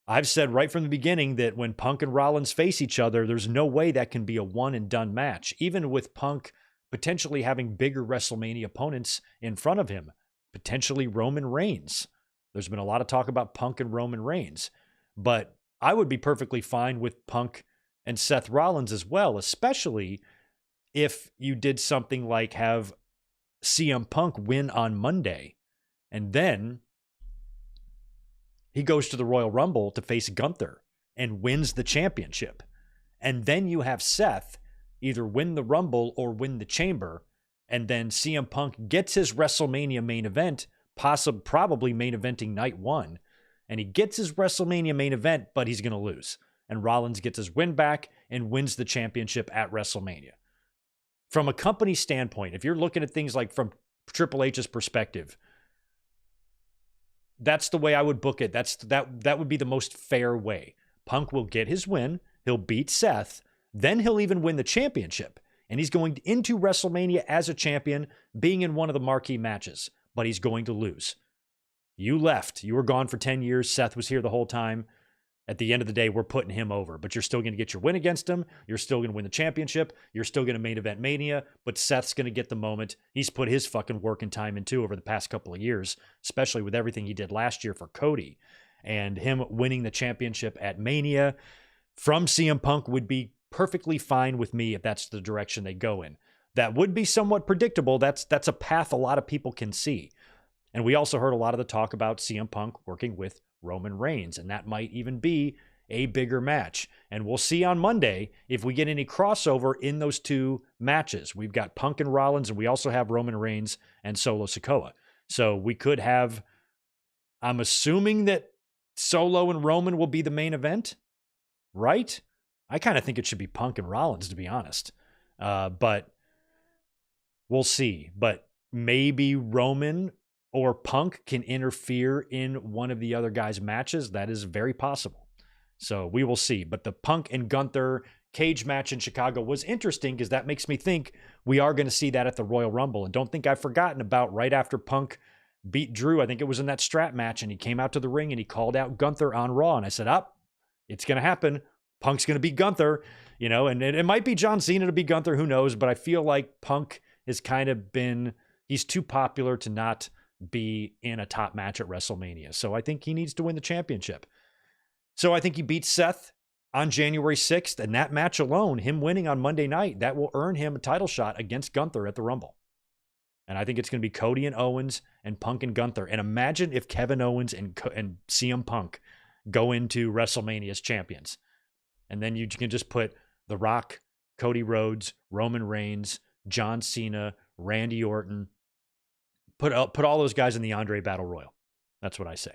I've said right from the beginning that when Punk and Rollins face each other, there's no way that can be a one and done match, even with Punk potentially having bigger WrestleMania opponents in front of him, potentially Roman Reigns. There's been a lot of talk about Punk and Roman Reigns, but I would be perfectly fine with Punk and Seth Rollins as well, especially if you did something like have CM Punk win on Monday, and then he goes to the Royal Rumble to face Gunther and wins the championship. And then you have Seth either win the Rumble or win the Chamber, and then CM Punk gets his WrestleMania main event, probably main eventing night one, and he gets his WrestleMania main event, but he's going to lose. And Rollins gets his win back and wins the championship at WrestleMania. From a company standpoint, if you're looking at things like from Triple H's perspective, that's the way I would book it. That would be the most fair way. Punk will get his win. He'll beat Seth. Then he'll even win the championship. And he's going into WrestleMania as a champion, being in one of the marquee matches. But he's going to lose. You left. You were gone for 10 years. Seth was here the whole time. At the end of the day, we're putting him over, but you're still going to get your win against him. You're still going to win the championship. You're still going to main event Mania, but Seth's going to get the moment. He's put his fucking work and time into over the past couple of years, especially with everything he did last year for Cody. And him winning the championship at Mania from CM Punk would be perfectly fine with me if that's the direction they go in. That would be somewhat predictable. That's a path a lot of people can see. And we also heard a lot of the talk about CM Punk working with Roman Reigns, and that might even be a bigger match. And we'll see on Monday if we get any crossover in those two matches. We've got Punk and Rollins, and we also have Roman Reigns and Solo Sikoa. So we could have, I'm assuming that Solo and Roman will be the main event, right? I kind of think it should be Punk and Rollins, to be honest. But we'll see. But maybe Roman or Punk can interfere in one of the other guys' matches. That is very possible. So we will see. But the Punk and Gunther cage match in Chicago was interesting because that makes me think we are going to see that at the Royal Rumble. And don't think I've forgotten about right after Punk beat Drew. I think it was in that strap match, and he came out to the ring and he called out Gunther on Raw. And I said, it's going to happen. Punk's going to beat Gunther, and it might be John Cena to beat Gunther. Who knows? But I feel like Punk has kind of he's too popular to not be in a top match at WrestleMania. So I think he needs to win the championship. So I think he beats Seth on January 6th, and that match alone, him winning on Monday night, that will earn him a title shot against Gunther at the Rumble. And I think it's going to be Cody and Owens and Punk and Gunther. And imagine if Kevin Owens and CM Punk go into WrestleMania as champions. And then you can just put The Rock, Cody Rhodes, Roman Reigns, John Cena, Randy Orton, put all those guys in the Andre Battle Royal. That's what I say.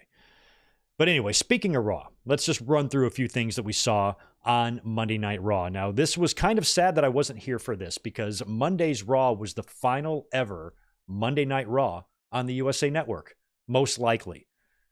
But anyway, speaking of Raw, let's just run through a few things that we saw on Monday Night Raw. Now, this was kind of sad that I wasn't here for this because Monday's Raw was the final ever Monday Night Raw on the USA Network, most likely.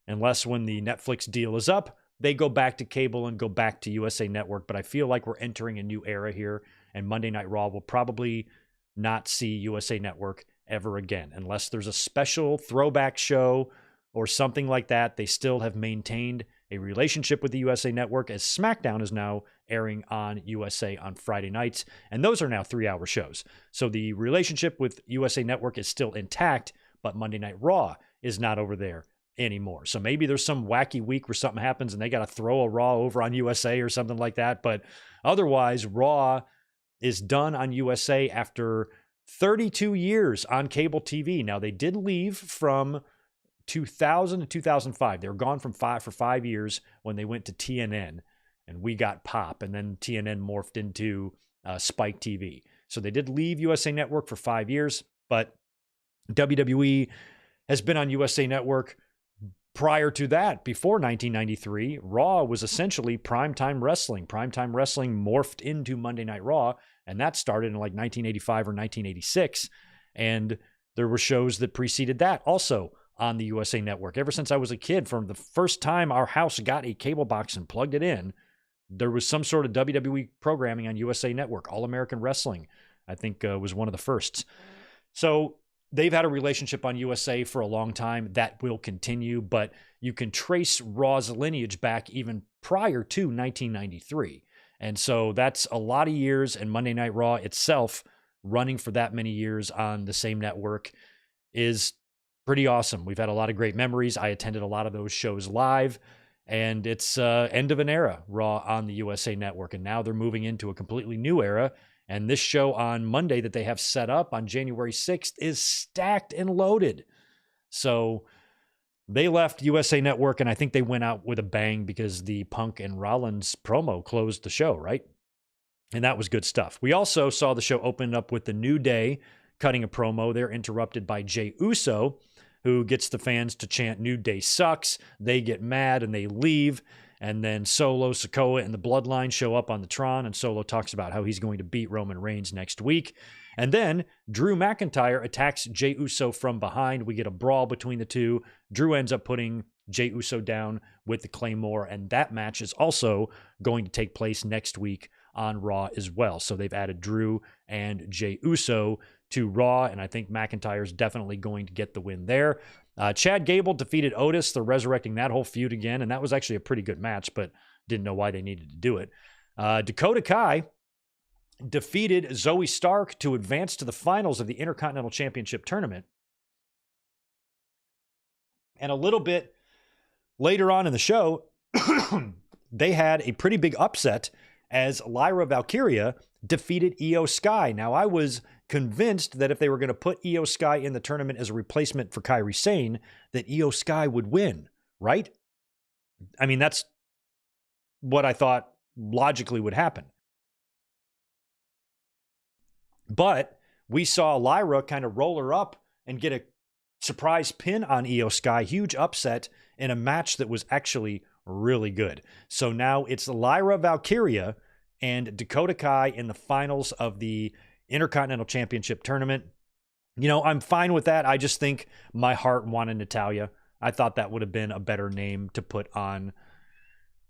Unless when the Netflix deal is up, they go back to cable and go back to USA Network. But I feel like we're entering a new era here, and Monday Night Raw will probably not see USA Network ever again, unless there's a special throwback show or something like that. They still have maintained a relationship with the USA Network, as SmackDown is now airing on USA on Friday nights, and those are now 3-hour shows. So the relationship with USA Network is still intact, but Monday Night Raw is not over there anymore. So maybe there's some wacky week where something happens and they got to throw a Raw over on USA or something like that. But otherwise, Raw is done on USA after 32 years on cable TV. Now, they did leave from 2000 to 2005. They were gone for 5 years when they went to TNN, and we got Pop, and then TNN morphed into Spike TV. So they did leave USA Network for 5 years, but WWE has been on USA Network prior to that. Before 1993, Raw was essentially primetime wrestling. Primetime wrestling morphed into Monday Night Raw, and that started in like 1985 or 1986. And there were shows that preceded that also on the USA Network. Ever since I was a kid, from the first time our house got a cable box and plugged it in, there was some sort of WWE programming on USA Network. All American Wrestling, I think, was one of the firsts. So they've had a relationship on USA for a long time. That will continue, but you can trace Raw's lineage back even prior to 1993. And so that's a lot of years, and Monday Night Raw itself, running for that many years on the same network, is pretty awesome. We've had a lot of great memories. I attended a lot of those shows live, and it's end of an era, Raw on the USA Network. And now they're moving into a completely new era. And this show on Monday that they have set up on January 6th is stacked and loaded. So they left USA Network, and I think they went out with a bang because the Punk and Rollins promo closed the show, right? And that was good stuff. We also saw the show open up with the New Day cutting a promo. They're interrupted by Jey Uso, who gets the fans to chant "New Day sucks." They get mad and they leave. And then Solo, Sikoa, and the Bloodline show up on the Tron, and Solo talks about how he's going to beat Roman Reigns next week. And then Drew McIntyre attacks Jey Uso from behind. We get a brawl between the two. Drew ends up putting Jey Uso down with the Claymore, and that match is also going to take place next week on Raw as well. So they've added Drew and Jey Uso to Raw, and I think McIntyre's definitely going to get the win there. Chad Gable defeated Otis. They're resurrecting that whole feud again, and that was actually a pretty good match, but didn't know why they needed to do it. Dakota Kai defeated Zoe Stark to advance to the finals of the Intercontinental Championship tournament. And a little bit later on in the show, they had a pretty big upset as Lyra Valkyria defeated Io Sky. Now, I was convinced that if they were going to put Io Sky in the tournament as a replacement for Kairi Sane, that Io Sky would win, right? I mean, that's what I thought logically would happen. But we saw Lyra kind of roll her up and get a surprise pin on Io Sky. Huge upset in a match that was actually really good. So now it's Lyra Valkyria and Dakota Kai in the finals of the Intercontinental Championship tournament. You know, I'm fine with that. I just think my heart wanted Natalya. I thought that would have been a better name to put on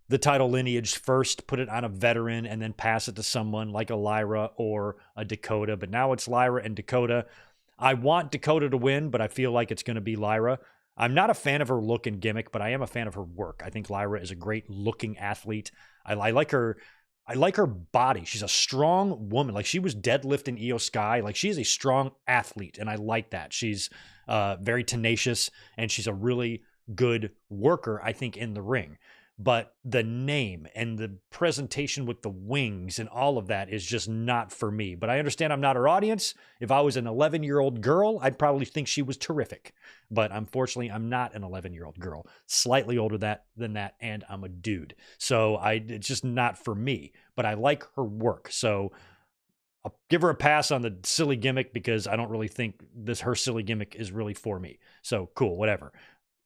the title lineage first, put it on a veteran, and then pass it to someone like a Lyra or a Dakota. But now it's Lyra and Dakota. I want Dakota to win, but I feel like it's going to be Lyra. I'm not a fan of her look and gimmick, but I am a fan of her work. I think Lyra is a great looking athlete. I like her. I like her body. She's a strong woman. Like, she was deadlifting Io Sky. Like, she is a strong athlete, and I like that. She's very tenacious, and she's a really good worker, I think, in the ring. But the name and the presentation with the wings and all of that is just not for me. But I understand I'm not her audience. If I was an 11-year-old girl, I'd probably think she was terrific. But unfortunately, I'm not an 11-year-old girl. Slightly older than that, and I'm a dude. So it's just not for me. But I like her work. So I'll give her a pass on the silly gimmick because I don't really think her silly gimmick is really for me. So cool, whatever.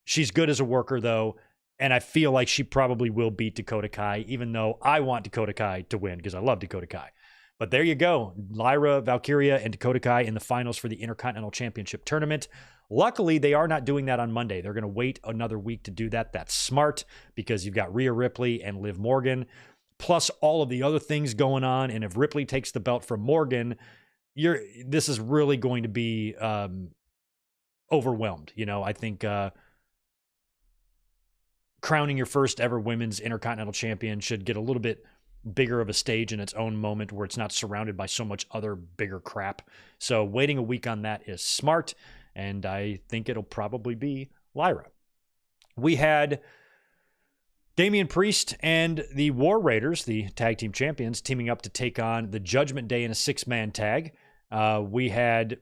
She's good as a worker, though. And I feel like she probably will beat Dakota Kai, even though I want Dakota Kai to win because I love Dakota Kai. But there you go. Lyra Valkyria and Dakota Kai in the finals for the Intercontinental Championship tournament. Luckily, they are not doing that on Monday. They're going to wait another week to do that. That's smart because you've got Rhea Ripley and Liv Morgan, plus all of the other things going on. And if Ripley takes the belt from Morgan, this is really going to be overwhelmed. You know, I think crowning your first ever women's Intercontinental Champion should get a little bit bigger of a stage in its own moment where it's not surrounded by so much other bigger crap. So waiting a week on that is smart, and I think it'll probably be Lyra. We had Damian Priest and the War Raiders, the tag team champions, teaming up to take on the Judgment Day in a 6-man tag. We had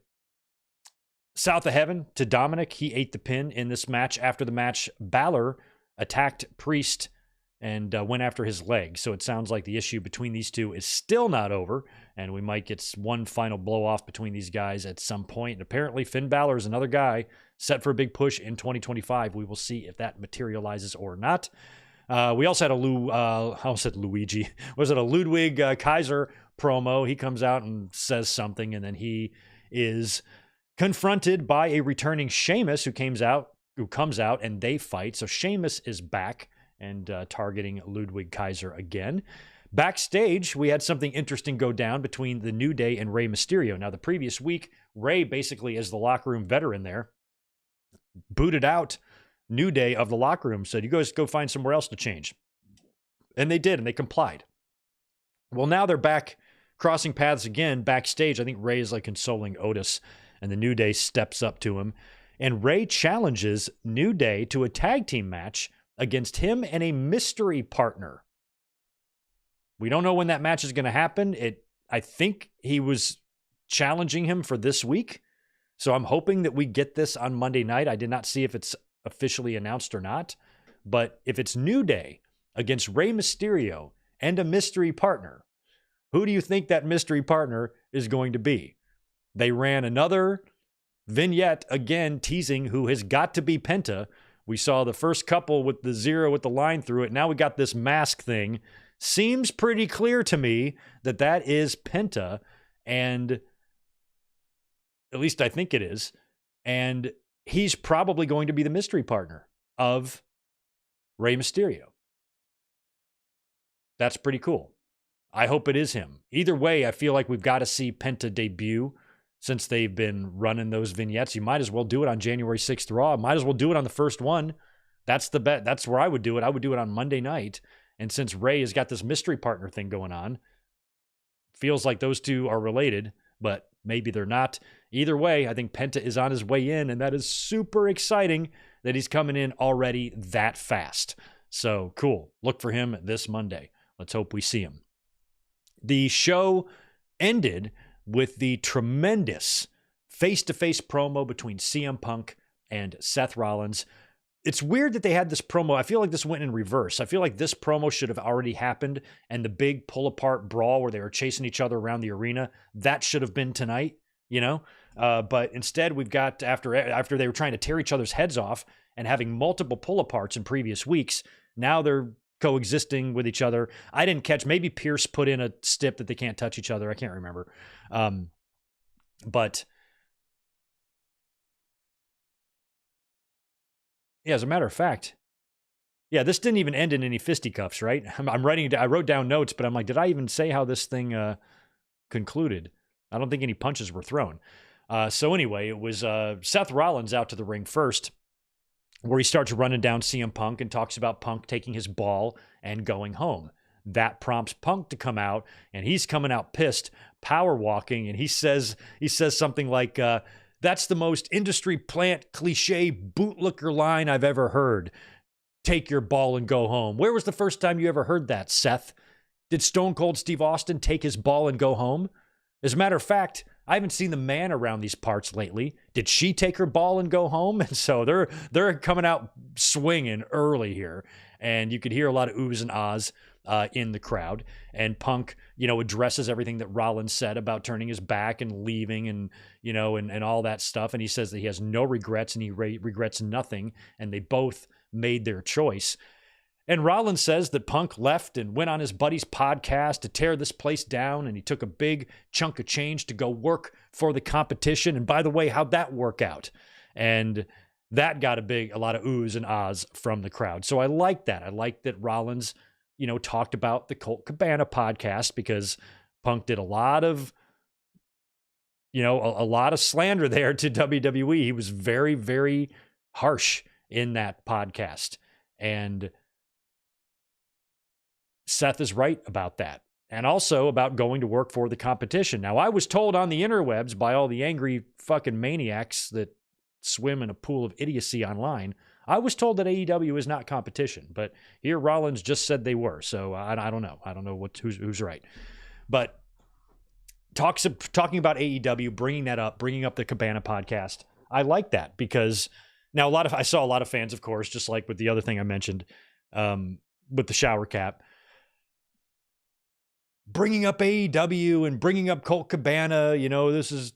South of Heaven to Dominic. He ate the pin in this match. After the match, Balor attacked Priest and went after his leg. So it sounds like the issue between these two is still not over, and we might get one final blow-off between these guys at some point. And apparently Finn Balor is another guy set for a big push in 2025. We will see if that materializes or not. We also had a Ludwig Kaiser promo. He comes out and says something, and then he is confronted by a returning Sheamus who comes out and they fight. So Sheamus is back and targeting Ludwig Kaiser again. Backstage, we had something interesting go down between the New Day and Rey Mysterio. Now, the previous week, Rey, basically as the locker room veteran there, booted out New Day of the locker room, said, you guys go find somewhere else to change. And they did, and they complied. Well, now they're back crossing paths again backstage. I think Rey is like consoling Otis, and the New Day steps up to him. And Rey challenges New Day to a tag team match against him and a mystery partner. We don't know when that match is going to happen. I think he was challenging him for this week. So I'm hoping that we get this on Monday night. I did not see if it's officially announced or not. But if it's New Day against Rey Mysterio and a mystery partner, who do you think that mystery partner is going to be? They ran another vignette again teasing who has got to be Penta. We saw the first couple with the 0 with the line through it. Now we got this mask thing. Seems pretty clear to me that that is Penta, and at least I think it is. And he's probably going to be the mystery partner of Rey Mysterio. That's pretty cool. I hope it is him. Either way, I feel like we've got to see Penta debut since they've been running those vignettes. You might as well do it on January 6th Raw. Might as well do it on the first one. That's the bet. That's where I would do it. I would do it on Monday night. And since Ray has got this mystery partner thing going on, feels like those two are related, but maybe they're not. Either way, I think Penta is on his way in, and that is super exciting that he's coming in already that fast. So cool. Look for him this Monday. Let's hope we see him. The show ended with the tremendous face-to-face promo between CM Punk and Seth Rollins. It's weird that they had this promo. I feel like this went in reverse. I feel like this promo should have already happened, and the big pull-apart brawl where they were chasing each other around the arena, that should have been tonight, you know? But instead, we've got, after they were trying to tear each other's heads off and having multiple pull-aparts in previous weeks, now they're coexisting with each other. I didn't catch, maybe Pierce put in a stip that they can't touch each other. I can't remember. But yeah, as a matter of fact, yeah, this didn't even end in any fisticuffs, right? I wrote down notes, but I'm like, did I even say how this thing concluded? I don't think any punches were thrown. So anyway, it was Seth Rollins out to the ring first, where he starts running down CM Punk and talks about Punk taking his ball and going home. That prompts Punk to come out, and he's coming out pissed, power walking, and he says something like, that's the most industry plant cliche bootlicker line I've ever heard. Take your ball and go home. Where was the first time you ever heard that, Seth? Did Stone Cold Steve Austin take his ball and go home? As a matter of fact, I haven't seen the man around these parts lately. Did she take her ball and go home? And so they're coming out swinging early here, and you could hear a lot of oohs and ahs in the crowd. And Punk, addresses everything that Rollins said about turning his back and leaving, and and all that stuff. And he says that he has no regrets, and he regrets nothing. And they both made their choice. And Rollins says that Punk left and went on his buddy's podcast to tear this place down, and he took a big chunk of change to go work for the competition. And by the way, how'd that work out? And that got a lot of oohs and ahs from the crowd. So I like that. I like that Rollins, talked about the Colt Cabana podcast, because Punk did a lot of slander there to WWE. He was very, very harsh in that podcast. And Seth is right about that. And also about going to work for the competition. Now, I was told on the interwebs by all the angry fucking maniacs that swim in a pool of idiocy online, I was told that AEW is not competition. But here Rollins just said they were. So I don't know. I don't know who's right. But talking about AEW, bringing up the Cabana podcast, I like that, because now I saw a lot of fans, of course, just like with the other thing I mentioned, with the shower cap, bringing up AEW and bringing up Colt Cabana. This is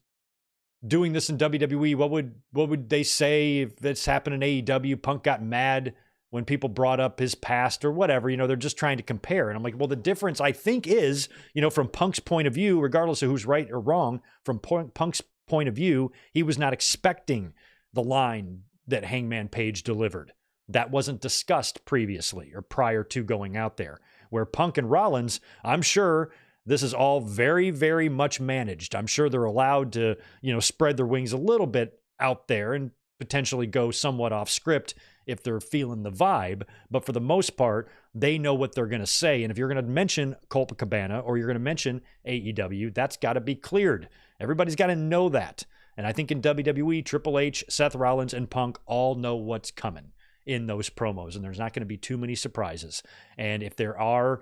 doing this in WWE. What would they say if this happened in AEW? Punk got mad when people brought up his past or whatever. They're just trying to compare. And I'm like, well, the difference, I think, is, from Punk's point of view, regardless of who's right or wrong, from Punk's point of view, he was not expecting the line that Hangman Page delivered. That wasn't discussed previously or prior to going out there. Where Punk and Rollins, I'm sure this is all very, very much managed. I'm sure they're allowed to, spread their wings a little bit out there and potentially go somewhat off script if they're feeling the vibe. But for the most part, they know what they're going to say. And if you're going to mention Colt Cabana or you're going to mention AEW, that's got to be cleared. Everybody's got to know that. And I think in WWE, Triple H, Seth Rollins, and Punk all know what's coming in those promos, and there's not going to be too many surprises. And if there are,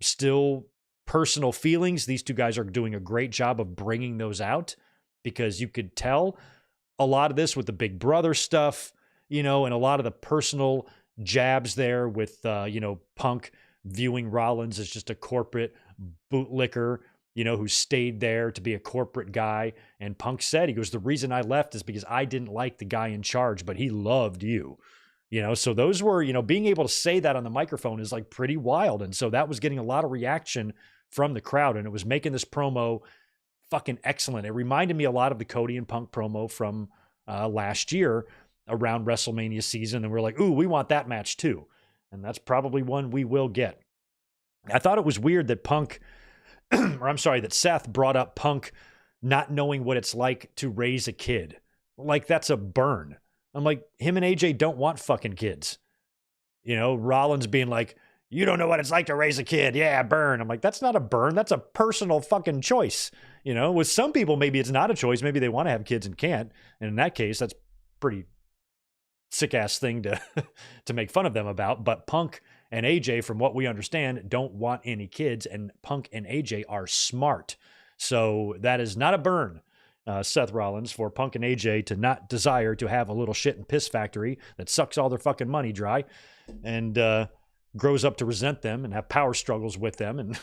still personal feelings, these two guys are doing a great job of bringing those out, because you could tell a lot of this with the Big Brother stuff, and a lot of the personal jabs there with, Punk viewing Rollins as just a corporate bootlicker, who stayed there to be a corporate guy. And Punk said, he goes, the reason I left is because I didn't like the guy in charge, but he loved you. So those were, being able to say that on the microphone is like pretty wild. And so that was getting a lot of reaction from the crowd, and it was making this promo fucking excellent. It reminded me a lot of the Cody and Punk promo from last year around WrestleMania season. And we're like, ooh, we want that match too. And that's probably one we will get. I thought it was weird that that Seth brought up Punk not knowing what it's like to raise a kid. Like, that's a burn. I'm like, him and AJ don't want fucking kids. Rollins being like, you don't know what it's like to raise a kid. Yeah, burn. I'm like, that's not a burn. That's a personal fucking choice. With some people, maybe it's not a choice. Maybe they want to have kids and can't. And in that case, that's pretty sick ass thing to to make fun of them about. But Punk and AJ, from what we understand, don't want any kids, and Punk and AJ are smart. So that is not a burn, Seth Rollins, for Punk and AJ to not desire to have a little shit and piss factory that sucks all their fucking money dry and grows up to resent them and have power struggles with them and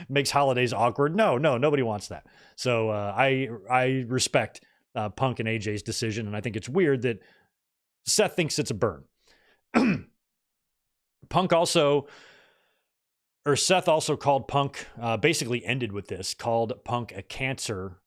makes holidays awkward. No, nobody wants that. So I respect Punk and AJ's decision, and I think it's weird that Seth thinks it's a burn. Seth also called Punk, basically ended with this, called Punk a cancer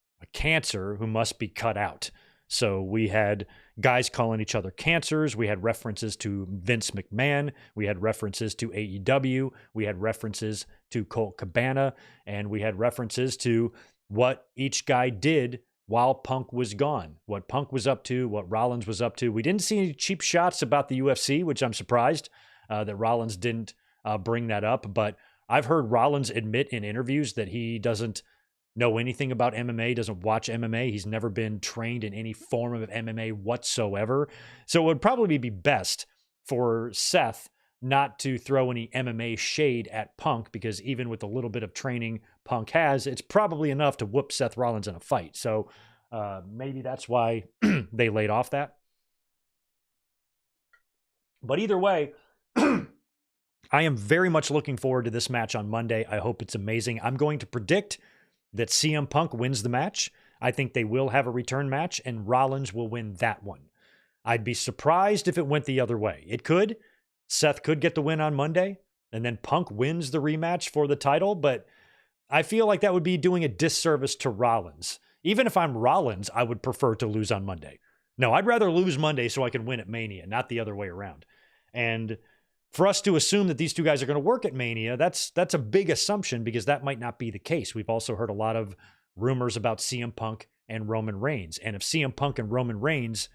who must be cut out. So we had guys calling each other cancers. We had references to Vince McMahon. We had references to AEW. We had references to Colt Cabana. And we had references to what each guy did while Punk was gone, what Punk was up to, what Rollins was up to. We didn't see any cheap shots about the UFC, which I'm surprised that Rollins didn't bring that up. But I've heard Rollins admit in interviews that he doesn't know anything about MMA, doesn't watch MMA. He's never been trained in any form of MMA whatsoever. So it would probably be best for Seth not to throw any MMA shade at Punk, because even with a little bit of training Punk has, it's probably enough to whoop Seth Rollins in a fight. So maybe that's why they laid off that. But either way, I am very much looking forward to this match on Monday. I hope it's amazing. I'm going to predict that CM Punk wins the match. I think they will have a return match, and Rollins will win that one. I'd be surprised if it went the other way. It could. Seth could get the win on Monday, and then Punk wins the rematch for the title, but I feel like that would be doing a disservice to Rollins. Even if I'm Rollins, I would prefer to lose on Monday. No, I'd rather lose Monday so I can win at Mania, not the other way around. And for us to assume that these two guys are going to work at Mania, that's a big assumption, because that might not be the case. We've also heard a lot of rumors about CM Punk and Roman Reigns. And if CM Punk and Roman Reigns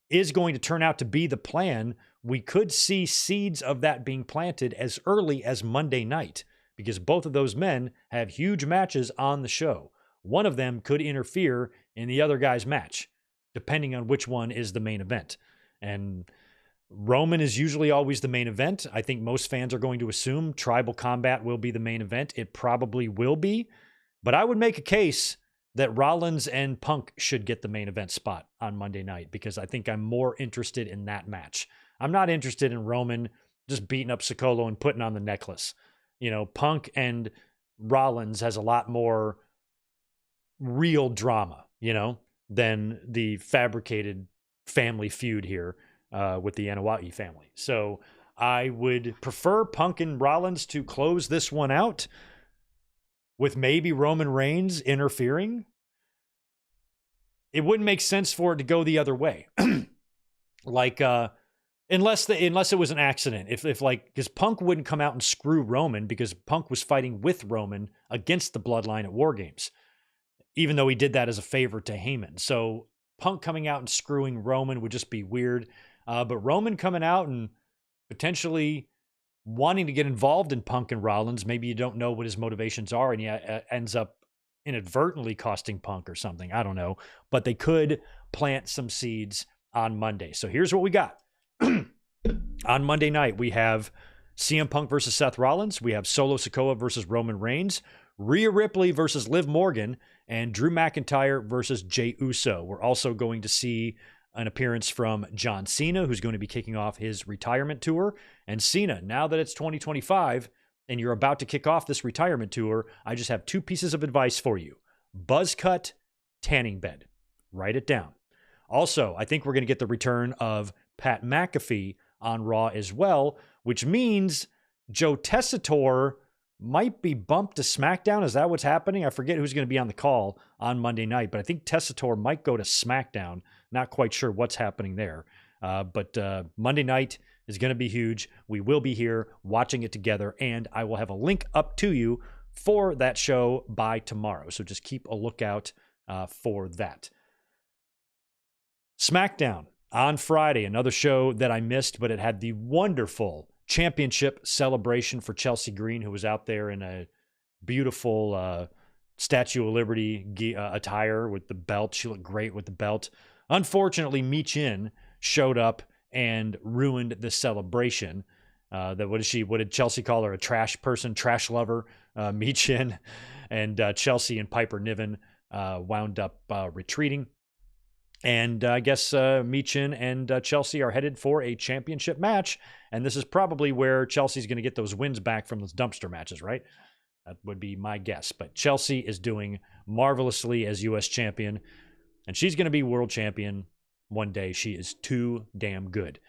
is going to turn out to be the plan, we could see seeds of that being planted as early as Monday night, because both of those men have huge matches on the show. One of them could interfere in the other guy's match, depending on which one is the main event. And Roman is usually always the main event. I think most fans are going to assume Tribal Combat will be the main event. It probably will be, but I would make a case that Rollins and Punk should get the main event spot on Monday night, because I think I'm more interested in that match. I'm not interested in Roman just beating up Sicolo and putting on the necklace. Punk and Rollins has a lot more real drama, than the fabricated family feud here with the Anoa'i family. So I would prefer Punk and Rollins to close this one out, with maybe Roman Reigns interfering. It wouldn't make sense for it to go the other way. Unless it was an accident. Because Punk wouldn't come out and screw Roman, because Punk was fighting with Roman against the Bloodline at War Games, even though he did that as a favor to Heyman. So Punk coming out and screwing Roman would just be weird. But Roman coming out and potentially wanting to get involved in Punk and Rollins, maybe you don't know what his motivations are, and he ends up inadvertently costing Punk or something. I don't know. But they could plant some seeds on Monday. So here's what we got. On Monday night, we have CM Punk versus Seth Rollins. We have Solo Sikoa versus Roman Reigns. Rhea Ripley versus Liv Morgan. And Drew McIntyre versus Jey Uso. We're also going to see an appearance from John Cena, who's going to be kicking off his retirement tour. And Cena, now that it's 2025 and you're about to kick off this retirement tour, I just have two pieces of advice for you. Buzz cut, tanning bed. Write it down. Also, I think we're going to get the return of Pat McAfee on Raw as well, which means Joe Tessitore might be bumped to SmackDown. Is that what's happening? I forget who's going to be on the call on Monday night, but I think Tessitore might go to SmackDown. Not quite sure what's happening there. But Monday night is going to be huge. We will be here watching it together, and I will have a link up to you for that show by tomorrow. So just keep a lookout for that. SmackDown on Friday, another show that I missed, but it had the wonderful championship celebration for Chelsea Green, who was out there in a beautiful Statue of Liberty attire with the belt. She looked great with the belt. Unfortunately, Michin showed up and ruined the celebration. What did Chelsea call her? A trash person, trash lover, Michin. And Chelsea and Piper Niven wound up retreating. And I guess Michin and Chelsea are headed for a championship match. And this is probably where Chelsea's going to get those wins back from those dumpster matches, right? That would be my guess. But Chelsea is doing marvelously as U.S. champion. And she's going to be world champion one day. She is too damn good.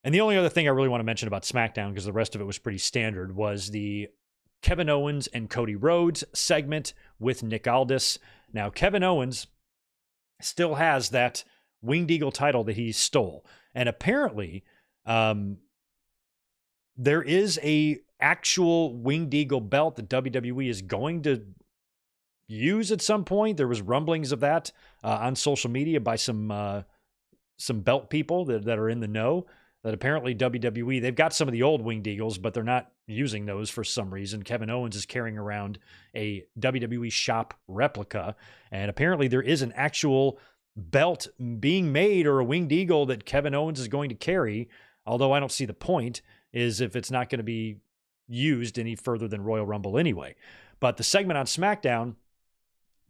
And the only other thing I really want to mention about SmackDown, because the rest of it was pretty standard, was the Kevin Owens and Cody Rhodes segment with Nick Aldis. Now, Kevin Owens still has that Winged Eagle title that he stole. And apparently, there is a actual Winged Eagle belt that WWE is going to use at some point. There was rumblings of that on social media by some belt people that are in the know, that apparently WWE, they've got some of the old Winged Eagles, but they're not using those for some reason. Kevin Owens is carrying around a WWE shop replica, and apparently there is an actual belt being made, or a Winged Eagle that Kevin Owens is going to carry, although I don't see the point, is if it's not going to be used any further than Royal Rumble anyway. But the segment on SmackDown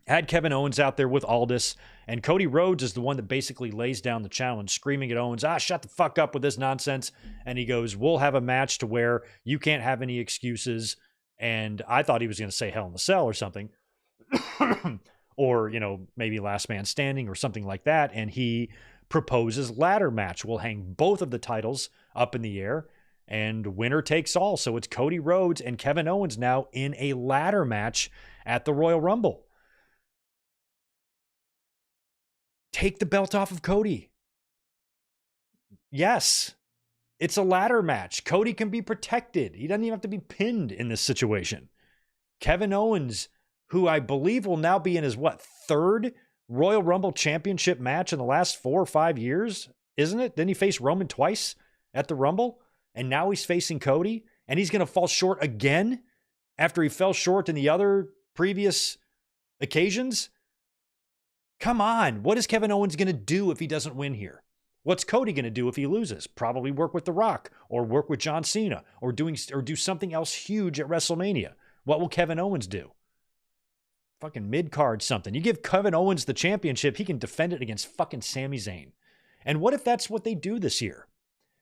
had Kevin Owens out there with Aldis, and Cody Rhodes is the one that basically lays down the challenge, screaming at Owens, shut the fuck up with this nonsense. And he goes, we'll have a match to where you can't have any excuses. And I thought he was going to say Hell in the Cell or something. Or, maybe Last Man Standing or something like that. And he proposes ladder match. We'll hang both of the titles up in the air, and winner takes all. So it's Cody Rhodes and Kevin Owens now in a ladder match at the Royal Rumble. Take the belt off of Cody. Yes, it's a ladder match. Cody can be protected. He doesn't even have to be pinned in this situation. Kevin Owens, who I believe will now be in his, third Royal Rumble championship match in the last 4 or 5 years, isn't it? Didn't he face Roman twice at the Rumble? And now he's facing Cody, and he's going to fall short again after he fell short in the other previous occasions? Come on. What is Kevin Owens going to do if he doesn't win here? What's Cody going to do if he loses? Probably work with The Rock, or work with John Cena, or do something else huge at WrestleMania. What will Kevin Owens do? Fucking mid-card something. You give Kevin Owens the championship, he can defend it against fucking Sami Zayn. And what if that's what they do this year?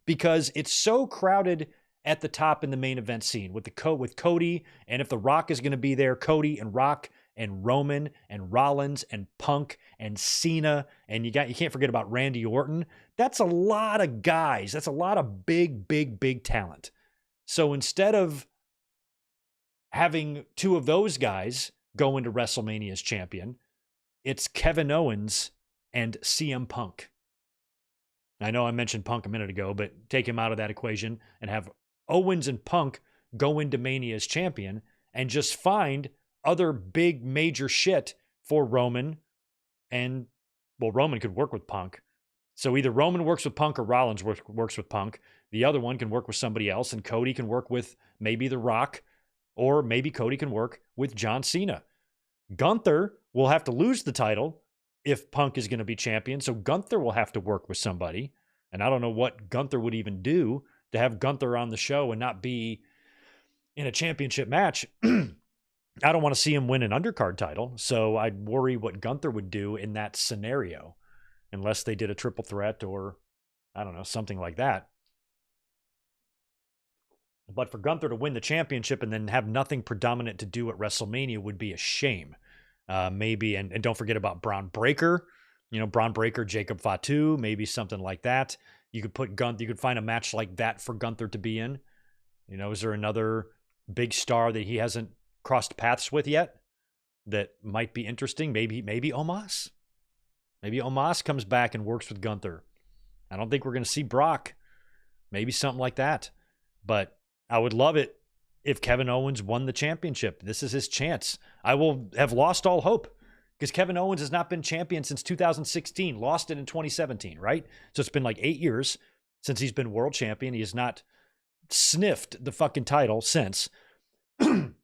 Because it's so crowded at the top in the main event scene with Cody, and if The Rock is going to be there, Cody and Rock and Roman and Rollins and Punk and Cena, and you can't forget about Randy Orton. That's a lot of guys. That's a lot of big, big, big talent. So instead of having two of those guys go into WrestleMania as champion, it's Kevin Owens and CM Punk. I know I mentioned Punk a minute ago, but take him out of that equation and have Owens and Punk go into Mania as champion, and just find other big major shit for Roman. And, Roman could work with Punk. So either Roman works with Punk or Rollins works with Punk. The other one can work with somebody else, and Cody can work with maybe The Rock, or maybe Cody can work with John Cena. Gunther will have to lose the title if Punk is going to be champion, so Gunther will have to work with somebody. And I don't know what Gunther would even do to have Gunther on the show and not be in a championship match. I don't want to see him win an undercard title, so I'd worry what Gunther would do in that scenario, unless they did a triple threat or, I don't know, something like that. But for Gunther to win the championship and then have nothing predominant to do at WrestleMania would be a shame. Maybe, and don't forget about Braun Breaker. Braun Breaker, Jacob Fatu, maybe something like that. You could find a match like that for Gunther to be in. Is there another big star that he hasn't crossed paths with yet that might be interesting? Maybe Omos. Maybe Omos comes back and works with Gunther. I don't think we're going to see Brock. Maybe something like that. But I would love it if Kevin Owens won the championship. This is his chance. I will have lost all hope because Kevin Owens has not been champion since 2016, lost it in 2017, right? So it's been like 8 years since he's been world champion. He has not sniffed the fucking title since, even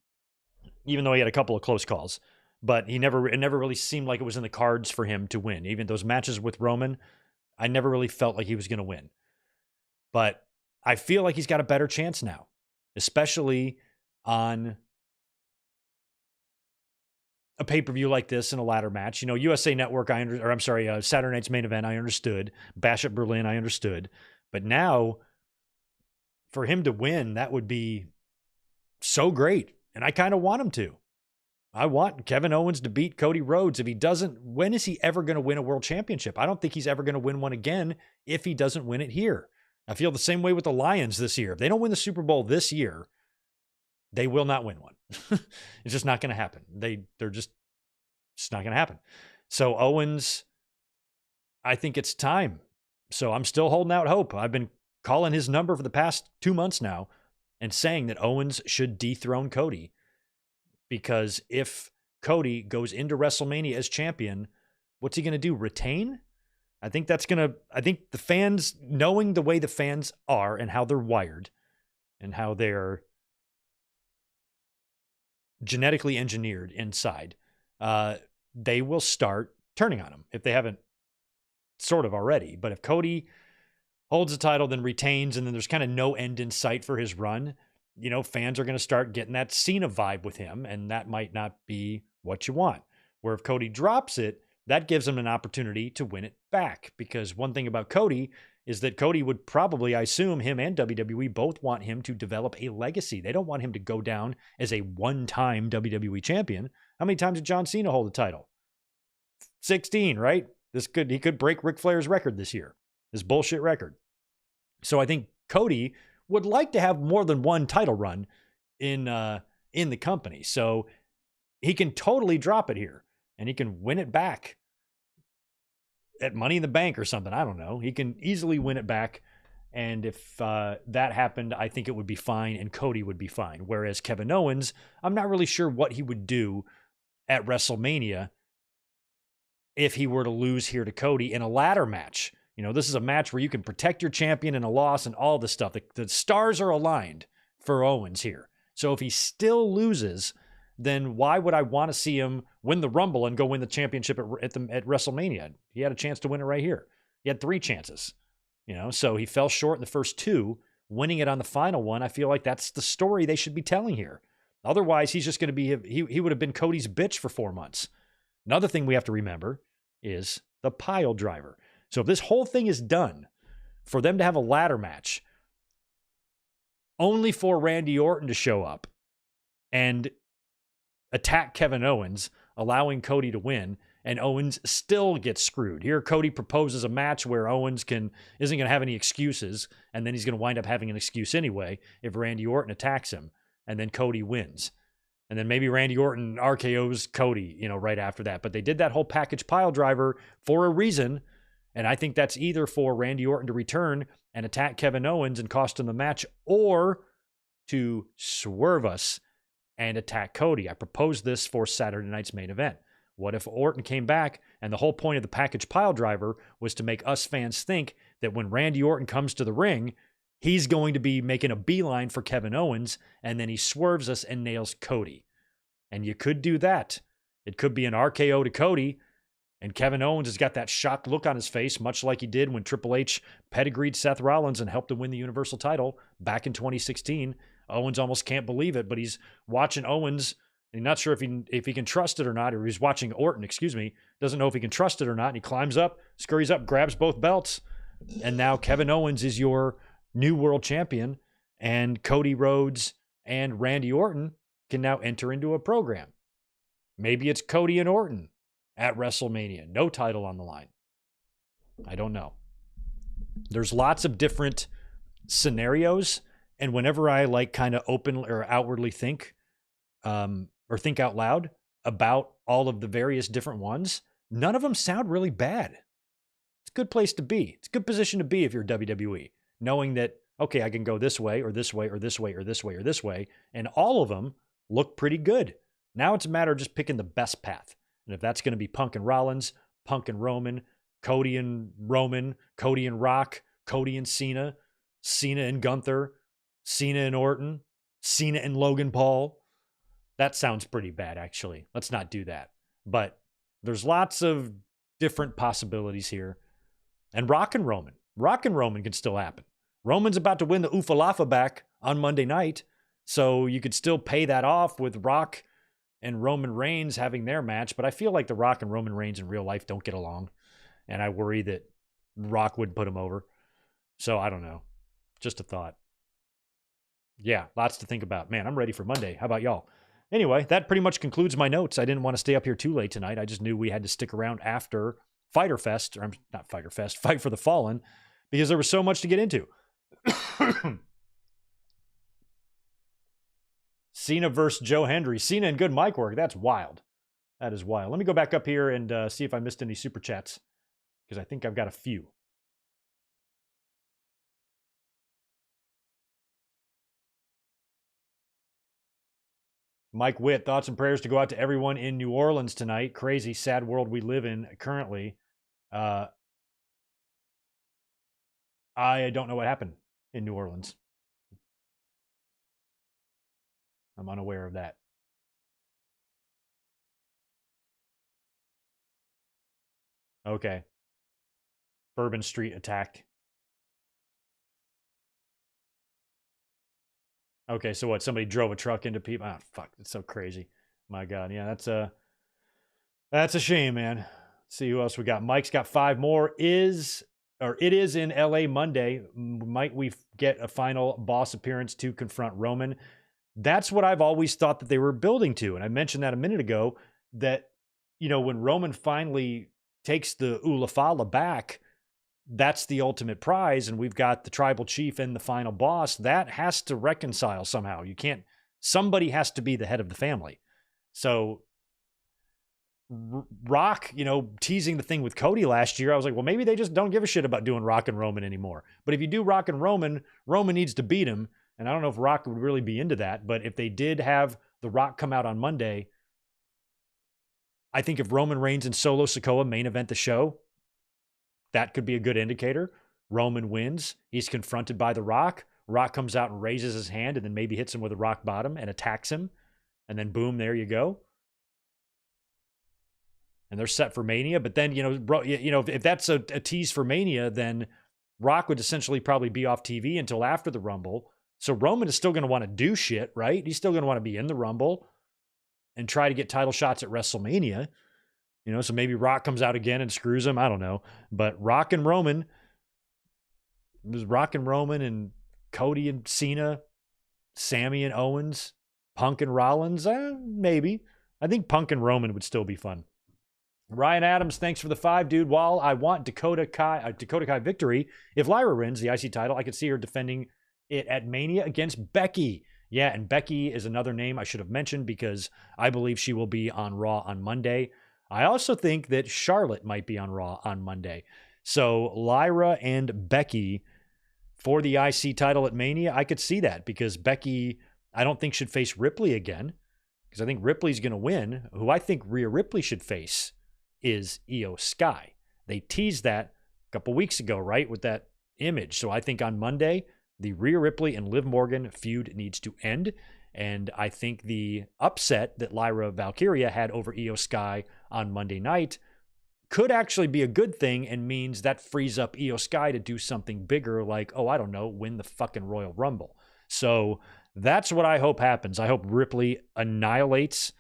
though he had a couple of close calls. But it never really seemed like it was in the cards for him to win. Even those matches with Roman, I never really felt like he was going to win. But I feel like he's got a better chance now, especially on a pay-per-view like this in a ladder match. You know, USA Network, Saturday Night's Main Event, I understood. Bash at Berlin, I understood. But now, for him to win, that would be so great. And I kind of want him to. I want Kevin Owens to beat Cody Rhodes. If he doesn't, when is he ever going to win a world championship? I don't think he's ever going to win one again if he doesn't win it here. I feel the same way with the Lions this year. If they don't win the Super Bowl this year, they will not win one. It's just not going to happen. It's not going to happen. So Owens, I think it's time. So I'm still holding out hope. I've been calling his number for the past 2 months now and saying that Owens should dethrone Cody, because if Cody goes into WrestleMania as champion, what's he going to do? Retain? I think the fans, knowing the way the fans are and how they're wired and how they're genetically engineered inside, they will start turning on him if they haven't sort of already. But if Cody holds the title, then retains, and then there's kind of no end in sight for his run, you know, fans are going to start getting that Cena vibe with him, and that might not be what you want. Where if Cody drops it, that gives him an opportunity to win it back. Because one thing about Cody is that Cody would probably, I assume, him and WWE both want him to develop a legacy. They don't want him to go down as a one-time WWE champion. How many times did John Cena hold the title? 16, right? He could break Ric Flair's record this year, this bullshit record. So I think Cody would like to have more than one title run in the company. So he can totally drop it here and he can win it back at Money in the Bank or something. I don't know. He can easily win it back. And if that happened, I think it would be fine and Cody would be fine. Whereas Kevin Owens, I'm not really sure what he would do at WrestleMania if he were to lose here to Cody in a ladder match. You know, this is a match where you can protect your champion in a loss and all this stuff. The stars are aligned for Owens here. So if he still loses, then why would I want to see him win the Rumble and go win the championship at WrestleMania? He had a chance to win it right here. He had 3 chances, you know, so he fell short in the first 2, winning it on the final one. I feel like that's the story they should be telling here. Otherwise, he's just going to be, he would have been Cody's bitch for 4 months. Another thing we have to remember is the pile driver. So if this whole thing is done for them to have a ladder match, only for Randy Orton to show up and attack Kevin Owens, allowing Cody to win, and Owens still gets screwed. Here, Cody proposes a match where Owens isn't going to have any excuses, and then he's going to wind up having an excuse anyway if Randy Orton attacks him, and then Cody wins. And then maybe Randy Orton RKOs Cody, you know, right after that. But they did that whole package pile driver for a reason, and I think that's either for Randy Orton to return and attack Kevin Owens and cost him the match, or to swerve us and attack Cody. I proposed this for Saturday night's main event. What if Orton came back and the whole point of the package pile driver was to make us fans think that when Randy Orton comes to the ring, he's going to be making a beeline for Kevin Owens, and then he swerves us and nails Cody. And you could do that. It could be an RKO to Cody, and Kevin Owens has got that shocked look on his face, much like he did when Triple H pedigreed Seth Rollins and helped him win the Universal title back in 2016. Owens almost can't believe it, but he's watching Owens, and he's not sure if he can trust it or not, or he's watching Orton, doesn't know if he can trust it or not, and he climbs up, scurries up, grabs both belts, and now Kevin Owens is your new world champion, and Cody Rhodes and Randy Orton can now enter into a program. Maybe it's Cody and Orton at WrestleMania. No title on the line. I don't know. There's lots of different scenarios, and whenever I kind of open or outwardly think, or think out loud about all of the various different ones, none of them sound really bad. It's a good place to be. It's a good position to be if you're WWE, knowing that okay, I can go this way or this way or this way or this way or this way. And all of them look pretty good. Now it's a matter of just picking the best path. And if that's going to be Punk and Rollins, Punk and Roman, Cody and Roman, Cody and Rock, Cody and Cena, Cena and Gunther, Cena and Orton, Cena and Logan Paul. That sounds pretty bad, actually. Let's not do that. But there's lots of different possibilities here. And Rock and Roman. Rock and Roman can still happen. Roman's about to win the Oofalafa back on Monday night. So you could still pay that off with Rock and Roman Reigns having their match. But I feel like the Rock and Roman Reigns in real life don't get along. And I worry that Rock would put him over. So I don't know. Just a thought. Yeah, lots to think about. Man, I'm ready for Monday. How about y'all? Anyway, that pretty much concludes my notes. I didn't want to stay up here too late tonight. I just knew we had to stick around after Fight for the Fallen, because there was so much to get into. Cena versus Joe Hendry. Cena and good mic work. That's wild. That is wild. Let me go back up here and see if I missed any super chats, because I think I've got a few. Mike Witt, thoughts and prayers to go out to everyone in New Orleans tonight. Crazy, sad world we live in currently. I don't know what happened in New Orleans. I'm unaware of that. Okay. Bourbon Street attacked. Okay, so what? Somebody drove a truck into people? Ah, fuck, that's so crazy. My God, yeah, that's a shame, man. Let's see who else we got. Mike's got 5 more. It is in LA Monday. Might we get a final boss appearance to confront Roman? That's what I've always thought that they were building to. And I mentioned that a minute ago, that, when Roman finally takes the Ulafala back, that's the ultimate prize. And we've got the tribal chief and the final boss. That has to reconcile somehow. Somebody has to be the head of the family. So Rock, teasing the thing with Cody last year, I was like, well, maybe they just don't give a shit about doing Rock and Roman anymore. But if you do Rock and Roman, Roman needs to beat him. And I don't know if Rock would really be into that. But if they did have The Rock come out on Monday, I think if Roman Reigns and Solo Sikoa main event the show, that could be a good indicator. Roman wins. He's confronted by The Rock. Rock comes out and raises his hand and then maybe hits him with a rock bottom and attacks him. And then boom, there you go. And they're set for Mania. But then, if that's a tease for Mania, then Rock would essentially probably be off TV until after the Rumble. So Roman is still going to want to do shit, right? He's still going to want to be in the Rumble and try to get title shots at WrestleMania. So maybe Rock comes out again and screws him. I don't know. But Rock and Roman, it was Rock and Roman and Cody and Cena, Sammy and Owens, Punk and Rollins. Maybe. I think Punk and Roman would still be fun. Ryan Adams, thanks for the 5, dude. While I want Dakota Kai victory, if Lyra wins the IC title, I could see her defending it at Mania against Becky. Yeah, and Becky is another name I should have mentioned because I believe she will be on Raw on Monday. I also think that Charlotte might be on Raw on Monday. So Lyra and Becky for the IC title at Mania, I could see that because Becky, I don't think should face Ripley again because I think Ripley's going to win. Who I think Rhea Ripley should face is Io Sky. They teased that a couple weeks ago, right, with that image. So I think on Monday, the Rhea Ripley and Liv Morgan feud needs to end. And I think the upset that Lyra Valkyria had over Io Sky on Monday night could actually be a good thing and means that frees up Io Sky to do something bigger like, I don't know, win the fucking Royal Rumble. So that's what I hope happens. I hope Ripley annihilates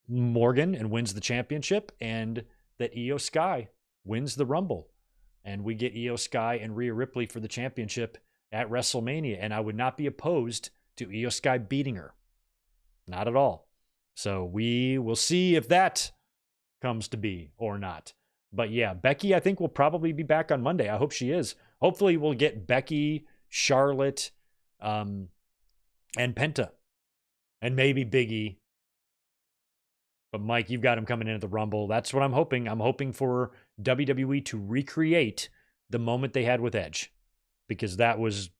Morgan and wins the championship and that Io Sky wins the Rumble. And we get Io Sky and Rhea Ripley for the championship at WrestleMania, and I would not be opposed to Io Sky beating her. Not at all. So we will see if that comes to be or not. But yeah, Becky, I think will probably be back on Monday. I hope she is. Hopefully we'll get Becky, Charlotte, and Penta, and maybe Big E. But Mike, you've got him coming in at the Rumble. That's what I'm hoping. I'm hoping for WWE to recreate the moment they had with Edge. because that was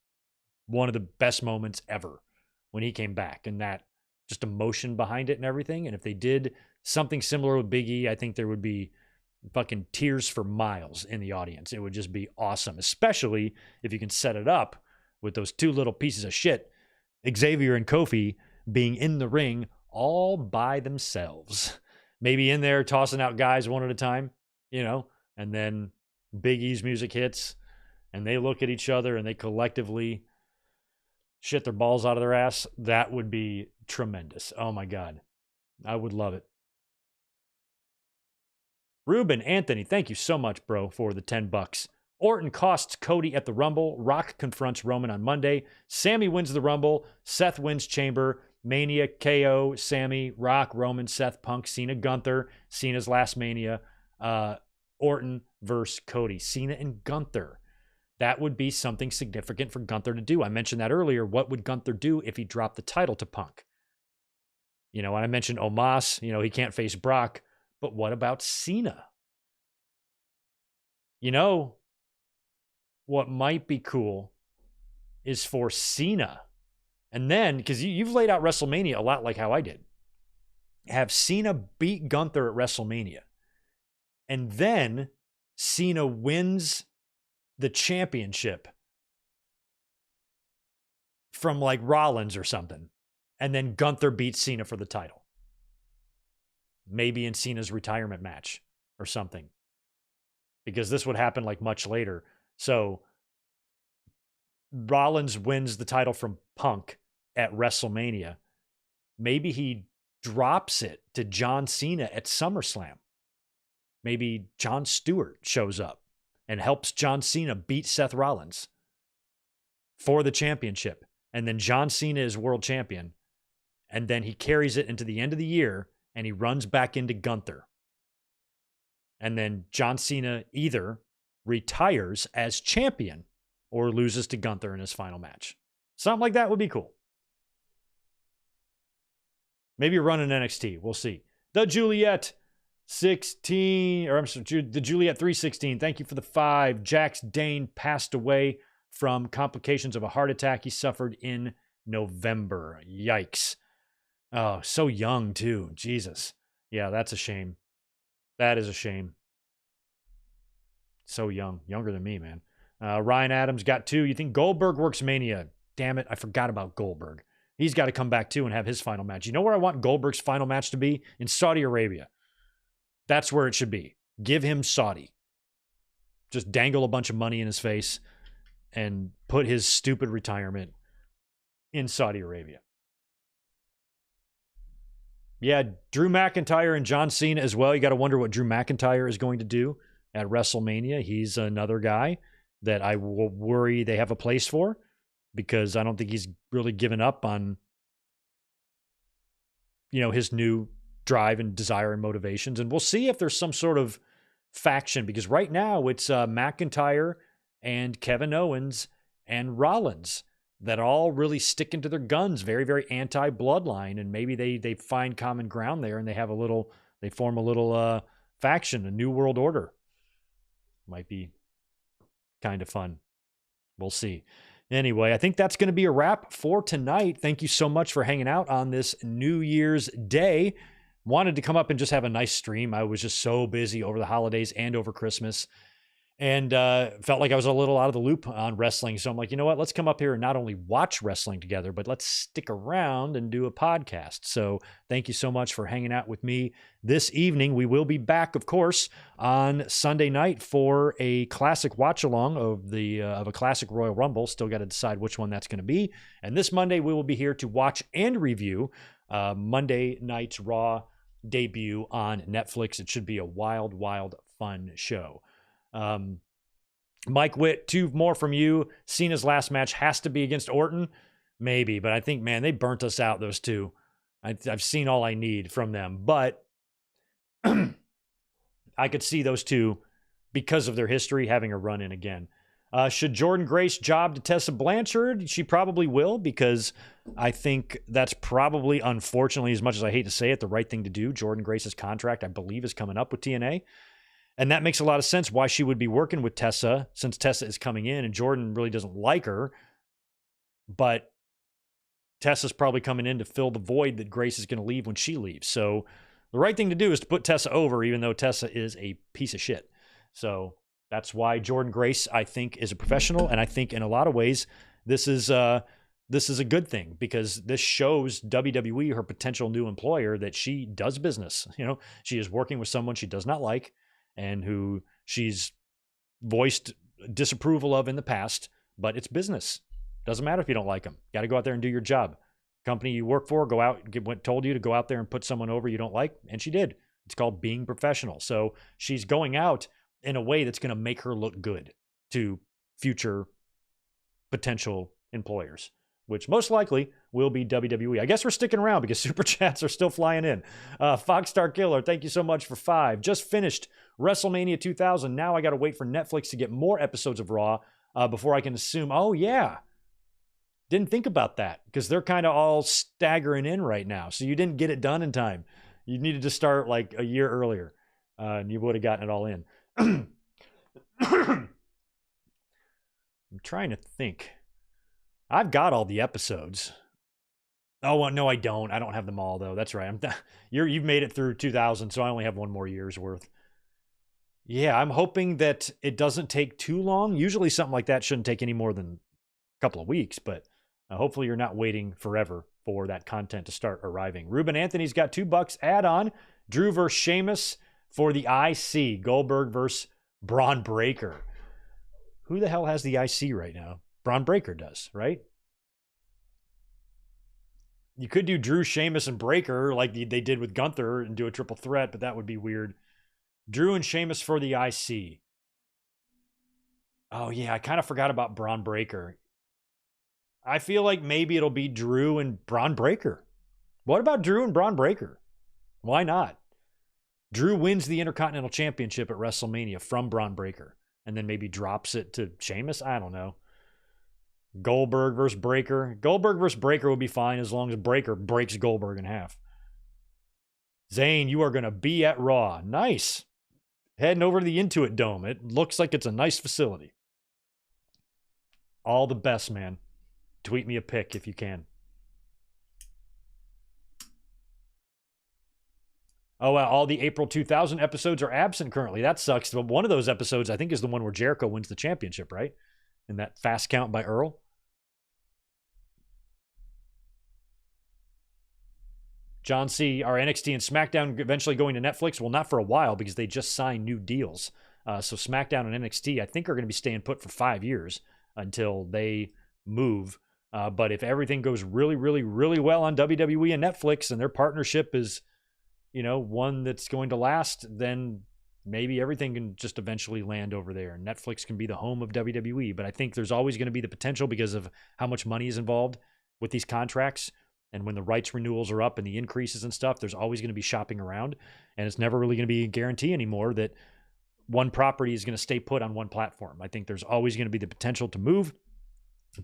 one of the best moments ever when he came back, and that just emotion behind it and everything. And if they did something similar with Big E, I think there would be fucking tears for miles in the audience. It would just be awesome, especially if you can set it up with those two little pieces of shit, Xavier and Kofi, being in the ring all by themselves. Maybe in there tossing out guys one at a time, and then Big E's music hits and they look at each other and they collectively shit their balls out of their ass. That would be tremendous. Oh my God. I would love it. Ruben Anthony, thank you so much, bro, for the $10. Orton costs Cody at the Rumble. Rock confronts Roman on Monday. Sammy wins the Rumble. Seth wins Chamber. Mania, KO, Sammy, Rock, Roman, Seth, Punk, Cena, Gunther. Cena's last Mania. Orton versus Cody. Cena and Gunther. That would be something significant for Gunther to do. I mentioned that earlier. What would Gunther do if he dropped the title to Punk? And I mentioned Omos. He can't face Brock. But what about Cena? What might be cool is for Cena. And then, because you've laid out WrestleMania a lot like how I did. Have Cena beat Gunther at WrestleMania. And then Cena wins the championship from like Rollins or something. And then Gunther beats Cena for the title. Maybe in Cena's retirement match or something. Because this would happen like much later. So Rollins wins the title from Punk at WrestleMania. Maybe he drops it to John Cena at SummerSlam. Maybe Jon Stewart shows up and helps John Cena beat Seth Rollins for the championship. And then John Cena is world champion. And then he carries it into the end of the year and he runs back into Gunther. And then John Cena either retires as champion or loses to Gunther in his final match. Something like that would be cool. Maybe run an NXT. We'll see. The Juliet 16, or I'm sorry, the Juliet 316. Thank you for the 5. Jax Dane passed away from complications of a heart attack he suffered in November. Yikes. Oh, so young too. Jesus. Yeah, that's a shame. That is a shame. So young. Younger than me, man. Ryan Adams got 2. You think Goldberg works Mania? Damn it, I forgot about Goldberg. He's got to come back too and have his final match. You know where I want Goldberg's final match to be? In Saudi Arabia. That's where it should be. Give him Saudi. Just dangle a bunch of money in his face and put his stupid retirement in Saudi Arabia. Yeah, Drew McIntyre and John Cena as well. You got to wonder what Drew McIntyre is going to do at WrestleMania. He's another guy that I will worry they have a place for because I don't think he's really given up on, his new drive and desire and motivations. And we'll see if there's some sort of faction because right now it's McIntyre and Kevin Owens and Rollins that all really stick into their guns, very, very anti-bloodline. And maybe they find common ground there and they form a little faction, a new world order. Might be kind of fun. We'll see. Anyway, I think that's going to be a wrap for tonight. Thank you so much for hanging out on this New Year's Day. Wanted to come up and just have a nice stream. I was just so busy over the holidays and over Christmas. And felt like I was a little out of the loop on wrestling. So I'm like, you know what? Let's come up here and not only watch wrestling together, but let's stick around and do a podcast. So thank you so much for hanging out with me this evening. We will be back, of course, on Sunday night for a classic watch-along of a classic Royal Rumble. Still got to decide which one that's going to be. And this Monday, we will be here to watch and review Monday night's Raw debut on Netflix. It should be a wild, wild, fun show. Mike Witt, 2 more from you. Cena's last match has to be against Orton. Maybe, but I think, man, they burnt us out, those two. I've seen all I need from them, but I could see those two, because of their history, having a run in again. Should Jordynne Grace job to Tessa Blanchard? She probably will, because I think that's probably, unfortunately, as much as I hate to say it, the right thing to do. Jordynne Grace's contract, I believe, is coming up with TNA. And that makes a lot of sense why she would be working with Tessa, since Tessa is coming in and Jordan really doesn't like her. But Tessa's probably coming in to fill the void that Grace is going to leave when she leaves. So the right thing to do is to put Tessa over, even though Tessa is a piece of shit. So that's why Jordan Grace, I think, is a professional. And I think in a lot of ways, this is a good thing, because this shows WWE, her potential new employer, that she does business. You know, she is working with someone she does not like and who she's voiced disapproval of in the past, but it's business. Doesn't matter if you don't like them. Got to go out there and do your job. Company you work for, go out, told you to go out there and put someone over you don't like, and she did. It's called being professional. So she's going out in a way that's going to make her look good to future potential employers, which most likely will be WWE. I guess we're sticking around because super chats are still flying in. Foxstar Killer, thank you so much for 5. Just finished WrestleMania 2000. Now I got to wait for Netflix to get more episodes of Raw before I can assume, oh yeah, didn't think about that, because they're kind of all staggering in right now. So you didn't get it done in time. You needed to start like a year earlier, and you would have gotten it all in. I'm trying to think. I've got all the episodes. Oh, well, no, I don't. I don't have them all, though. That's right. You've made it through 2000, so I only have one more year's worth. Yeah, I'm hoping that it doesn't take too long. Usually something like that shouldn't take any more than a couple of weeks, but hopefully you're not waiting forever for that content to start arriving. Ruben Anthony's got $2 add-on. Drew versus Sheamus for the IC. Goldberg versus Braun Breaker. Who the hell has the IC right now? Braun Breaker does, right? You could do Drew, Sheamus, and Breaker like they did with Gunther and do a triple threat, but that would be weird. Drew and Sheamus for the IC. Oh, yeah, I kind of forgot about Braun Breaker. I feel like maybe it'll be Drew and Braun Breaker. What about Drew and Braun Breaker? Why not? Drew wins the Intercontinental Championship at WrestleMania from Braun Breaker and then maybe drops it to Sheamus. I don't know. Goldberg versus Breaker. Goldberg versus Breaker will be fine as long as Breaker breaks Goldberg in half. Zane, you are going to be at Raw. Nice. Heading over to the Intuit Dome. It looks like it's a nice facility. All the best, man. Tweet me a pic if you can. Oh, all the April 2000 episodes are absent currently. That sucks. But one of those episodes, I think, is the one where Jericho wins the championship, right? In that fast count by Earl. John C., are NXT and SmackDown eventually going to Netflix? Well, not for a while, because they just signed new deals. So SmackDown and NXT, I think, are going to be staying put for 5 years until they move. But if everything goes really, really, really well on WWE and Netflix, and their partnership is, one that's going to last, then maybe everything can just eventually land over there. Netflix can be the home of WWE. But I think there's always going to be the potential, because of how much money is involved with these contracts. And when the rights renewals are up and the increases and stuff, there's always going to be shopping around. And it's never really going to be a guarantee anymore that one property is going to stay put on one platform. I think there's always going to be the potential to move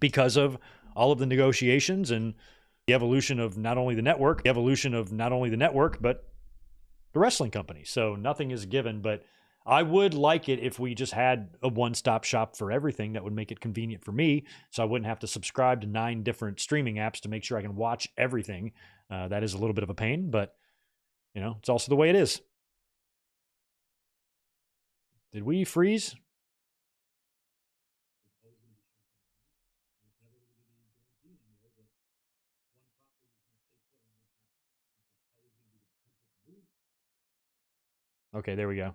because of all of the negotiations and the evolution of not only the network, but the wrestling company. So nothing is given, but I would like it if we just had a one-stop shop for everything. That would make it convenient for me, so I wouldn't have to subscribe to 9 different streaming apps to make sure I can watch everything. That is a little bit of a pain, but it's also the way it is. Did we freeze? Okay, there we go.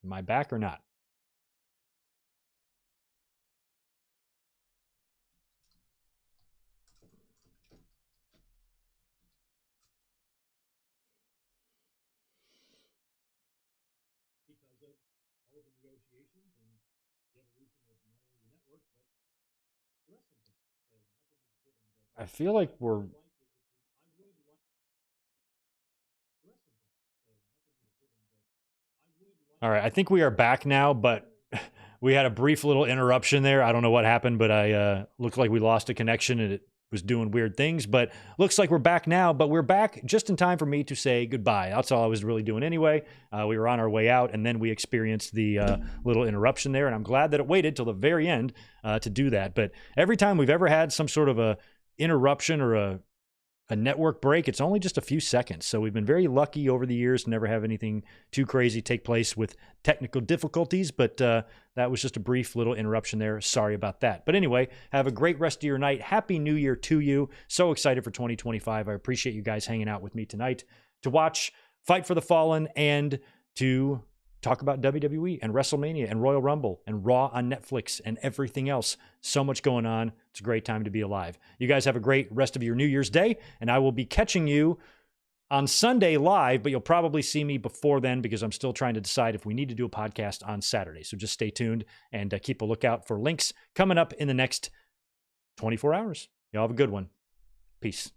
Am I back or not? Because of all of the negotiations and the evolution of not only the network, but the wrestling company. So nothing is given. I feel like we're. All right, I think we are back now, but We had a brief little interruption there. I don't know what happened, but I looked like we lost a connection and it was doing weird things. But looks like we're back now. But we're back just in time for me to say goodbye. That's all I was really doing anyway. We were on our way out, and then we experienced the little interruption there. And I'm glad that it waited till the very end to do that. But every time we've ever had some sort of a interruption or a network break, it's only just a few seconds. So we've been very lucky over the years to never have anything too crazy take place with technical difficulties, but that was just a brief little interruption there. Sorry about that. But anyway, have a great rest of your night. Happy New Year to you. So excited for 2025. I appreciate you guys hanging out with me tonight to watch Fight for the Fallen and to talk about WWE and WrestleMania and Royal Rumble and Raw on Netflix and everything else. So much going on. It's a great time to be alive. You guys have a great rest of your New Year's Day, and I will be catching you on Sunday live, but you'll probably see me before then because I'm still trying to decide if we need to do a podcast on Saturday. So just stay tuned and keep a lookout for links coming up in the next 24 hours. Y'all have a good one. Peace.